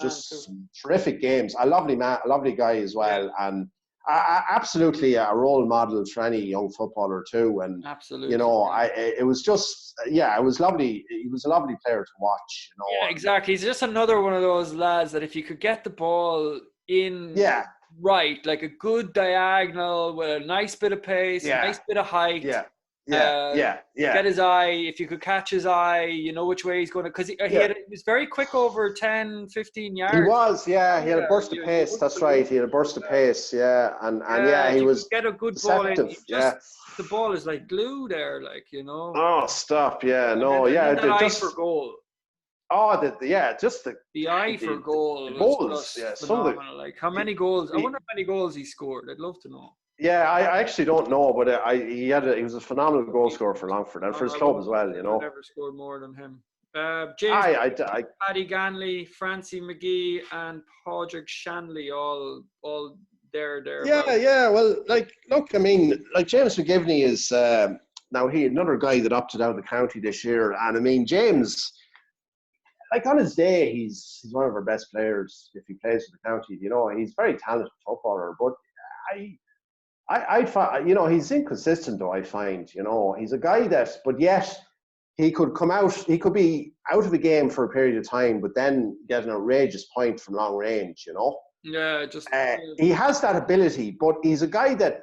terrific games. A lovely man, a lovely guy as well, and absolutely a role model for any young footballer too. And
absolutely,
it was just, it was lovely. He was a lovely player to watch.
Yeah, exactly. He's just another one of those lads that if you could get the ball in, right, like a good diagonal with a nice bit of pace, a nice bit of height. Get his eye. If you could catch his eye, you know which way he's going to. Because he was very quick over 10, 15 yards.
He was, he had a burst of pace. That's right. He had a burst of pace, and he was
get a good
deceptive.
Ball in, the ball is like glue there,
Oh, stop! Yeah, no,
and the eye for goal.
Oh, the
eye for goal.
Goals,
phenomenal. Like how many goals? I wonder how many goals he scored. I'd love to know.
Yeah, I actually don't know, but he was a phenomenal goal scorer for Longford and for his club as well.
I never scored more than him. James, Paddy Ganley, Francie McGee, and Padraig Shanley, all there.
Yeah. Well, look, I mean, James McGivney is now another guy that opted out of the county this year, and I mean James. On his day, he's one of our best players if he plays for the county. He's a very talented footballer, but I find, he's inconsistent though, I find. He's a guy but yet he could come out, he could be out of the game for a period of time, but then get an outrageous point from long range,
Yeah,
he has that ability, but he's a guy that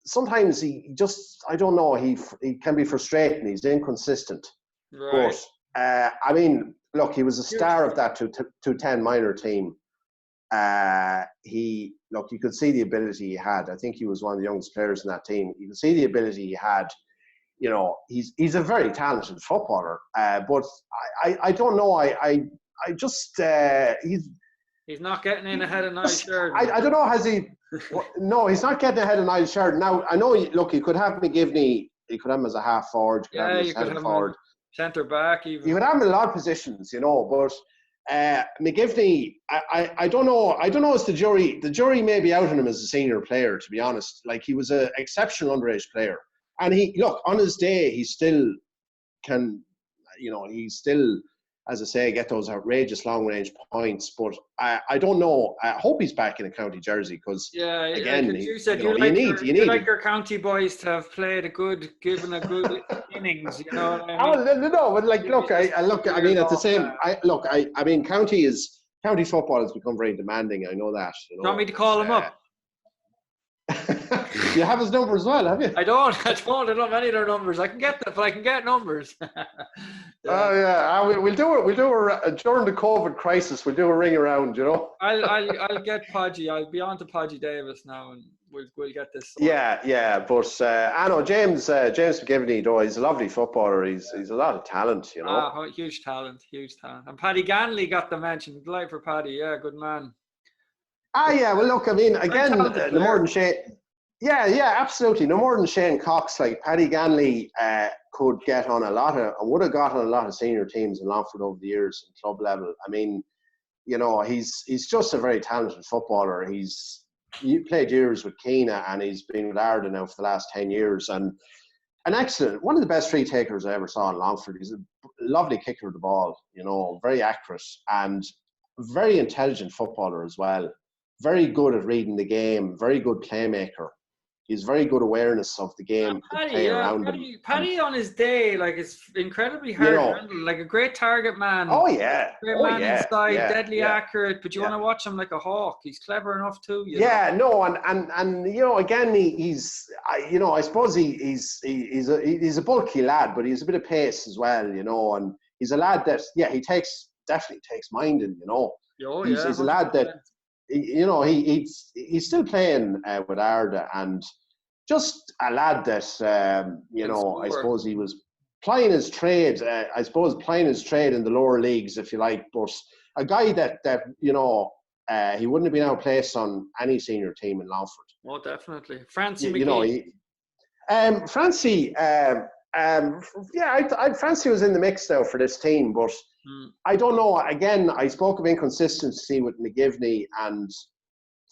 sometimes he just, I don't know, he can be frustrating, he's inconsistent.
Right.
But, I mean, look, he was a star of that 210 minor team. You could see the ability he had. I think he was one of the youngest players in that team. You could see the ability he had. He's a very talented footballer. But I don't know. I just
he's not getting in ahead of Niall Sheridan.
I don't know. Has he? No, he's not getting ahead of Niall Sheridan. Now I know. Look, he could have McGivney. You could have him as a half forward. You could have him as forward.
Centre back, even.
You could have him in a lot of positions, but McGivney, I don't know. I don't know. It's the jury may be out on him as a senior player, to be honest. He was an exceptional underage player, and on his day, he still can. He still, as I say, get those outrageous long range points. But I don't know. I hope he's back in a county jersey because again,
you said you like your county boys to have played given a good innings. You know what I mean?
No, but look. I mean, at the same, I mean, county football has become very demanding. I know that.
You want me to call him up?
You have his number as well, have you?
I don't have any of their numbers. I can get them, but I can get numbers.
Oh yeah, we'll do it during the COVID crisis. We'll do a ring around,
I'll get Podgy. I'll be on to Podgy Davis now, and we'll get this sorted.
Yeah. But I know James McGivney, though, he's a lovely footballer. He's a lot of talent,
huge talent. And Paddy Ganley got the mention. Delight for Paddy. Yeah, good man.
Yeah. Well, look, I mean, again, no more than Shane. Yeah, absolutely. No more than Shane Cox. Paddy Ganley could get on would have got on a lot of senior teams in Longford over the years at club level. I mean, he's just a very talented footballer. He played years with Keena and he's been with Arda now for the last 10 years. And an excellent, one of the best free takers I ever saw in Longford. He's a lovely kicker of the ball, very accurate and very intelligent footballer as well. Very good at reading the game, very good playmaker. he's very good awareness of the game, the play around him.
Paddy on his day, like, it's incredibly hard to handle. Like a great target man.
Oh yeah.
Great man inside, deadly accurate. But you want to watch him like a hawk. He's clever enough too. You know?
No, and you know, again, he's you know, I suppose he's a bulky lad, but he's a bit of pace as well, you know, and he's a lad that he definitely takes minding, you know.
Oh,
he's a lad that, you know, he's still playing with Arda, and just a lad that you know, I suppose he was plying his trade. Plying his trade in the lower leagues, if you like, but a guy that you know, he wouldn't have been outplaced on any senior team in Longford.
Oh, definitely. Francie McGee.
You know, Francie. Francie was in the mix now for this team, but I don't know. Again, I spoke of inconsistency with McGivney, and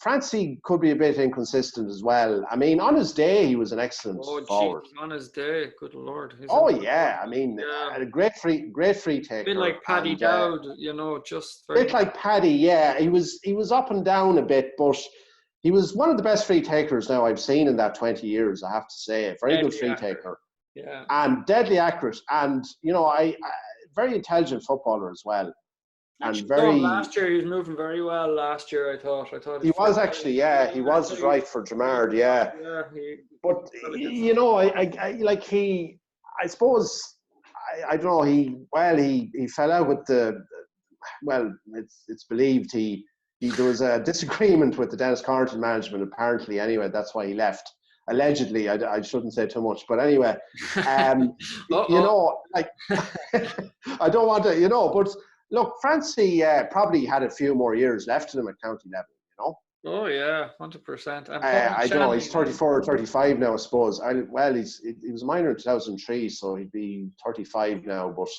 Francie could be a bit inconsistent as well. I mean, on his day, he was an excellent forward.
On his day, good Lord.
I mean, a great free taker.
A bit like Paddy Dowd, you know, just
a bit like Paddy. Yeah, he was up and down a bit, but he was one of the best free takers now I've seen in that 20 years. I have to say, a very good free taker.
Yeah,
and deadly accurate, and you know, I very intelligent footballer as well.
And very last year he was moving very well. Last year, I thought he was
actually, he was right for Jamard, but you know, I suppose I don't know. He fell out with the. Well, it's believed there was a disagreement with the Dennis Carrington management. Apparently, anyway, that's why he left. Allegedly, I shouldn't say too much, but anyway, you know, like I don't want to, you know, but look, Francie probably had a few more years left in him at county level, you know.
Oh yeah, 100%.
I don't know. He's 34 or 35 now, I suppose. He was a minor in 2003, so he'd be 35 now. But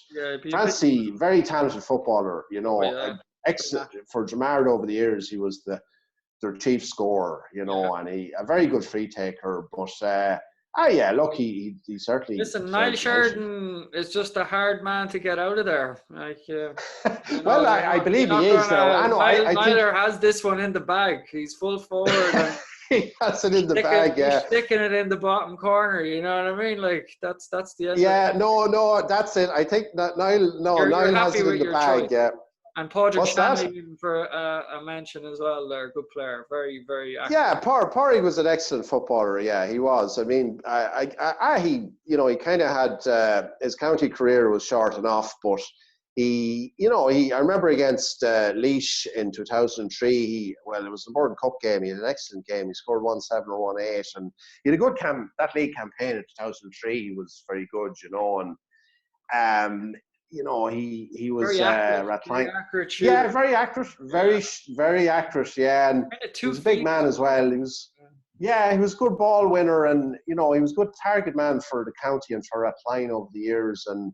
Francie, very talented footballer, you know. Excellent for Jamard over the years. He was their chief scorer, you know, and a very good free taker. But look, he certainly.
Listen, Niall Sheridan is just a hard man to get out of there. Like,
well, I believe he is now. I know. I think
Niall has this one in the bag. He's full forward. And
he has it in the bag.
He's sticking it in the bottom corner. You know what I mean? Like that's the end.
Yeah, no, that's it. I think that Niall has it in the bag.
Choice. Yeah. And Padraig Stanley for a mention as well. There, good player, very, very active.
Yeah, Padraig was an excellent footballer. Yeah, he was. I mean, he, you know, he kind of had his county career was short enough, but he, you know, I remember against Laois in 2003. It was the Morton Cup game. He had an excellent game. He scored 1-7 or 1-8, and he had a good that league campaign in 2003. He was very good, you know, and. You know, he was
very accurate shooter.
Yeah, very accurate, very accurate. Yeah, and he was a big man as well. He was he was a good ball winner, and you know, he was a good target man for the county and for Rathline over the years. And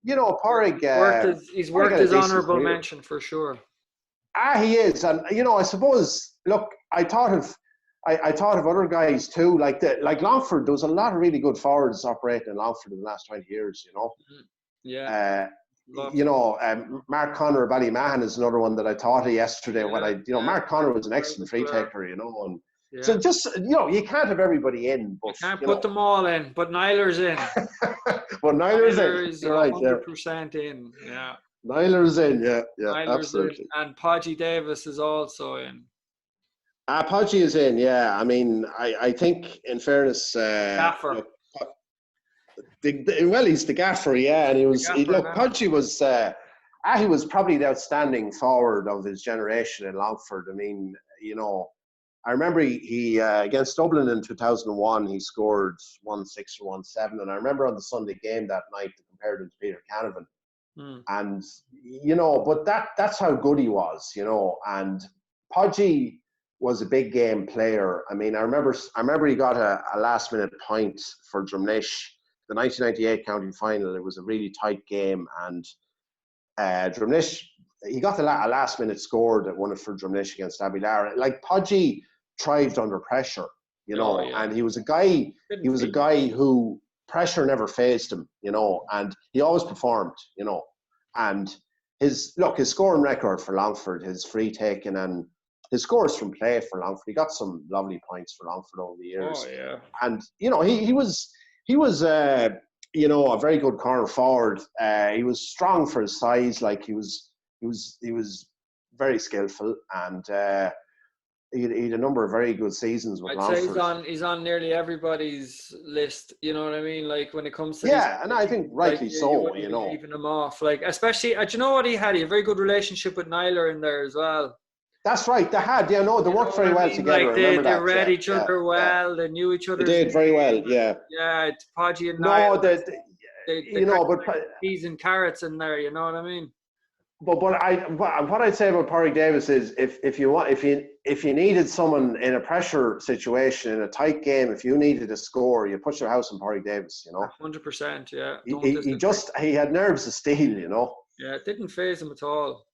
you know, Padraig,
he's worked his honourable mention for sure.
He is, and you know, I suppose. Look, I thought of other guys too, like Longford. There was a lot of really good forwards operating in Longford in the last 20 years. You know.
Yeah.
You know, Mark Connor of Ballymahan is another one that I thought of yesterday. Mark Connor was an excellent free taker, you know, and so just, you know, you can't have everybody in, but
you can't put them all in, but Niler's in.
But Niler's
in. Right, 100% in. Yeah.
Niler's in, yeah,
Niler's
absolutely.
In. And Podgy Davis is also in.
Podgy is in, yeah. I mean, I think in fairness,
Gaffer.
He's the gaffer, yeah, and he was. Podgy was. He was probably the outstanding forward of his generation in Longford. I mean, you know, I remember he against Dublin in 2001, he scored 1-6 or 1-7, and I remember on the Sunday game that night they compared him to Peter Canavan, and you know, but that's how good he was, you know, and Podgy was a big game player. I mean, I remember he got a last minute point for Drumnish. The 1998 county final, it was a really tight game, and Drumnish, he got a last minute score that won it for Drumnish against Abilara. Like Podgy thrived under pressure, you know, and he was a guy who pressure never fazed him, you know, and he always performed, you know, and his scoring record for Longford, his free taking and his scores from play for Longford. He got some lovely points for Longford over the
Oh
years.
yeah.
And he was a very good corner forward. He was strong for his size. Like he was very skillful, and he had a number of very good seasons with
I'd
Longford.
say he's on nearly everybody's list. You know what I mean? Like when it comes to
yeah, and I think rightly
like,
so.
you wouldn't be leaving him off. Like especially, do you know what he had? He had a very good relationship with Niler in there as well.
That's right. They had, they worked very well together.
Like
I remember
they
that.
read each other well. They knew each
They
other's
did very well.
name.
Yeah.
Yeah, it's Podgy and
No,
Niall. They
but
peas and carrots in there. You know what I mean?
But what I'd say about Pádraig Davis is if you needed someone in a pressure situation in a tight game, if you needed a score, you put your house on Pádraig Davis.
100%. Yeah.
He had nerves of steel.
Yeah, it didn't faze him at all.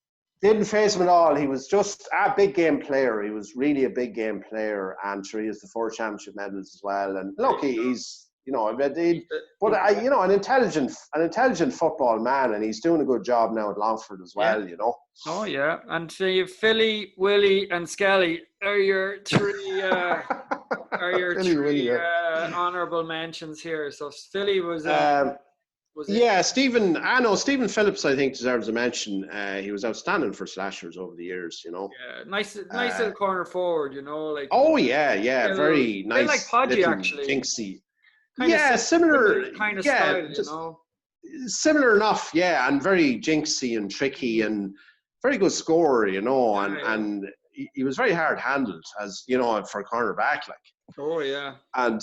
Didn't faze him at all. He was just a big game player. He was really a big game player, and he has the 4 championship medals as well. And look, he's an intelligent football man, and he's doing a good job now at Longford as well.
Oh yeah, and so you Philly, Willie, and Skelly are your three honourable mentions here. So Philly was.
Stephen Phillips, I think, deserves a mention. He was outstanding for slashers over the years.
Yeah, nice little corner forward. Like.
Oh yeah, very nice.
Like Podgy actually.
Jinxie.
Similar kind of style.
Similar enough, and very jinxy and tricky and very good scorer, and he was very hard handled as for a cornerback, like.
Oh yeah.
And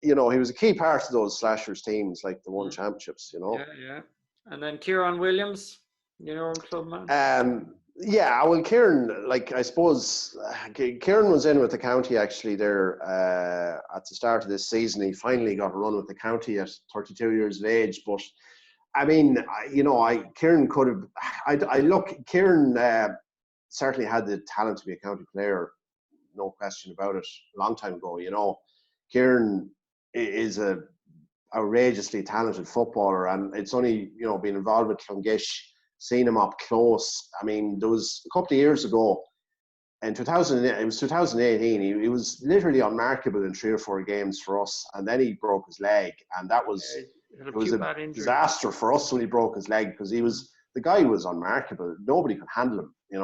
he was a key part of those slashers teams, like the won championships.
Yeah. And then Kieran Williams, club man.
Well, Kieran, like I suppose, Kieran was in with the county actually there at the start of this season. He finally got a run with the county at 32 years of age. But I mean, Kieran could have. Kieran certainly had the talent to be a county player, no question about it. A long time ago, Kieran is a outrageously talented footballer, and it's only being involved with Clongish, seen him up close. I mean, there was a couple of years ago, in 2018, he was literally unmarkable in 3 or 4 games for us, and then he broke his leg, and that was a disaster for us when he broke his leg, because the guy was unmarkable. Nobody could handle him. A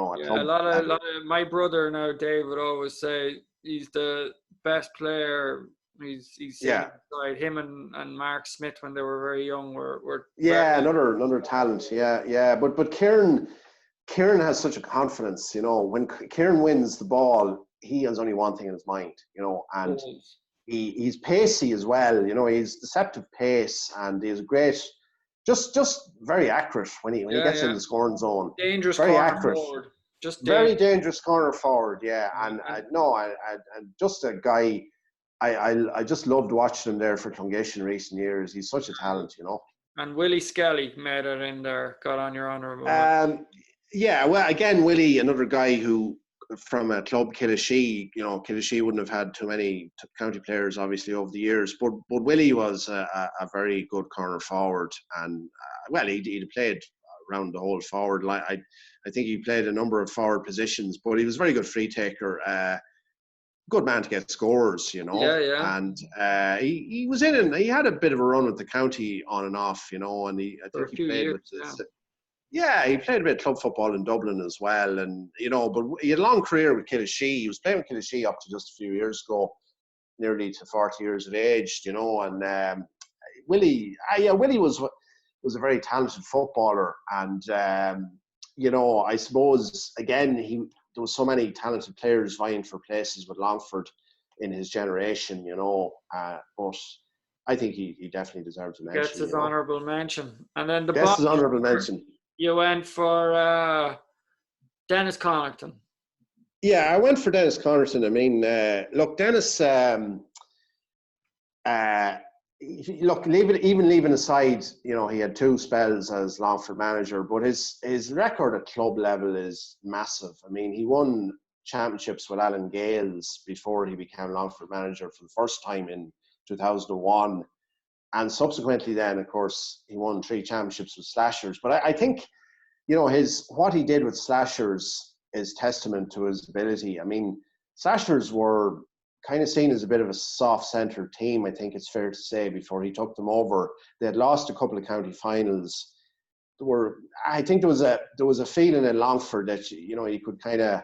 lot
of my brother now, Dave, would always say he's the best player. He's beside him and Mark Smith when they were very young. Were
another talent. But Kieran has such a confidence. When Kieran wins the ball, he has only one thing in his mind. And he's pacey as well. He's deceptive pace, and he's great. Just very accurate when he gets in the scoring zone.
Dangerous,
very
corner
accurate.
Forward. Just
very dangerous corner forward. Yeah, and just a guy. I just loved watching him there for Clongish in recent years. He's such a talent,
And Willie Skelly made it in there, got on your honourable.
Well, again, Willie, another guy who, from a club, Killashee, Killashee wouldn't have had too many county players, obviously, over the years. But Willie was a very good corner forward, and he'd played around the whole forward line. I think he played a number of forward positions, but he was a very good free taker. Good man to get scores, and he was in, and he had a bit of a run with the county on and off, and he played he played a bit of club football in Dublin as well, and but he had a long career with Killashee. He was playing with Killashee up to just a few years ago, nearly to 40 years of age, and Willie was a very talented footballer, and I suppose again there was so many talented players vying for places with Longford in his generation, but I think he definitely deserves a mention.
Gets his honourable mention. And then
his honourable mention.
You went for Dennis Connaughton.
Yeah, I went for Dennis Connaughton. I mean, look, Dennis, leaving aside, he had 2 spells as Longford manager, but his record at club level is massive. I mean, he won championships with Alan Gales before he became Longford manager for the first time in 2001. And subsequently then, of course, he won 3 championships with Slashers. But I think, what he did with Slashers is testament to his ability. I mean, Slashers were kind of seen as a bit of a soft-centred team, I think it's fair to say, before he took them over. They had lost a couple of county finals. I think there was a feeling in Longford that you could kind of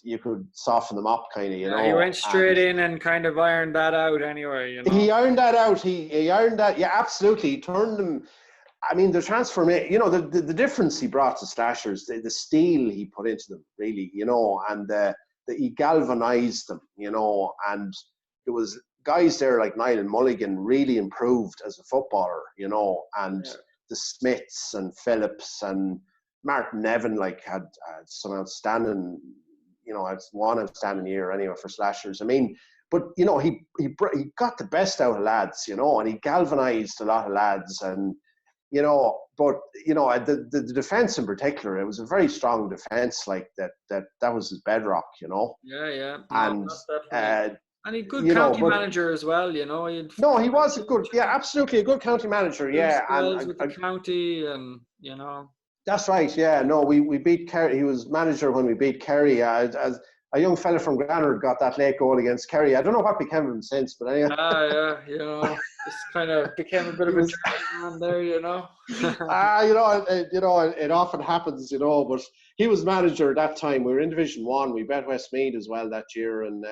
you could soften them up, kind of,
He went straight in and kind of ironed that out anyway.
He ironed that out. He ironed that. Yeah, absolutely. He turned them. I mean, the transformation, the difference he brought to Slashers, the steel he put into them, really, and he galvanized them, and there was guys there like Niall Mulligan really improved as a footballer, and the Smiths and Phillips and Martin Nevin had some outstanding, had one outstanding year anyway for Slashers. I mean, but he got the best out of lads, and he galvanized a lot of lads, and but the defense in particular, it was a very strong defense, like that was his bedrock,
Yeah.
And
and he good county manager as well, he
was a good, absolutely a good county manager,
and with the county, and
That's right, yeah. No, we beat Kerry. He was manager when we beat Kerry. As a young fella from Granard got that late goal against Kerry. I don't know what became of him since, but anyway.
Just kind of became a bit of a journeyman there,
it often happens, but he was manager at that time. We were in Division 1. We bet Westmeath as well that year, and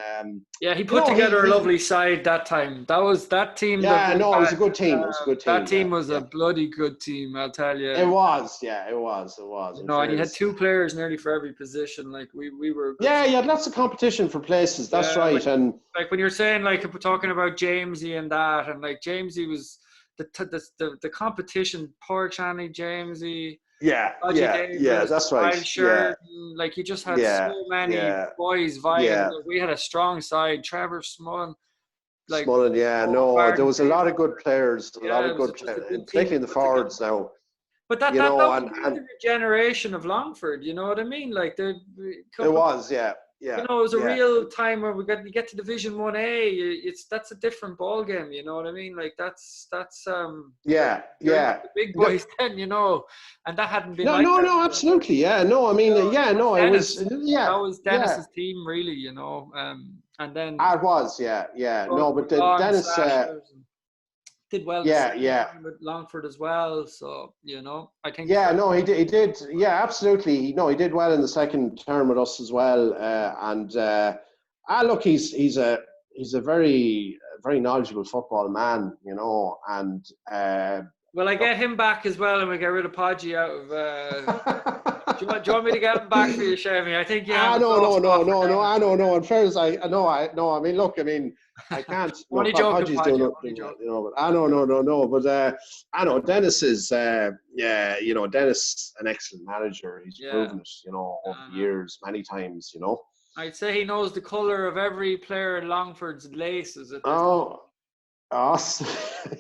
he put together a lovely side that time. That team.
Yeah, it was a good team. It was a good team.
That team was a bloody good team, I'll tell you.
It was, it was.
And you had two players nearly for every position. Like we were.
Yeah, you had lots of competition for places. That's right, and
when you're saying talking about Jamesy and that, and Jamesy was the competition. Poor Channy Jamesy.
Yeah, that's right.
Sheridan, he just had so many boys vying. We had a strong side. Trevor Smullen.
There was a lot of good players. Particularly in the forwards now.
But that was the regeneration of Longford. You know what I mean?
It was, yeah.
It was a real time where you get to Division 1A. That's a different ball game. You know what I mean? That's the big boys then, and that hadn't been.
No, absolutely, yeah. No, I mean, it was,
That was Dennis's team, really, and then
it was, no, but Dennis
did well. With Longford as well, so I think.
He did. Yeah, absolutely. He did well in the second term with us as well. Look, he's a very very knowledgeable football man, and.
Well, I get him back as well, and we get rid of Podgy out of. Do you want me to get him back for you, Chevy? I think
no. In fairness, I mean, look, I can't.
Only joking,
Podgy's doing but no. But I know Dennis is, Dennis an excellent manager. He's proven it, over the years, many times,
I'd say he knows the colour of every player in Longford's laces.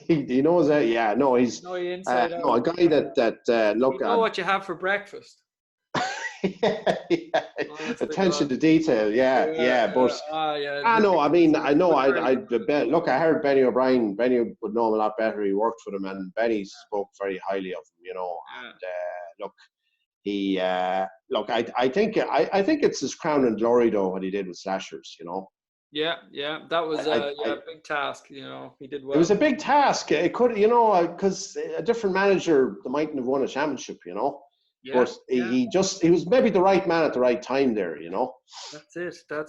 He knows that. Yeah, no, he's
a guy
that look.
You know what you have for breakfast.
Attention to detail. But I know. Look, I heard Benny O'Brien. Benny would know him a lot better. He worked with him, and Benny spoke very highly of him. And I think it's his crown and glory though what he did with Slashers.
Yeah, that was a big task. He did well.
It was a big task. It could, because a different manager they mightn't have won a championship. But he was maybe the right man at the right time there.
That's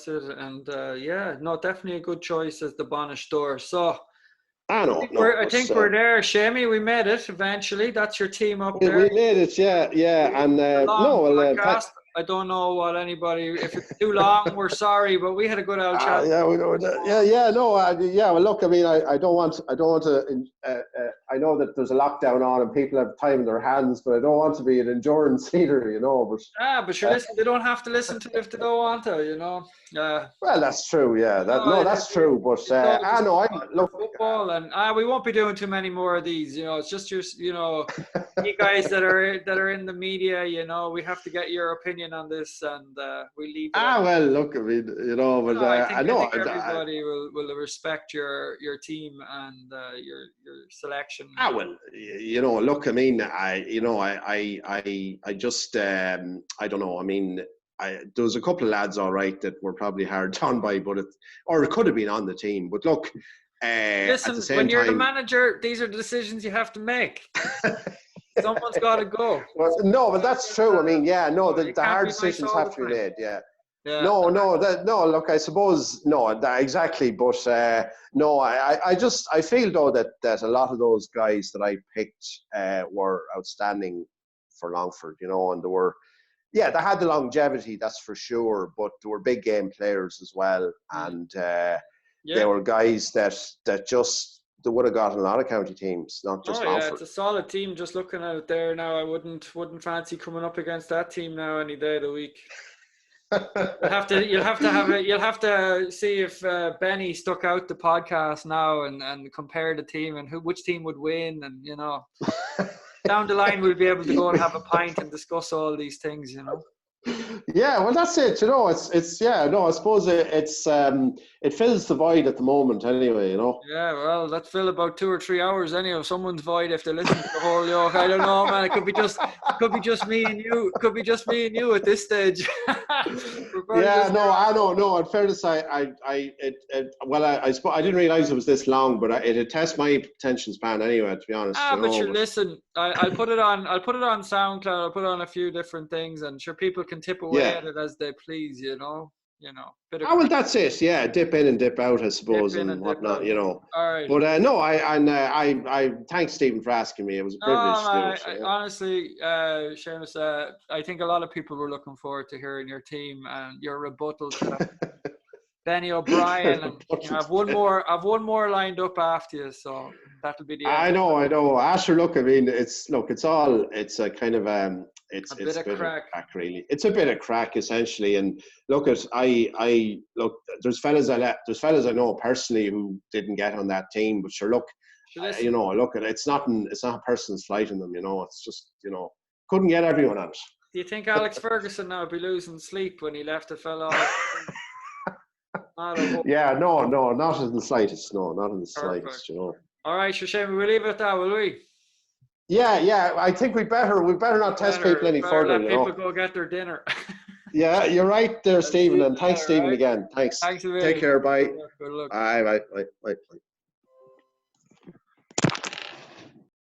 it. And definitely a good choice as the Bonish door. So
I think
we're there, Shamey. We made it eventually. That's your team up there.
We made it, yeah. And
I don't know what anybody. If it's too long, we're sorry, but we had a good old chat.
We know that. Well, look, I don't want to. I know that there's a lockdown on and people have time in their hands, but I don't want to be an endurance leader,
But sure, listen, they don't have to listen to it if they don't want to,
Well, that's true. Yeah, that's true. But I know.
Football, and we won't be doing too many more of these. It's just your, you guys that are in the media. We have to get your opinion on this, and we leave.
Well, look, but
I think everybody will respect your team and your selection.
Well, look, I just I don't know. there was a couple of lads, all right, that were probably hard done by, or it could have been on the team. But look,
listen,
at the same
when you're the
time,
manager, these are the decisions you have to make. Someone's got to go.
well, no, but that's true. I mean, yeah, no,
You
the
can't
hard
be nice
decisions
all
have
the
to be
time.
made. Yeah.
Yeah.
No. Look, I suppose no, exactly. But no, I feel though that a lot of those guys that I picked were outstanding for Longford, you know, and they had the longevity, that's for sure. But they were big game players as well, and they were guys that just they would have gotten a lot of county teams, not just Longford.
Yeah, it's a solid team. Just looking at it there now, I wouldn't fancy coming up against that team now any day of the week. You'll have to see if Benny stuck out the podcast now and compare the team and which team would win, and you know, down the line we'll be able to go and have a pint and discuss all these things, you know.
Yeah, well, that's it. You know, it's yeah. No, I suppose it fills the void at the moment, anyway. You know.
Yeah, well, that's fill about 2 or 3 hours anyhow. Someone's void if they listen to the whole yoke. I don't know, man. It could be just me and you. It could be just me and you at this stage.
Yeah, no, I don't know. In fairness, I didn't realize it was this long, but it had tested my attention span anyway. To be honest.
But listen, I'll put it on SoundCloud. I'll put it on a few different things, and sure, people can tip away at it as they please. You know.
Well, that's it. Yeah, dip in and dip out, I suppose, and whatnot. You know.
All right.
But no, I thanks Stephen for asking me. It was a privilege to do it.
Honestly, Seamus, I think a lot of people were looking forward to hearing your team and your rebuttal to Benny O'Brien, and I've one more lined up after you, so that'll be the end.
I know. Asher, look, I mean, it's a kind of it's a bit of crack, really. It's a bit of crack, essentially. And look, there's fellas I know personally who didn't get on that team, but sure, look, you know, look, it's not a person slighting them, you know. It's just, you know, couldn't get everyone on it.
Do you think Alex Ferguson now would be losing sleep when he left a fella off?
Yeah, no, not in the slightest. No, not in the slightest, you know.
All right, Shane, we'll leave it at that, will we?
Yeah. I think we better not test people any further.
Let people go get their dinner.
Yeah, you're right there, Stephen, and thanks, Stephen, again. Thanks.
Thanks a million.
Take care. Bye.
Good luck.
Bye.